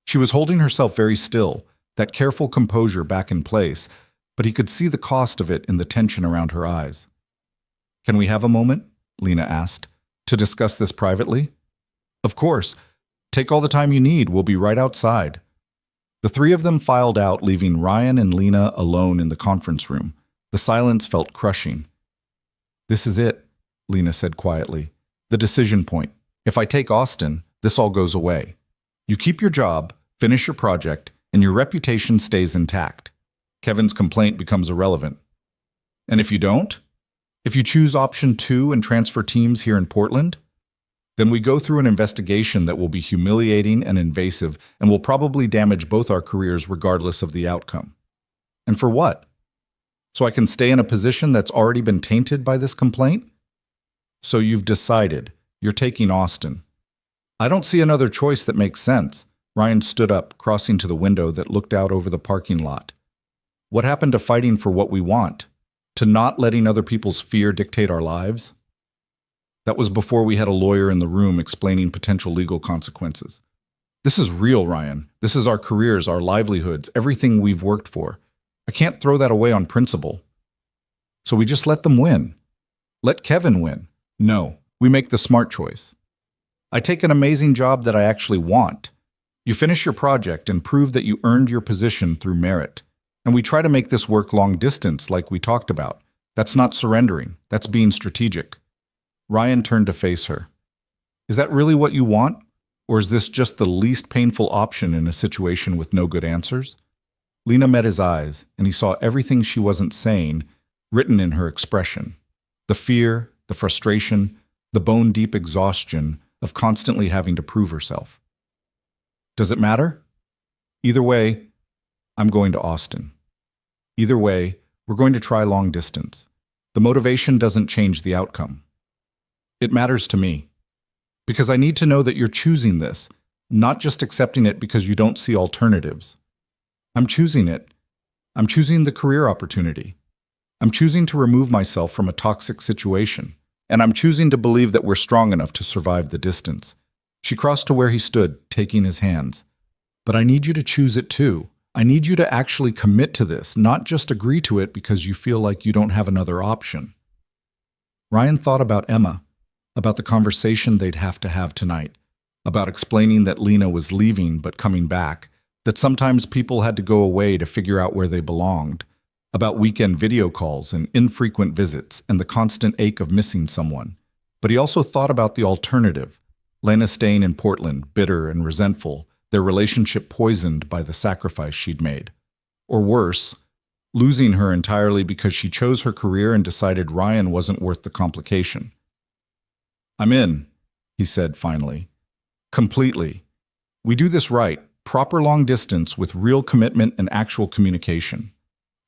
She was holding herself very still, that careful composure back in place, but he could see the cost of it in the tension around her eyes. Can we have a moment? Lena asked. To discuss this privately? Of course. Take all the time you need. We'll be right outside. The three of them filed out, leaving Ryan and Lena alone in the conference room. The silence felt crushing. This is it, Lena said quietly. The decision point. If I take Austin, this all goes away. You keep your job, finish your project, and your reputation stays intact. Kevin's complaint becomes irrelevant. And if you don't? If you choose option 2 and transfer teams here in Portland? Then we go through an investigation that will be humiliating and invasive and will probably damage both our careers regardless of the outcome. And for what? So I can stay in a position that's already been tainted by this complaint? So you've decided. You're taking Austin. I don't see another choice that makes sense. Ryan stood up, crossing to the window that looked out over the parking lot. What happened to fighting for what we want? To not letting other people's fear dictate our lives? That was before we had a lawyer in the room explaining potential legal consequences. This is real, Ryan. This is our careers, our livelihoods, everything we've worked for. I can't throw that away on principle. So we just let them win. Let Kevin win. No, we make the smart choice. I take an amazing job that I actually want. You finish your project and prove that you earned your position through merit. And we try to make this work long distance like we talked about. That's not surrendering. That's being strategic. Ryan turned to face her. Is that really what you want? Or is this just the least painful option in a situation with no good answers? Lena met his eyes, and he saw everything she wasn't saying written in her expression. The fear, the frustration, the bone-deep exhaustion of constantly having to prove herself. Does it matter? Either way, I'm going to Austin. Either way, we're going to try long distance. The motivation doesn't change the outcome. It matters to me. Because I need to know that you're choosing this, not just accepting it because you don't see alternatives. I'm choosing it. I'm choosing the career opportunity. I'm choosing to remove myself from a toxic situation. And I'm choosing to believe that we're strong enough to survive the distance. She crossed to where he stood, taking his hands. But I need you to choose it too. I need you to actually commit to this, not just agree to it because you feel like you don't have another option. Ryan thought about Emma, about the conversation they'd have to have tonight, about explaining that Lena was leaving but coming back, that sometimes people had to go away to figure out where they belonged, about weekend video calls and infrequent visits and the constant ache of missing someone. But he also thought about the alternative, Lena staying in Portland, bitter and resentful, their relationship poisoned by the sacrifice she'd made. Or worse, losing her entirely because she chose her career and decided Ryan wasn't worth the complication. I'm in, he said finally. Completely. We do this right, proper long distance with real commitment and actual communication.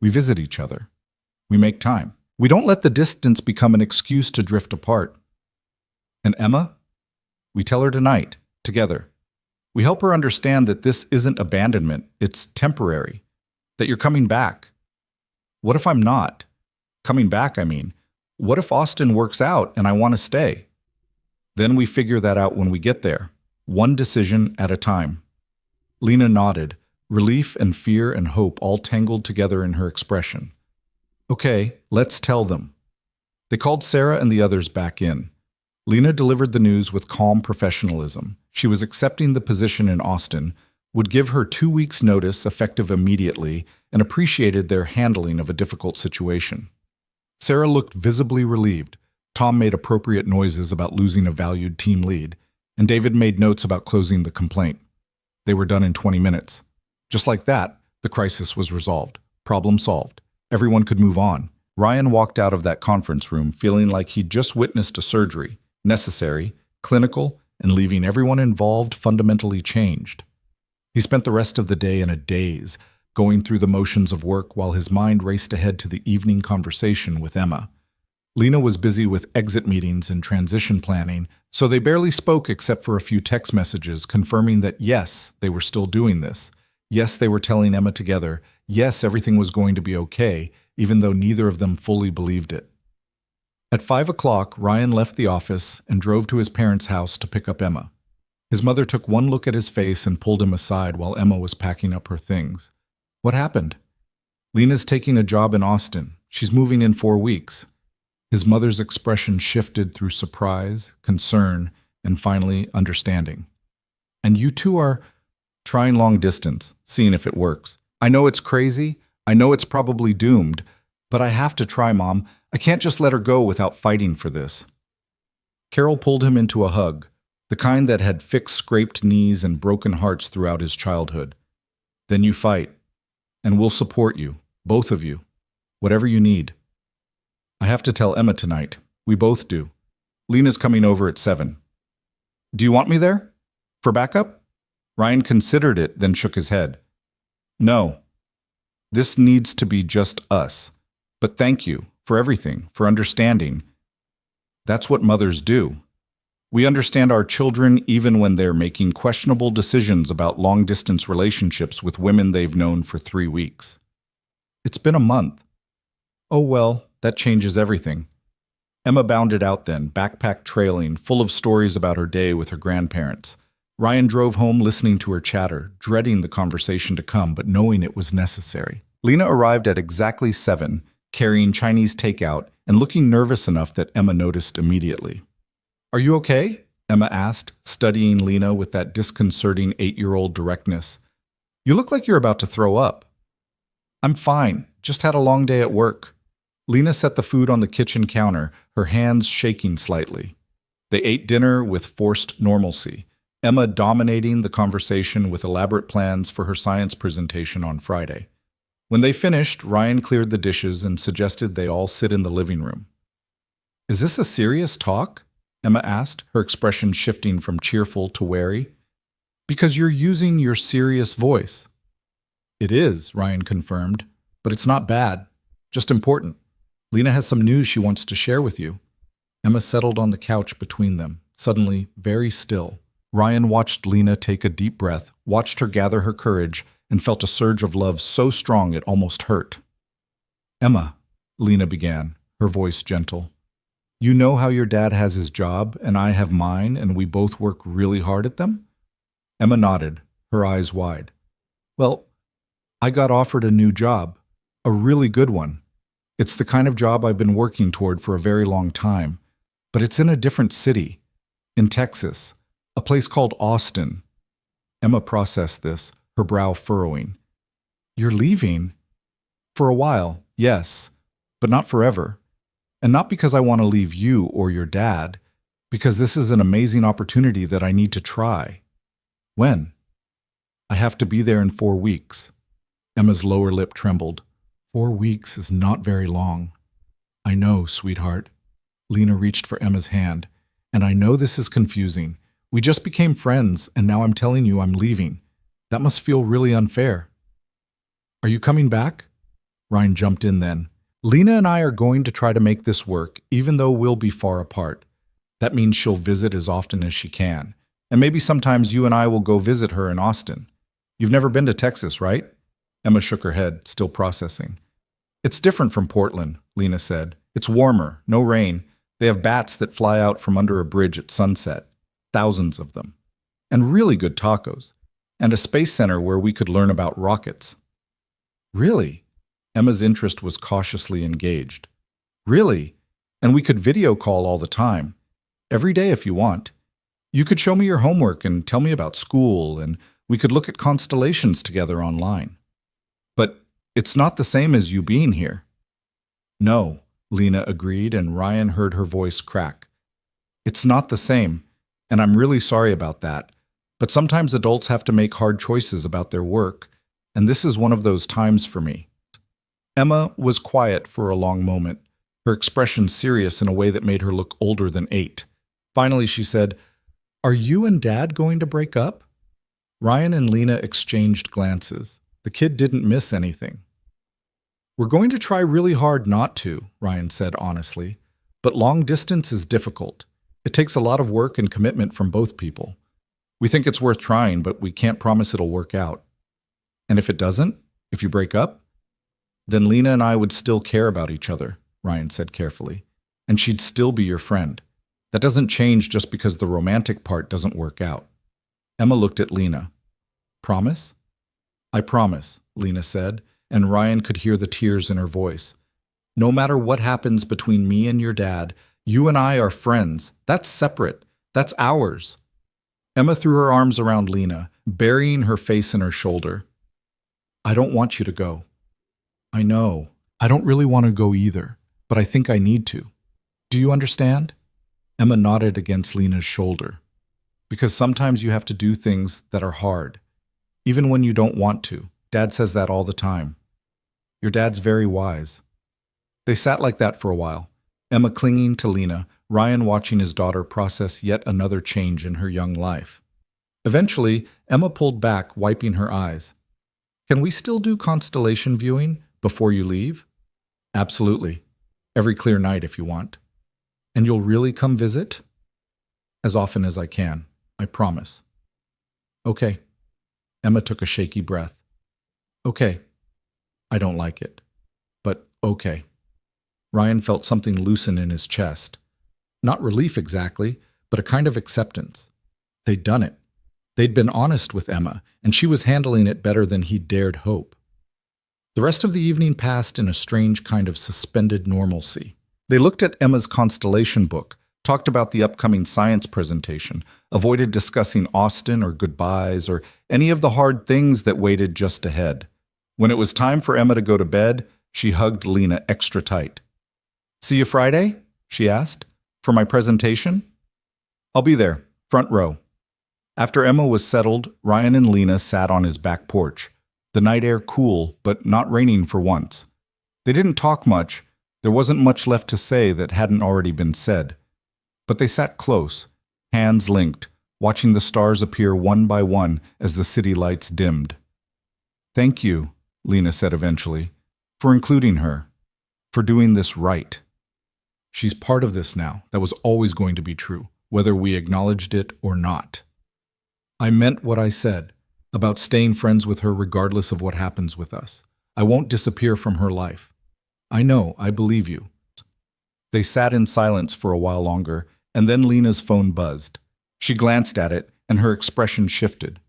We visit each other. We make time. We don't let the distance become an excuse to drift apart. And Emma? We tell her tonight, together. We help her understand that this isn't abandonment, it's temporary. That you're coming back. What if I'm not? Coming back, I mean. What if Austin works out and I want to stay? Then we figure that out when we get there, one decision at a time. Lena nodded, relief and fear and hope all tangled together in her expression. Okay, let's tell them. They called Sarah and the others back in. Lena delivered the news with calm professionalism. She was accepting the position in Austin, would give her 2 weeks' notice effective immediately, and appreciated their handling of a difficult situation. Sarah looked visibly relieved. Tom made appropriate noises about losing a valued team lead, and David made notes about closing the complaint. They were done in 20 minutes. Just like that, the crisis was resolved. Problem solved. Everyone could move on. Ryan walked out of that conference room feeling like he'd just witnessed a surgery, necessary, clinical, and leaving everyone involved fundamentally changed. He spent the rest of the day in a daze, going through the motions of work while his mind raced ahead to the evening conversation with Emma. Lena was busy with exit meetings and transition planning, so they barely spoke except for a few text messages confirming that yes, they were still doing this. Yes, they were telling Emma together. Yes, everything was going to be okay, even though neither of them fully believed it. At 5 o'clock, Ryan left the office and drove to his parents' house to pick up Emma. His mother took one look at his face and pulled him aside while Emma was packing up her things. What happened? Lena's taking a job in Austin. She's moving in 4 weeks. His mother's expression shifted through surprise, concern, and finally understanding. And you two are trying long distance, seeing if it works. I know it's crazy. I know it's probably doomed, but I have to try, Mom. I can't just let her go without fighting for this. Carol pulled him into a hug, the kind that had fixed scraped knees and broken hearts throughout his childhood. Then you fight, and we'll support you, both of you, whatever you need. I have to tell Emma tonight. We both do. Lena's coming over at 7. Do you want me there? For backup? Ryan considered it, then shook his head. No. This needs to be just us. But thank you for everything, for understanding. That's what mothers do. We understand our children even when they're making questionable decisions about long-distance relationships with women they've known for 3 weeks. It's been a month. Oh well, that changes everything. Emma bounded out then, backpack trailing, full of stories about her day with her grandparents. Ryan drove home listening to her chatter, dreading the conversation to come, but knowing it was necessary. Lena arrived at exactly 7, carrying Chinese takeout and looking nervous enough that Emma noticed immediately. Are you okay? Emma asked, studying Lena with that disconcerting 8-year-old directness. You look like you're about to throw up. I'm fine, just had a long day at work. Lena set the food on the kitchen counter, her hands shaking slightly. They ate dinner with forced normalcy, Emma dominating the conversation with elaborate plans for her science presentation on Friday. When they finished, Ryan cleared the dishes and suggested they all sit in the living room. Is this a serious talk? Emma asked, her expression shifting from cheerful to wary. Because you're using your serious voice. It is, Ryan confirmed, but it's not bad, just important. Lena has some news she wants to share with you. Emma settled on the couch between them, suddenly very still. Ryan watched Lena take a deep breath, watched her gather her courage, and felt a surge of love so strong it almost hurt. Emma, Lena began, her voice gentle. You know how your dad has his job, and I have mine, and we both work really hard at them? Emma nodded, her eyes wide. Well, I got offered a new job, a really good one. It's the kind of job I've been working toward for a very long time, but it's in a different city, in Texas, a place called Austin. Emma processed this, her brow furrowing. You're leaving? For a while, yes, but not forever. And not because I want to leave you or your dad, because this is an amazing opportunity that I need to try. When? I have to be there in 4 weeks. Emma's lower lip trembled. 4 weeks is not very long. I know, sweetheart. Lena reached for Emma's hand. And I know this is confusing. We just became friends, and now I'm telling you I'm leaving. That must feel really unfair. Are you coming back? Ryan jumped in then. Lena and I are going to try to make this work, even though we'll be far apart. That means she'll visit as often as she can. And maybe sometimes you and I will go visit her in Austin. You've never been to Texas, right? Emma shook her head, still processing. It's different from Portland, Lena said. It's warmer, no rain. They have bats that fly out from under a bridge at sunset. Thousands of them. And really good tacos. And a space center where we could learn about rockets. Really? Emma's interest was cautiously engaged. Really? And we could video call all the time. Every day if you want. You could show me your homework and tell me about school, and we could look at constellations together online. But it's not the same as you being here. No, Lena agreed, and Ryan heard her voice crack. It's not the same, and I'm really sorry about that. But sometimes adults have to make hard choices about their work, and this is one of those times for me. Emma was quiet for a long moment, her expression serious in a way that made her look older than 8. Finally, she said, Are you and Dad going to break up? Ryan and Lena exchanged glances. The kid didn't miss anything. We're going to try really hard not to, Ryan said honestly, but long distance is difficult. It takes a lot of work and commitment from both people. We think it's worth trying, but we can't promise it'll work out. And if it doesn't, if you break up, then Lena and I would still care about each other, Ryan said carefully, and she'd still be your friend. That doesn't change just because the romantic part doesn't work out. Emma looked at Lena. Promise? I promise, Lena said, and Ryan could hear the tears in her voice. No matter what happens between me and your dad, you and I are friends. That's separate. That's ours. Emma threw her arms around Lena, burying her face in her shoulder. I don't want you to go. I know. I don't really want to go either, but I think I need to. Do you understand? Emma nodded against Lena's shoulder. Because sometimes you have to do things that are hard, even when you don't want to. Dad says that all the time. Your dad's very wise. They sat like that for a while, Emma clinging to Lena, Ryan watching his daughter process yet another change in her young life. Eventually, Emma pulled back, wiping her eyes. Can we still do constellation viewing before you leave? Absolutely. Every clear night if you want. And you'll really come visit? As often as I can, I promise. Okay. Emma took a shaky breath. Okay. I don't like it. But okay. Ryan felt something loosen in his chest. Not relief exactly, but a kind of acceptance. They'd done it. They'd been honest with Emma, and she was handling it better than he dared hope. The rest of the evening passed in a strange kind of suspended normalcy. They looked at Emma's constellation book, talked about the upcoming science presentation, avoided discussing Austin or goodbyes or any of the hard things that waited just ahead. When it was time for Emma to go to bed, she hugged Lena extra tight. See you Friday? She asked. For my presentation? I'll be there, front row. After Emma was settled, Ryan and Lena sat on his back porch, the night air cool, but not raining for once. They didn't talk much. There wasn't much left to say that hadn't already been said. But they sat close, hands linked, watching the stars appear one by one as the city lights dimmed. Thank you, Lena said eventually, for including her, for doing this right. She's part of this now. That was always going to be true, whether we acknowledged it or not. I meant what I said about staying friends with her regardless of what happens with us. I won't disappear from her life. I know, I believe you. They sat in silence for a while longer, and then Lena's phone buzzed. She glanced at it, and her expression shifted.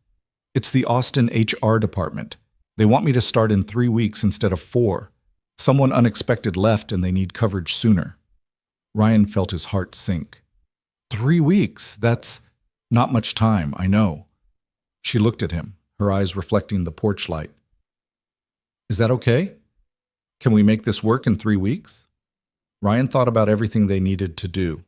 It's the Austin HR department. They want me to start in 3 weeks instead of 4. Someone unexpected left, and they need coverage sooner. Ryan felt his heart sink. 3 weeks? That's not much time, I know. She looked at him, her eyes reflecting the porch light. Is that okay? Can we make this work in 3 weeks? Ryan thought about everything they needed to do.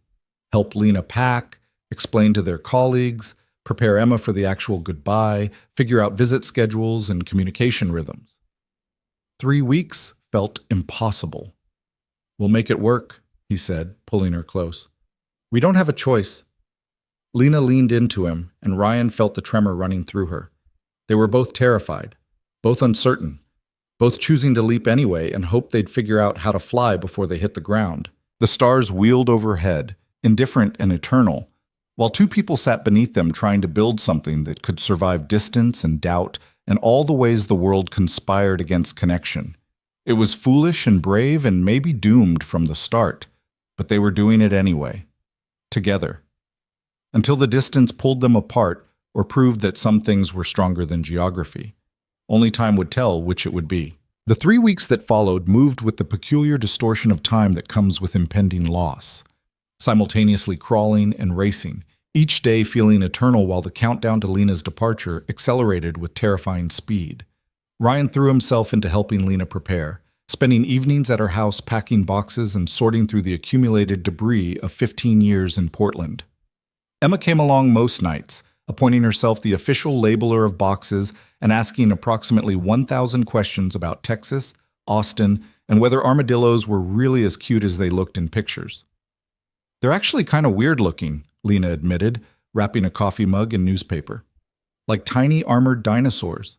Help Lena pack, explain to their colleagues, prepare Emma for the actual goodbye, figure out visit schedules and communication rhythms. 3 weeks felt impossible. We'll make it work, he said, pulling her close. We don't have a choice. Lena leaned into him, and Ryan felt the tremor running through her. They were both terrified, both uncertain, both choosing to leap anyway and hope they'd figure out how to fly before they hit the ground. The stars wheeled overhead, indifferent and eternal, while 2 people sat beneath them trying to build something that could survive distance and doubt and all the ways the world conspired against connection. It was foolish and brave and maybe doomed from the start, but they were doing it anyway, together. Until the distance pulled them apart or proved that some things were stronger than geography. Only time would tell which it would be. The 3 weeks that followed moved with the peculiar distortion of time that comes with impending loss, simultaneously crawling and racing, each day feeling eternal while the countdown to Lena's departure accelerated with terrifying speed. Ryan threw himself into helping Lena prepare, spending evenings at her house packing boxes and sorting through the accumulated debris of 15 years in Portland. Emma came along most nights, appointing herself the official labeler of boxes and asking approximately 1,000 questions about Texas, Austin, and whether armadillos were really as cute as they looked in pictures. They're actually kind of weird looking, Lena admitted, wrapping a coffee mug in newspaper. Like tiny armored dinosaurs.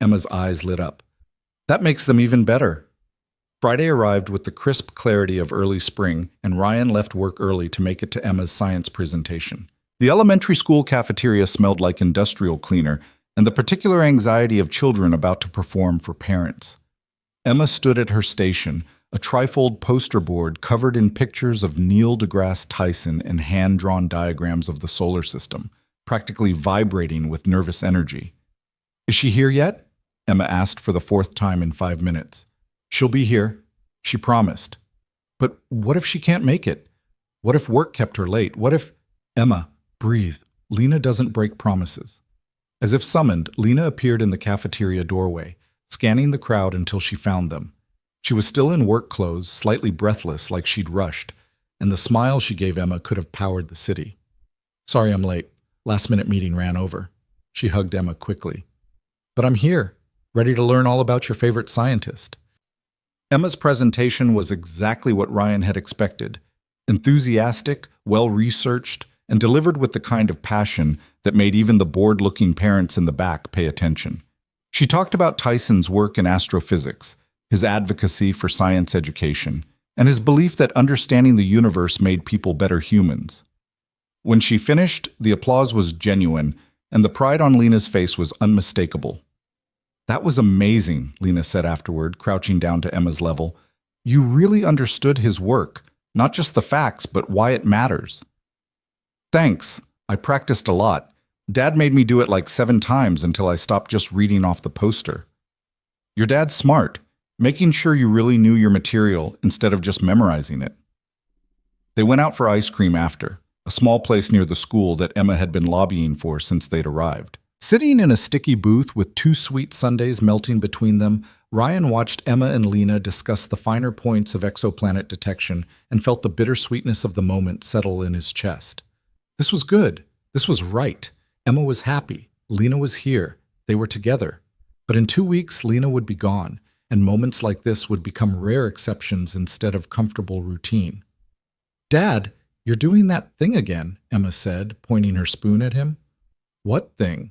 Emma's eyes lit up. That makes them even better. Friday arrived with the crisp clarity of early spring, and Ryan left work early to make it to Emma's science presentation. The elementary school cafeteria smelled like industrial cleaner, and the particular anxiety of children about to perform for parents. Emma stood at her station, a trifold poster board covered in pictures of Neil deGrasse Tyson and hand-drawn diagrams of the solar system, practically vibrating with nervous energy. "Is she here yet?" Emma asked for the fourth time in 5 minutes. "She'll be here," she promised. "But what if she can't make it? What if work kept her late? What if—" "Emma, breathe. Lena doesn't break promises." As if summoned, Lena appeared in the cafeteria doorway, scanning the crowd until she found them. She was still in work clothes, slightly breathless like she'd rushed, and the smile she gave Emma could have powered the city. "Sorry I'm late. Last-minute meeting ran over." She hugged Emma quickly. "But I'm here, ready to learn all about your favorite scientist." Emma's presentation was exactly what Ryan had expected. Enthusiastic, well-researched, and delivered with the kind of passion that made even the bored-looking parents in the back pay attention. She talked about Tyson's work in astrophysics, his advocacy for science education, and his belief that understanding the universe made people better humans. When she finished, the applause was genuine, and the pride on Lena's face was unmistakable. "That was amazing," Lena said afterward, crouching down to Emma's level. "You really understood his work, not just the facts, but why it matters." "Thanks. I practiced a lot. Dad made me do it like 7 times until I stopped just reading off the poster." "Your dad's smart, making sure you really knew your material instead of just memorizing it." They went out for ice cream after, a small place near the school that Emma had been lobbying for since they'd arrived. Sitting in a sticky booth with 2 sweet sundaes melting between them, Ryan watched Emma and Lena discuss the finer points of exoplanet detection and felt the bittersweetness of the moment settle in his chest. This was good. This was right. Emma was happy. Lena was here. They were together. But in 2 weeks, Lena would be gone, and moments like this would become rare exceptions instead of comfortable routine. "Dad, you're doing that thing again," Emma said, pointing her spoon at him. "What thing?"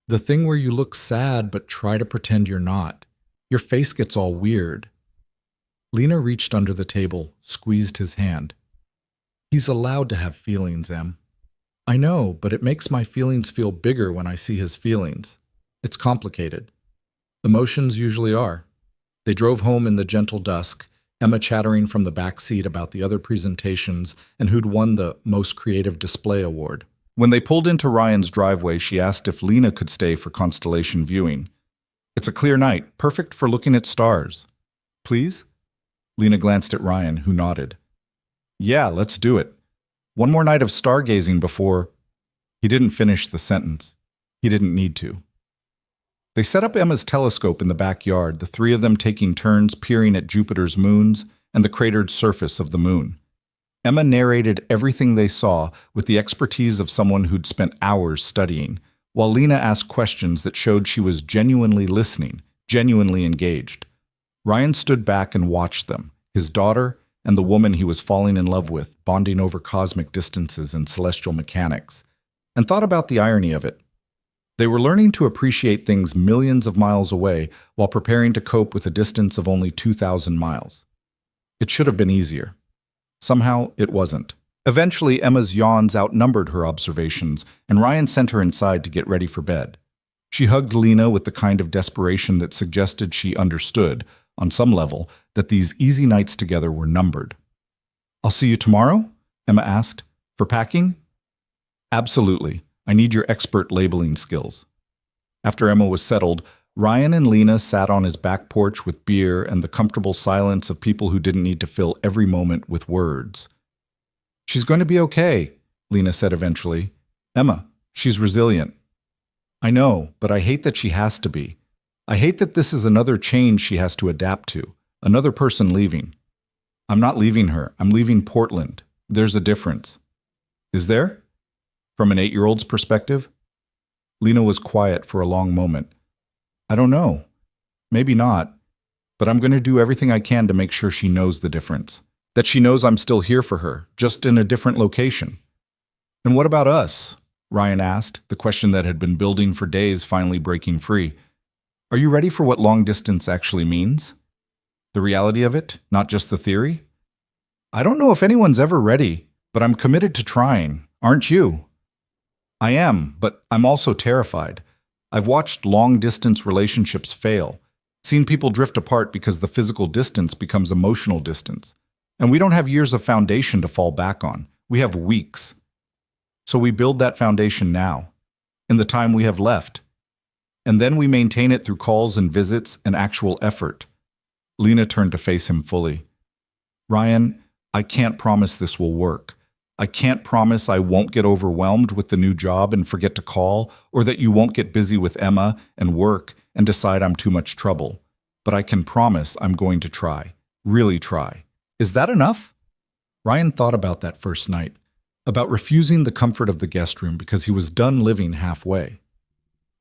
"The thing where you look sad but try to pretend you're not. Your face gets all weird." Lena reached under the table, squeezed his hand. "He's allowed to have feelings, Em." "I know, but it makes my feelings feel bigger when I see his feelings. It's complicated." Emotions usually are. They drove home in the gentle dusk, Emma chattering from the back seat about the other presentations and who'd won the Most Creative Display Award. When they pulled into Ryan's driveway, she asked if Lena could stay for constellation viewing. "It's a clear night, perfect for looking at stars." "Please?" Lena glanced at Ryan, who nodded. "Yeah, let's do it. One more night of stargazing before—" He didn't finish the sentence. He didn't need to. They set up Emma's telescope in the backyard, the 3 of them taking turns peering at Jupiter's moons and the cratered surface of the moon. Emma narrated everything they saw with the expertise of someone who'd spent hours studying, while Lena asked questions that showed she was genuinely listening, genuinely engaged. Ryan stood back and watched them, his daughter and the woman he was falling in love with, bonding over cosmic distances and celestial mechanics, and thought about the irony of it. They were learning to appreciate things millions of miles away while preparing to cope with a distance of only 2,000 miles. It should have been easier. Somehow, it wasn't. Eventually, Emma's yawns outnumbered her observations, and Ryan sent her inside to get ready for bed. She hugged Lena with the kind of desperation that suggested she understood, on some level, that these easy nights together were numbered. "I'll see you tomorrow?" Emma asked. "For packing?" "Absolutely. I need your expert labeling skills." After Emma was settled, Ryan and Lena sat on his back porch with beer and the comfortable silence of people who didn't need to fill every moment with words. "She's going to be okay," Lena said eventually. "Emma, she's resilient." "I know, but I hate that she has to be. I hate that this is another change she has to adapt to, another person leaving." "I'm not leaving her. I'm leaving Portland. There's a difference." "Is there?" From an 8-year-old's perspective? Lena was quiet for a long moment. "I don't know. Maybe not. But I'm going to do everything I can to make sure she knows the difference. That she knows I'm still here for her, just in a different location." "And what about us?" Ryan asked, the question that had been building for days finally breaking free. Are you ready for what long distance actually means? The reality of it, not just the theory? I don't know if anyone's ever ready, but I'm committed to trying. Aren't you? I am, but I'm also terrified. I've watched long-distance relationships fail, seen people drift apart because the physical distance becomes emotional distance. And we don't have years of foundation to fall back on. We have weeks. So we build that foundation now, in the time we have left. And then we maintain it through calls and visits and actual effort. Lena turned to face him fully. Ryan, I can't promise this will work. I can't promise I won't get overwhelmed with the new job and forget to call, or that you won't get busy with Emma and work and decide I'm too much trouble. But I can promise I'm going to try. Really try. Is that enough? Ryan thought about that first night, about refusing the comfort of the guest room because he was done living halfway.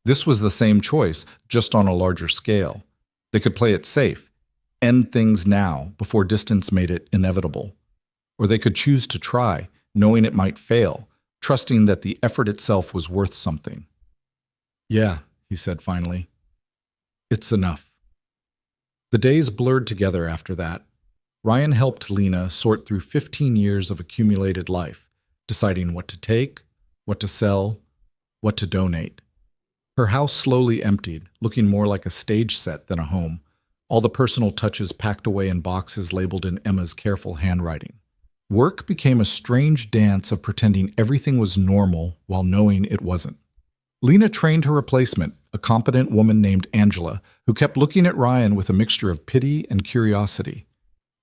This was the same choice, just on a larger scale. They could play it safe, end things now before distance made it inevitable. Or they could choose to try, knowing it might fail, trusting that the effort itself was worth something. Yeah, he said finally. It's enough. The days blurred together after that. Ryan helped Lena sort through 15 years of accumulated life, deciding what to take, what to sell, what to donate. Her house slowly emptied, looking more like a stage set than a home, all the personal touches packed away in boxes labeled in Emma's careful handwriting. Work became a strange dance of pretending everything was normal while knowing it wasn't. Lena trained her replacement, a competent woman named Angela, who kept looking at Ryan with a mixture of pity and curiosity.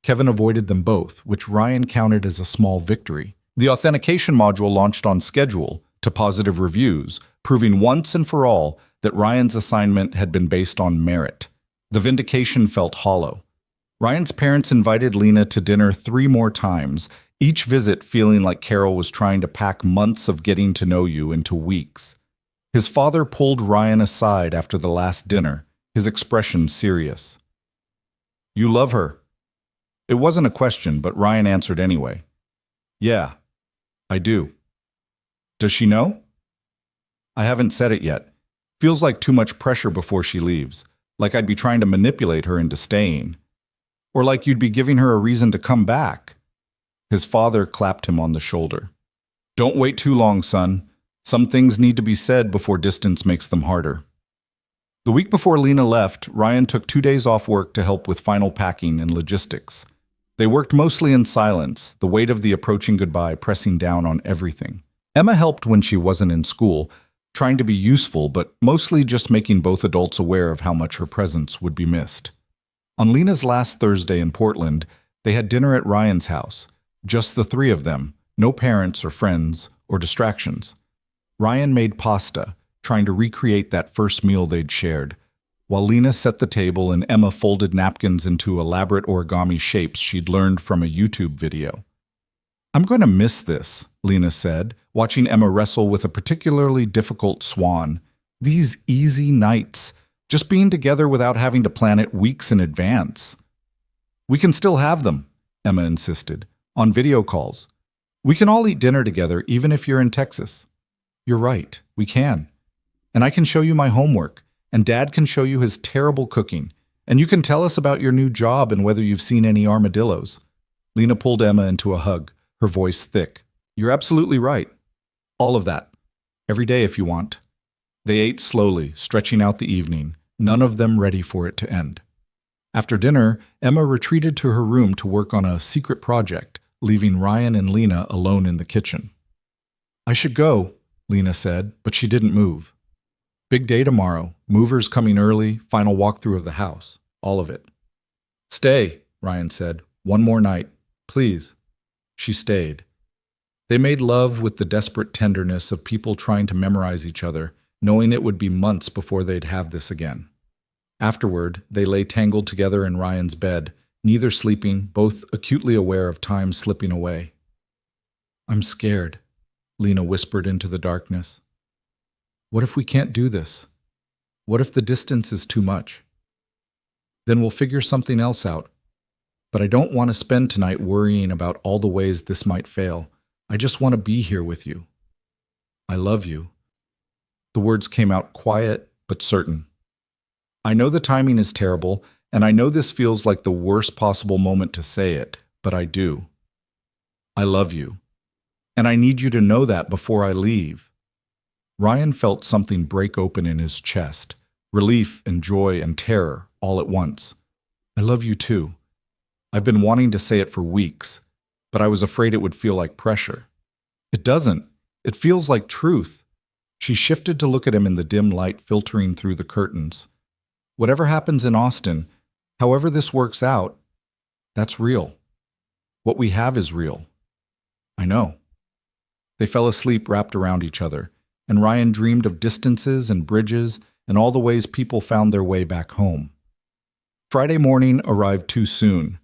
Kevin avoided them both, which Ryan counted as a small victory. The authentication module launched on schedule, to positive reviews, proving once and for all that Ryan's assignment had been based on merit. The vindication felt hollow. Ryan's parents invited Lena to dinner 3 more times, each visit feeling like Carol was trying to pack months of getting to know you into weeks. His father pulled Ryan aside after the last dinner, his expression serious. You love her. It wasn't a question, but Ryan answered anyway. Yeah, I do. Does she know? I haven't said it yet. Feels like too much pressure before she leaves, like I'd be trying to manipulate her into staying. Or like you'd be giving her a reason to come back. His father clapped him on the shoulder. Don't wait too long, son. Some things need to be said before distance makes them harder. The week before Lena left, Ryan took 2 days off work to help with final packing and logistics. They worked mostly in silence, the weight of the approaching goodbye pressing down on everything. Emma helped when she wasn't in school, trying to be useful, but mostly just making both adults aware of how much her presence would be missed. On Lena's last Thursday in Portland, they had dinner at Ryan's house, just the 3 of them, no parents or friends or distractions. Ryan made pasta, trying to recreate that first meal they'd shared, while Lena set the table and Emma folded napkins into elaborate origami shapes she'd learned from a YouTube video. I'm going to miss this, Lena said, watching Emma wrestle with a particularly difficult swan. These easy nights, just being together without having to plan it weeks in advance. We can still have them, Emma insisted, on video calls. We can all eat dinner together even if you're in Texas. You're right, we can. And I can show you my homework, and Dad can show you his terrible cooking, and you can tell us about your new job and whether you've seen any armadillos. Lena pulled Emma into a hug, her voice thick. You're absolutely right. All of that. Every day if you want. They ate slowly, stretching out the evening, none of them ready for it to end. After dinner, Emma retreated to her room to work on a secret project, leaving Ryan and Lena alone in the kitchen. I should go, Lena said, but she didn't move. Big day tomorrow, movers coming early, final walkthrough of the house, all of it. Stay, Ryan said, 1 more night, please. She stayed. They made love with the desperate tenderness of people trying to memorize each other, knowing it would be months before they'd have this again. Afterward, they lay tangled together in Ryan's bed, neither sleeping, both acutely aware of time slipping away. I'm scared, Lena whispered into the darkness. What if we can't do this? What if the distance is too much? Then we'll figure something else out. But I don't want to spend tonight worrying about all the ways this might fail. I just want to be here with you. I love you. The words came out quiet but certain. I know the timing is terrible, and I know this feels like the worst possible moment to say it, but I do. I love you. And I need you to know that before I leave. Ryan felt something break open in his chest, relief and joy and terror all at once. I love you too. I've been wanting to say it for weeks, but I was afraid it would feel like pressure. It doesn't. It feels like truth. She shifted to look at him in the dim light filtering through the curtains. Whatever happens in Austin, however this works out, that's real. What we have is real. I know. They fell asleep wrapped around each other, and Ryan dreamed of distances and bridges and all the ways people found their way back home. Friday morning arrived too soon.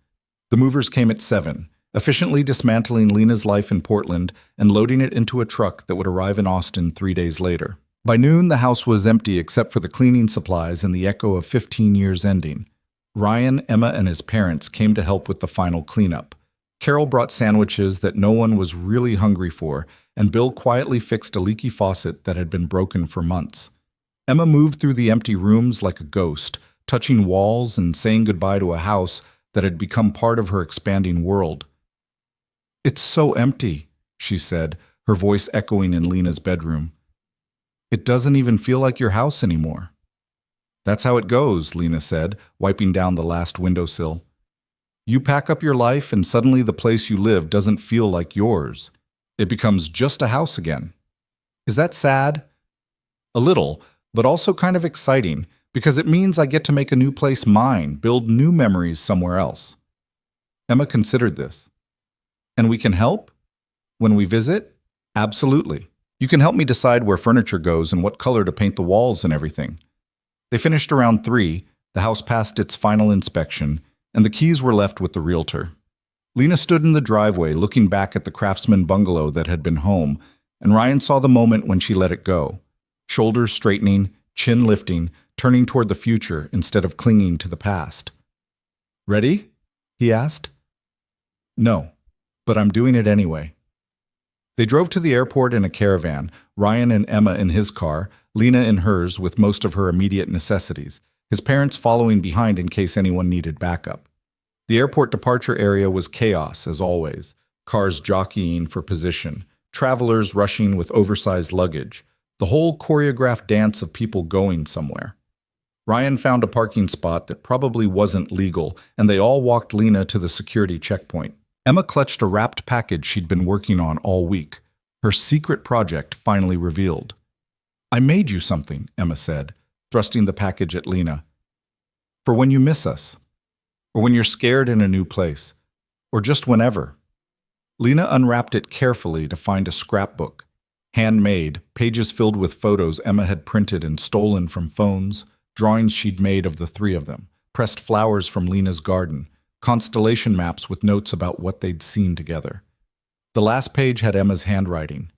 The movers came at 7, efficiently dismantling Lena's life in Portland and loading it into a truck that would arrive in Austin 3 days later. By noon, the house was empty except for the cleaning supplies and the echo of 15 years ending. Ryan, Emma, and his parents came to help with the final cleanup. Carol brought sandwiches that no one was really hungry for, and Bill quietly fixed a leaky faucet that had been broken for months. Emma moved through the empty rooms like a ghost, touching walls and saying goodbye to a house that had become part of her expanding world. "It's so empty," she said, her voice echoing in Lena's bedroom. "It doesn't even feel like your house anymore." "That's how it goes," Lena said, wiping down the last windowsill. "You pack up your life and suddenly the place you live doesn't feel like yours. It becomes just a house again." "Is that sad?" "A little, but also kind of exciting, because it means I get to make a new place mine, build new memories somewhere else." Emma considered this. "And we can help? When we visit?" "Absolutely. You can help me decide where furniture goes and what color to paint the walls and everything." They finished around 3, the house passed its final inspection, and the keys were left with the realtor. Lena stood in the driveway looking back at the craftsman bungalow that had been home, and Ryan saw the moment when she let it go. Shoulders straightening, chin lifting, turning toward the future instead of clinging to the past. "Ready?" he asked. "No, but I'm doing it anyway." They drove to the airport in a caravan, Ryan and Emma in his car, Lena in hers with most of her immediate necessities, his parents following behind in case anyone needed backup. The airport departure area was chaos, as always, cars jockeying for position, travelers rushing with oversized luggage, the whole choreographed dance of people going somewhere. Ryan found a parking spot that probably wasn't legal, and they all walked Lena to the security checkpoint. Emma clutched a wrapped package she'd been working on all week, her secret project finally revealed. "I made you something," Emma said, thrusting the package at Lena. "For when you miss us, or when you're scared in a new place, or just whenever." Lena unwrapped it carefully to find a scrapbook, handmade, pages filled with photos Emma had printed and stolen from phones, drawings she'd made of the 3 of them, pressed flowers from Lena's garden, constellation maps with notes about what they'd seen together. The last page had Emma's handwriting.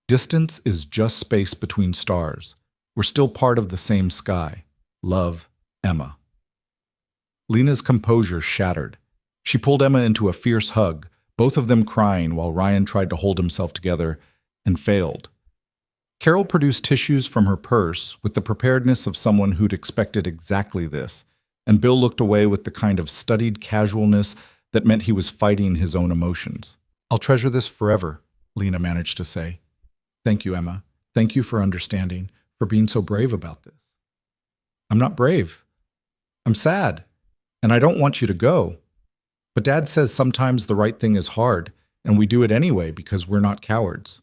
"Distance is just space between stars. We're still part of the same sky. Love, Emma." Lena's composure shattered. She pulled Emma into a fierce hug, both of them crying while Ryan tried to hold himself together, and failed. Carol produced tissues from her purse with the preparedness of someone who'd expected exactly this, and Bill looked away with the kind of studied casualness that meant he was fighting his own emotions. "I'll treasure this forever," Lena managed to say. "Thank you, Emma. Thank you for understanding, for being so brave about this." "I'm not brave. I'm sad, and I don't want you to go. But Dad says sometimes the right thing is hard, and we do it anyway because we're not cowards."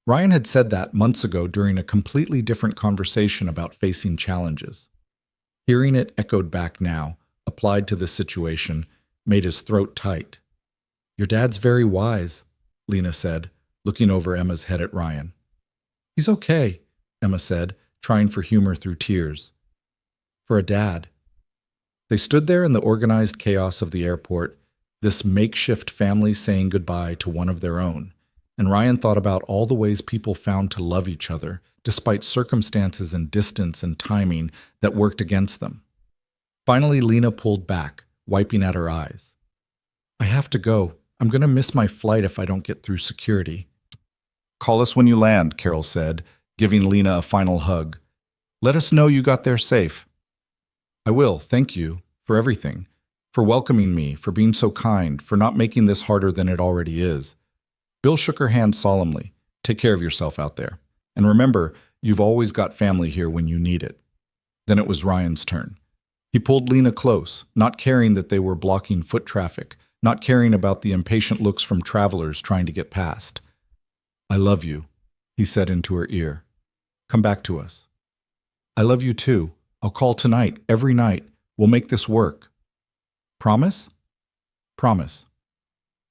Ryan had said that months ago during a completely different conversation about facing challenges. Hearing it echoed back now, applied to this situation, made his throat tight. "Your dad's very wise," Lena said, looking over Emma's head at Ryan. "He's okay," Emma said, trying for humor through tears. "For a dad." They stood there in the organized chaos of the airport, this makeshift family saying goodbye to one of their own, and Ryan thought about all the ways people found to love each other, despite circumstances and distance and timing that worked against them. Finally, Lena pulled back, wiping at her eyes. "I have to go. I'm going to miss my flight if I don't get through security." Call us when you land, Carol said, giving Lena a final hug. Let us know you got there safe. I will, thank you, for everything. For welcoming me, for being so kind, for not making this harder than it already is. Bill shook her hand solemnly. Take care of yourself out there. And remember, you've always got family here when you need it. Then it was Ryan's turn. He pulled Lena close, not caring that they were blocking foot traffic, not caring about the impatient looks from travelers trying to get past. I love you, he said into her ear. Come back to us. I love you too. I'll call tonight, every night. We'll make this work. Promise? Promise.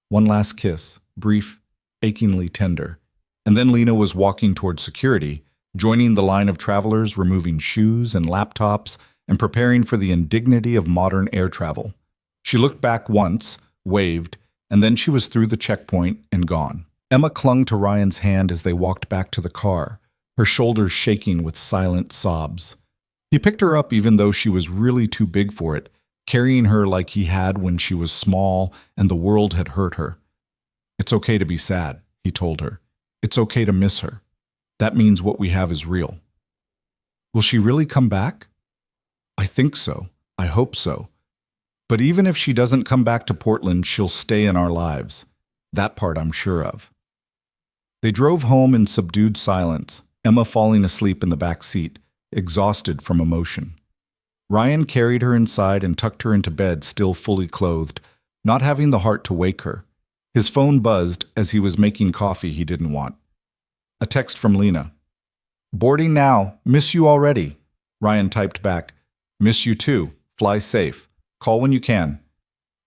One last kiss, brief, achingly tender. And then Lena was walking toward security, joining the line of travelers removing shoes and laptops and preparing for the indignity of modern air travel. She looked back once, waved, and then she was through the checkpoint and gone. Emma clung to Ryan's hand as they walked back to the car, her shoulders shaking with silent sobs. He picked her up even though she was really too big for it, carrying her like he had when she was small and the world had hurt her. It's okay to be sad, he told her. It's okay to miss her. That means what we have is real. Will she really come back? I think so. I hope so. But even if she doesn't come back to Portland, she'll stay in our lives. That part I'm sure of. They drove home in subdued silence, Emma falling asleep in the back seat, exhausted from emotion. Ryan carried her inside and tucked her into bed, still fully clothed, not having the heart to wake her. His phone buzzed as he was making coffee he didn't want. A text from Lena. Boarding now. Miss you already. Ryan typed back. Miss you too. Fly safe. Call when you can.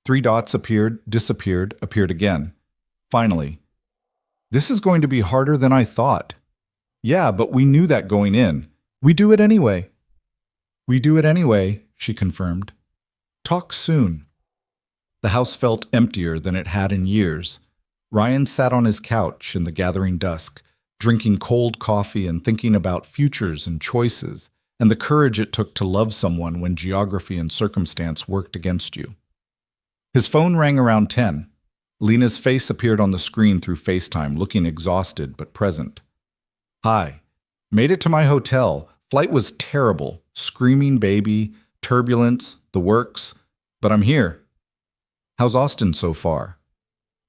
3 dots appeared, disappeared, appeared again. Finally. This is going to be harder than I thought. Yeah, but we knew that going in. We do it anyway. We do it anyway, she confirmed. Talk soon. The house felt emptier than it had in years. Ryan sat on his couch in the gathering dusk, drinking cold coffee and thinking about futures and choices, and the courage it took to love someone when geography and circumstance worked against you. His phone rang around 10. Lena's face appeared on the screen through FaceTime, looking exhausted but present. Hi. Made it to my hotel. Flight was terrible. Screaming baby, turbulence, the works. But I'm here. How's Austin so far?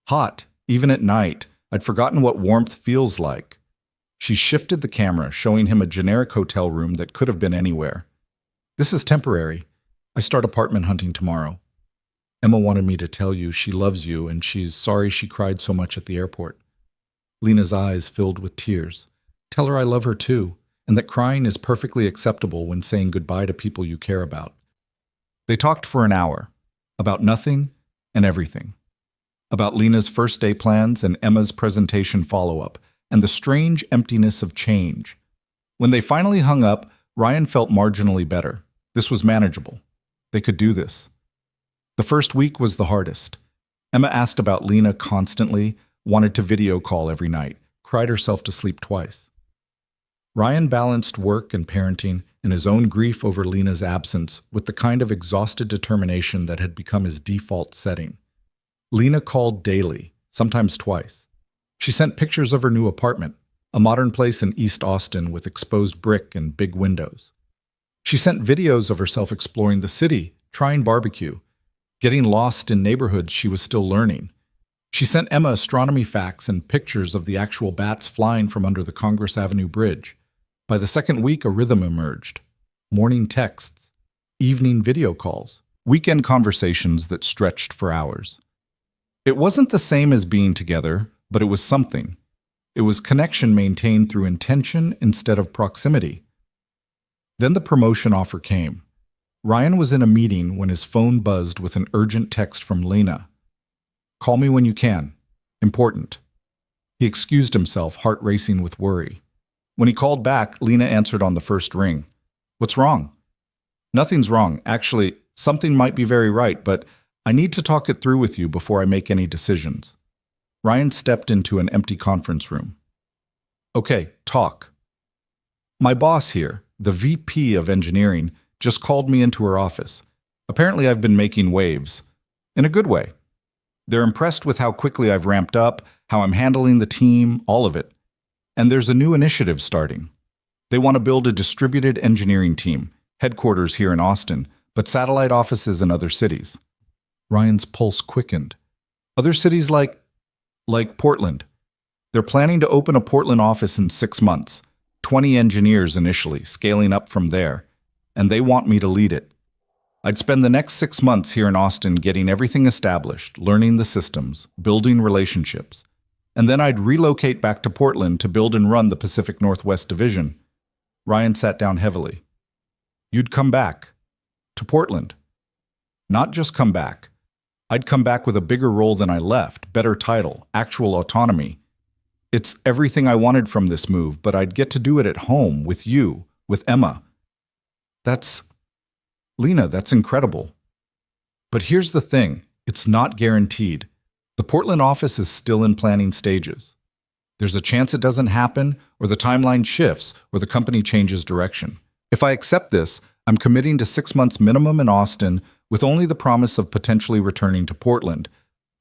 Hot, even at night. I'd forgotten what warmth feels like. She shifted the camera, showing him a generic hotel room that could have been anywhere. This is temporary. I start apartment hunting tomorrow. Emma wanted me to tell you she loves you and she's sorry she cried so much at the airport. Lena's eyes filled with tears. Tell her I love her too, and that crying is perfectly acceptable when saying goodbye to people you care about. They talked for an hour, about nothing and everything. About Lena's first day plans and Emma's presentation follow-up, and the strange emptiness of change. When they finally hung up, Ryan felt marginally better. This was manageable. They could do this. The first week was the hardest. Emma asked about Lena constantly, wanted to video call every night, cried herself to sleep twice. Ryan balanced work and parenting and his own grief over Lena's absence with the kind of exhausted determination that had become his default setting. Lena called daily, sometimes twice. She sent pictures of her new apartment, a modern place in East Austin with exposed brick and big windows. She sent videos of herself exploring the city, trying barbecue, getting lost in neighborhoods she was still learning. She sent Emma astronomy facts and pictures of the actual bats flying from under the Congress Avenue Bridge. By the second week, a rhythm emerged. Morning texts, evening video calls, weekend conversations that stretched for hours. It wasn't the same as being together, but it was something. It was connection maintained through intention instead of proximity. Then the promotion offer came. Ryan was in a meeting when his phone buzzed with an urgent text from Lena. Call me when you can. Important. He excused himself, heart racing with worry. When he called back, Lena answered on the first ring. What's wrong? Nothing's wrong. Actually, something might be very right, but I need to talk it through with you before I make any decisions. Ryan stepped into an empty conference room. Okay, talk. My boss here, the VP of engineering, just called me into her office. Apparently I've been making waves. In a good way. They're impressed with how quickly I've ramped up, how I'm handling the team, all of it. And there's a new initiative starting. They want to build a distributed engineering team, headquarters here in Austin, but satellite offices in other cities. Ryan's pulse quickened. Other cities like Portland. They're planning to open a Portland office in 6 months. 20 engineers initially, scaling up from there. And they want me to lead it. I'd spend the next 6 months here in Austin getting everything established, learning the systems, building relationships. And then I'd relocate back to Portland to build and run the Pacific Northwest Division. Ryan sat down heavily. You'd come back. To Portland. Not just come back. I'd come back with a bigger role than I left, better title, actual autonomy. It's everything I wanted from this move, but I'd get to do it at home, with you, with Emma. Lena, that's incredible. But here's the thing, it's not guaranteed. The Portland office is still in planning stages. There's a chance it doesn't happen, or the timeline shifts, or the company changes direction. If I accept this, I'm committing to 6 months minimum in Austin with only the promise of potentially returning to Portland.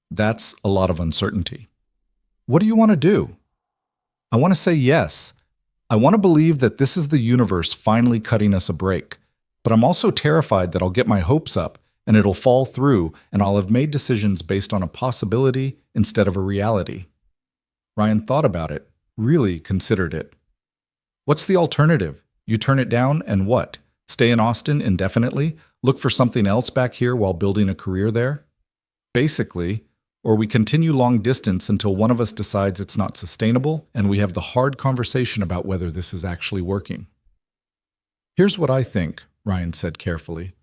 That's a lot of uncertainty. What do you want to do? I want to say yes. I want to believe that this is the universe finally cutting us a break. But I'm also terrified that I'll get my hopes up and it'll fall through and I'll have made decisions based on a possibility instead of a reality. Ryan thought about it, really considered it. What's the alternative? You turn it down and what? Stay in Austin indefinitely? Look for something else back here while building a career there? Basically, or we continue long distance until one of us decides it's not sustainable and we have the hard conversation about whether this is actually working. Here's what I think, Ryan said carefully.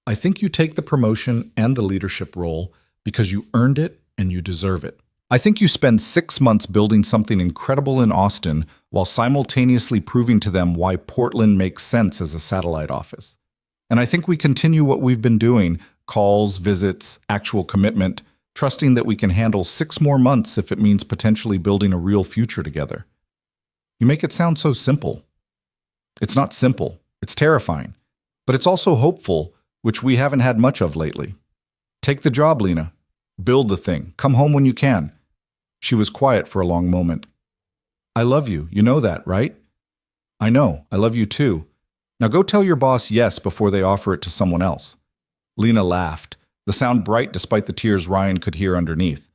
I think you take the promotion and the leadership role because you earned it and you deserve it. I think you spend 6 months building something incredible in Austin while simultaneously proving to them why Portland makes sense as a satellite office. And I think we continue what we've been doing, calls, visits, actual commitment, trusting that we can handle 6 more months if it means potentially building a real future together. You make it sound so simple. It's not simple. It's terrifying. But it's also hopeful, which we haven't had much of lately. Take the job, Lena. Build the thing. Come home when you can. She was quiet for a long moment. I love you. You know that, right? I know. I love you too. Now go tell your boss yes before they offer it to someone else. Lena laughed, the sound bright despite the tears Ryan could hear underneath.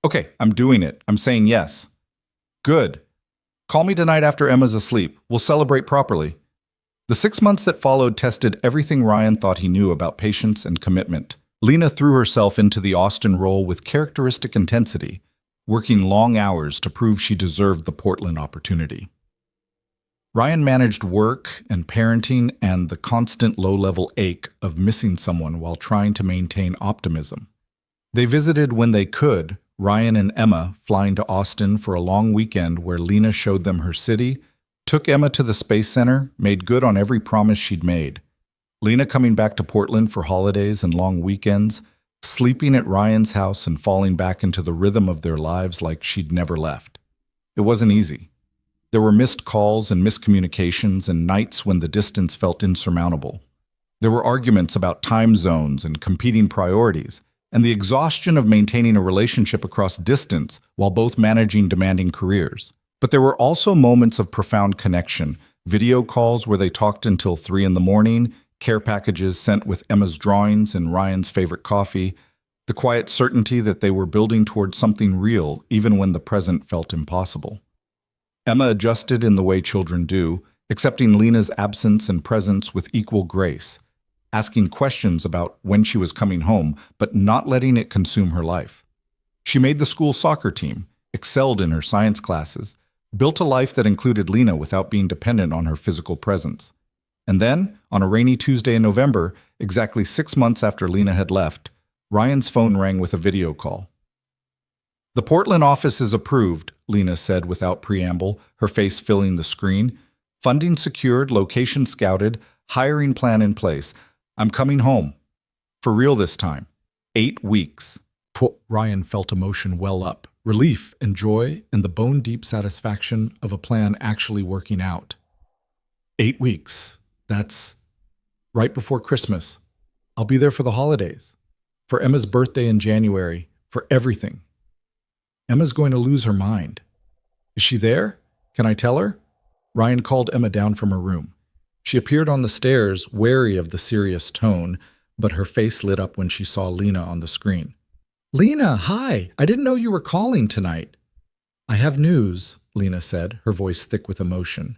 Okay, I'm doing it. I'm saying yes. Good. Call me tonight after Emma's asleep. We'll celebrate properly. The 6 months that followed tested everything Ryan thought he knew about patience and commitment. Lena threw herself into the Austin role with characteristic intensity, working long hours to prove she deserved the Portland opportunity. Ryan managed work and parenting and the constant low-level ache of missing someone while trying to maintain optimism. They visited when they could, Ryan and Emma flying to Austin for a long weekend where Lena showed them her city, took Emma to the Space Center, made good on every promise she'd made. Lena coming back to Portland for holidays and long weekends, sleeping at Ryan's house and falling back into the rhythm of their lives like she'd never left. It wasn't easy. There were missed calls and miscommunications and nights when the distance felt insurmountable. There were arguments about time zones and competing priorities, and the exhaustion of maintaining a relationship across distance while both managing demanding careers. But there were also moments of profound connection, video calls where they talked until 3 a.m, care packages sent with Emma's drawings and Ryan's favorite coffee, the quiet certainty that they were building towards something real even when the present felt impossible. Emma adjusted in the way children do, accepting Lena's absence and presence with equal grace, asking questions about when she was coming home, but not letting it consume her life. She made the school soccer team, excelled in her science classes, built a life that included Lena without being dependent on her physical presence. And then, on a rainy Tuesday in November, exactly 6 months after Lena had left, Ryan's phone rang with a video call. The Portland office is approved, Lena said without preamble, her face filling the screen. Funding secured, location scouted, hiring plan in place. I'm coming home. For real this time. 8 weeks. Ryan felt emotion well up, relief and joy and the bone-deep satisfaction of a plan actually working out. 8 weeks. That's right before Christmas. I'll be there for the holidays, for Emma's birthday in January, for everything. Emma's going to lose her mind. Is she there? Can I tell her? Ryan called Emma down from her room. She appeared on the stairs, wary of the serious tone, but her face lit up when she saw Lena on the screen. Lena, hi! I didn't know you were calling tonight. I have news, Lena said, her voice thick with emotion.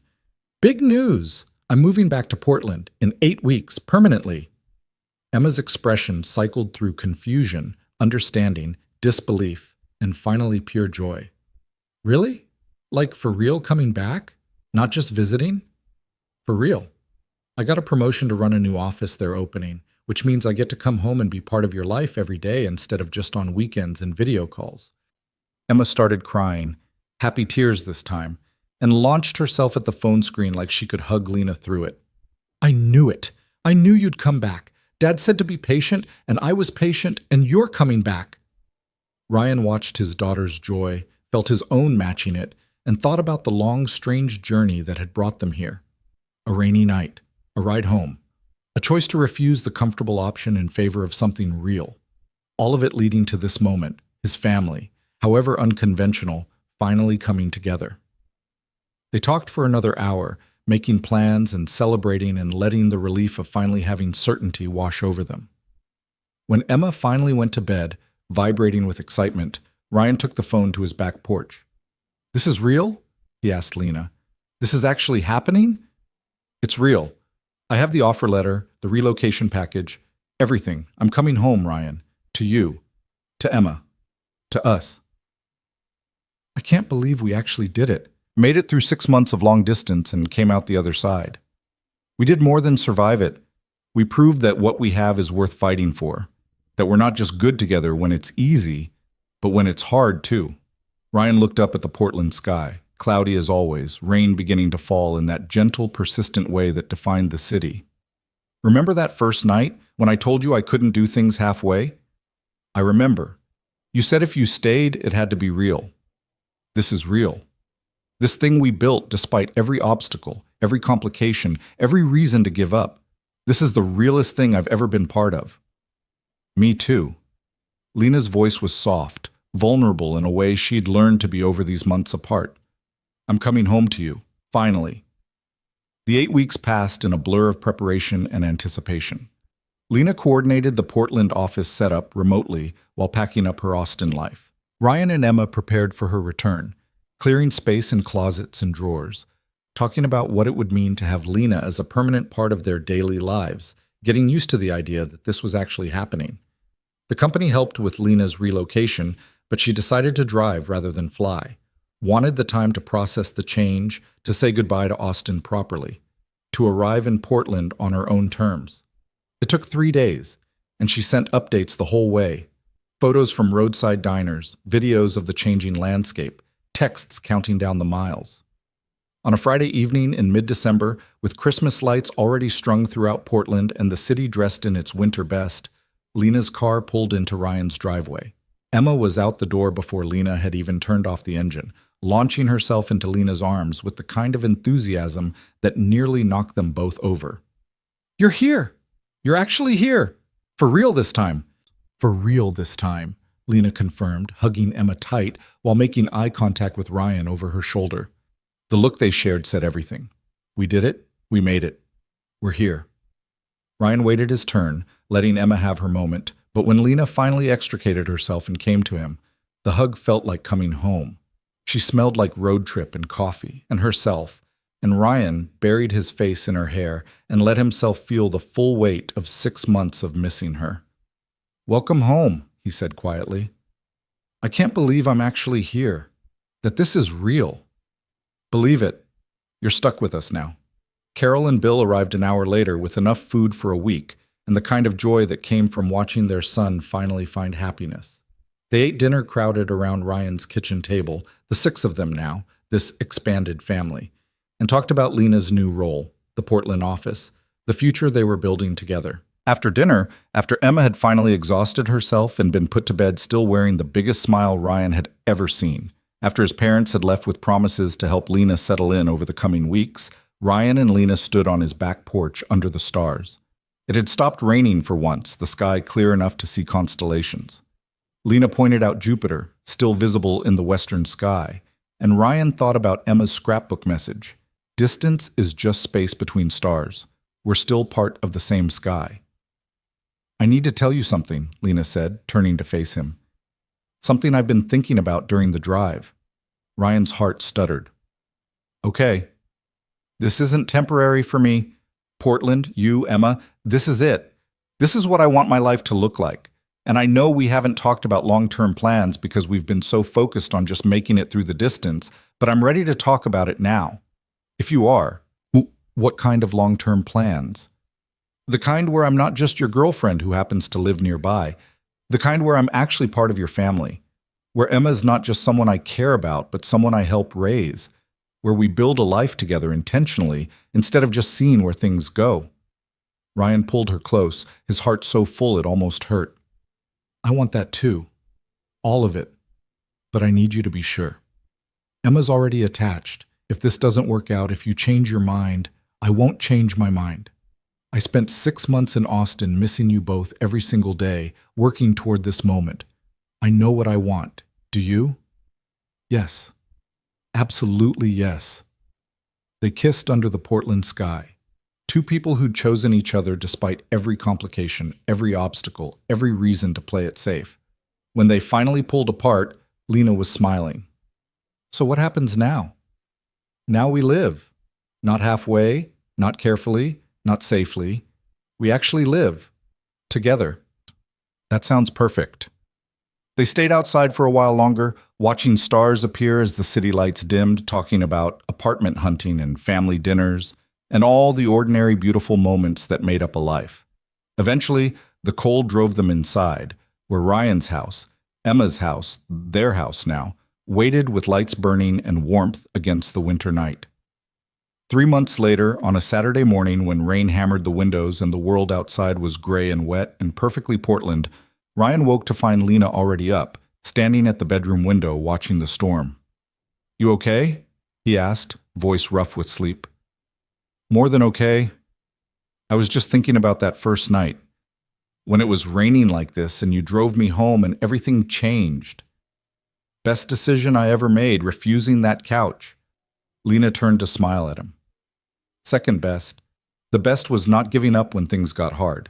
Big news! I'm moving back to Portland in 8 weeks, permanently. Emma's expression cycled through confusion, understanding, disbelief, and finally pure joy. Really? Like for real coming back? Not just visiting? For real. I got a promotion to run a new office they're opening, which means I get to come home and be part of your life every day instead of just on weekends and video calls. Emma started crying, happy tears this time, and launched herself at the phone screen like she could hug Lena through it. I knew it. I knew you'd come back. Dad said to be patient, and I was patient, and you're coming back. Ryan watched his daughter's joy, felt his own matching it, and thought about the long, strange journey that had brought them here. A rainy night, a ride home, a choice to refuse the comfortable option in favor of something real. All of it leading to this moment, his family, however unconventional, finally coming together. They talked for another hour, making plans and celebrating and letting the relief of finally having certainty wash over them. When Emma finally went to bed, vibrating with excitement, Ryan took the phone to his back porch. This is real? He asked Lena. This is actually happening? It's real. I have the offer letter, the relocation package, everything. I'm coming home, Ryan. To you. To Emma. To us. I can't believe we actually did it. Made it through 6 months of long distance and came out the other side. We did more than survive it. We proved that what we have is worth fighting for. That we're not just good together when it's easy, but when it's hard too. Ryan looked up at the Portland sky, cloudy as always, rain beginning to fall in that gentle, persistent way that defined the city. Remember that first night when I told you I couldn't do things halfway? I remember. You said if you stayed, it had to be real. This is real. This thing we built despite every obstacle, every complication, every reason to give up. This is the realest thing I've ever been part of. Me too. Lena's voice was soft, vulnerable in a way she'd learned to be over these months apart. I'm coming home to you, finally. The 8 weeks passed in a blur of preparation and anticipation. Lena coordinated the Portland office setup remotely while packing up her Austin life. Ryan and Emma prepared for her return, clearing space in closets and drawers, talking about what it would mean to have Lena as a permanent part of their daily lives, getting used to the idea that this was actually happening. The company helped with Lena's relocation, but she decided to drive rather than fly, wanted the time to process the change, to say goodbye to Austin properly, to arrive in Portland on her own terms. It took 3 days, and she sent updates the whole way, photos from roadside diners, videos of the changing landscape, texts counting down the miles. On a Friday evening in mid-December, with Christmas lights already strung throughout Portland and the city dressed in its winter best, Lena's car pulled into Ryan's driveway. Emma was out the door before Lena had even turned off the engine, launching herself into Lena's arms with the kind of enthusiasm that nearly knocked them both over. You're here! You're actually here! For real this time! For real this time, Lena confirmed, hugging Emma tight while making eye contact with Ryan over her shoulder. The look they shared said everything. We did it. We made it. We're here. Ryan waited his turn, letting Emma have her moment, but when Lena finally extricated herself and came to him, the hug felt like coming home. She smelled like road trip and coffee and herself, and Ryan buried his face in her hair and let himself feel the full weight of 6 months of missing her. Welcome home, he said quietly. I can't believe I'm actually here, that this is real. Believe it. You're stuck with us now. Carol and Bill arrived an hour later with enough food for a week and the kind of joy that came from watching their son finally find happiness. They ate dinner crowded around Ryan's kitchen table, the 6 of them now, this expanded family, and talked about Lena's new role, the Portland office, the future they were building together. After dinner, after Emma had finally exhausted herself and been put to bed still wearing the biggest smile Ryan had ever seen, after his parents had left with promises to help Lena settle in over the coming weeks, Ryan and Lena stood on his back porch under the stars. It had stopped raining for once, the sky clear enough to see constellations. Lena pointed out Jupiter, still visible in the western sky, and Ryan thought about Emma's scrapbook message. Distance is just space between stars. We're still part of the same sky. I need to tell you something, Lena said, turning to face him. Something I've been thinking about during the drive. Ryan's heart stuttered. Okay. This isn't temporary for me. Portland, you, Emma, this is it. This is what I want my life to look like. And I know we haven't talked about long-term plans because we've been so focused on just making it through the distance, but I'm ready to talk about it now. If you are, what kind of long-term plans? The kind where I'm not just your girlfriend who happens to live nearby. The kind where I'm actually part of your family. Where Emma's not just someone I care about, but someone I help raise. Where we build a life together intentionally instead of just seeing where things go. Ryan pulled her close, his heart so full it almost hurt. I want that too. All of it. But I need you to be sure. Emma's already attached. If this doesn't work out, if you change your mind, I won't change my mind. I spent 6 months in Austin missing you both every single day, working toward this moment. I know what I want. Do you? Yes. Absolutely yes. They kissed under the Portland sky. Two people who'd chosen each other despite every complication, every obstacle, every reason to play it safe. When they finally pulled apart, Lena was smiling. So what happens now? Now we live. Not halfway, not carefully, not safely. We actually live. Together. That sounds perfect. They stayed outside for a while longer, watching stars appear as the city lights dimmed, talking about apartment hunting and family dinners, and all the ordinary beautiful moments that made up a life. Eventually, the cold drove them inside, where Ryan's house, Emma's house, their house now, waited with lights burning and warmth against the winter night. 3 months later, on a Saturday morning when rain hammered the windows and the world outside was gray and wet and perfectly Portland, Ryan woke to find Lena already up, standing at the bedroom window watching the storm. You okay? He asked, voice rough with sleep. More than okay. I was just thinking about that first night, when it was raining like this and you drove me home and everything changed. Best decision I ever made, refusing that couch. Lena turned to smile at him. Second best. The best was not giving up when things got hard,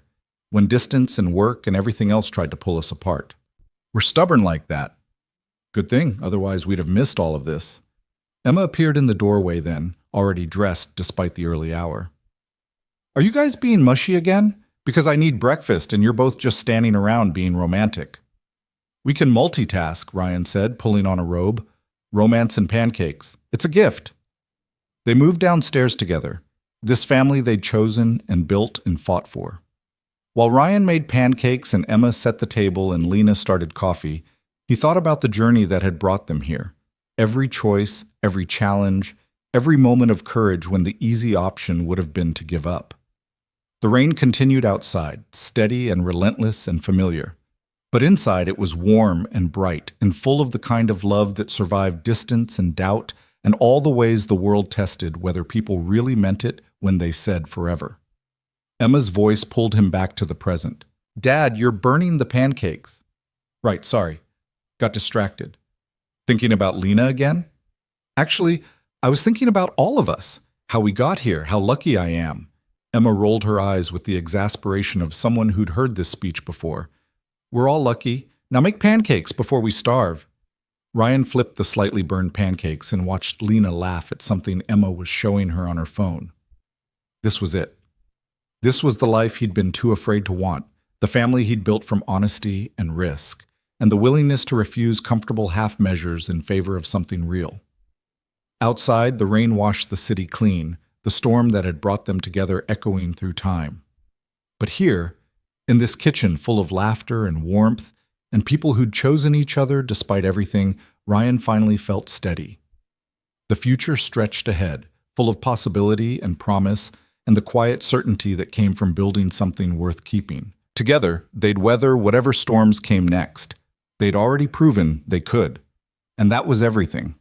when distance and work and everything else tried to pull us apart. We're stubborn like that. Good thing, otherwise we'd have missed all of this. Emma appeared in the doorway then, already dressed despite the early hour. Are you guys being mushy again? Because I need breakfast and you're both just standing around being romantic. We can multitask, Ryan said, pulling on a robe. Romance and pancakes. It's a gift. They moved downstairs together, this family they'd chosen and built and fought for. While Ryan made pancakes and Emma set the table and Lena started coffee, he thought about the journey that had brought them here. Every choice, every challenge, every moment of courage when the easy option would have been to give up. The rain continued outside, steady and relentless and familiar. But inside it was warm and bright and full of the kind of love that survived distance and doubt and all the ways the world tested whether people really meant it when they said forever. Emma's voice pulled him back to the present. Dad, you're burning the pancakes. Right, sorry. Got distracted. Thinking about Lena again? Actually, I was thinking about all of us. How we got here, how lucky I am. Emma rolled her eyes with the exasperation of someone who'd heard this speech before. We're all lucky. Now make pancakes before we starve. Ryan flipped the slightly burned pancakes and watched Lena laugh at something Emma was showing her on her phone. This was it. This was the life he'd been too afraid to want, the family he'd built from honesty and risk, and the willingness to refuse comfortable half measures in favor of something real. Outside, the rain washed the city clean, the storm that had brought them together echoing through time. But here, in this kitchen full of laughter and warmth, and people who'd chosen each other despite everything, Ryan finally felt steady. The future stretched ahead, full of possibility and promise, and the quiet certainty that came from building something worth keeping. Together, they'd weather whatever storms came next. They'd already proven they could. And that was everything.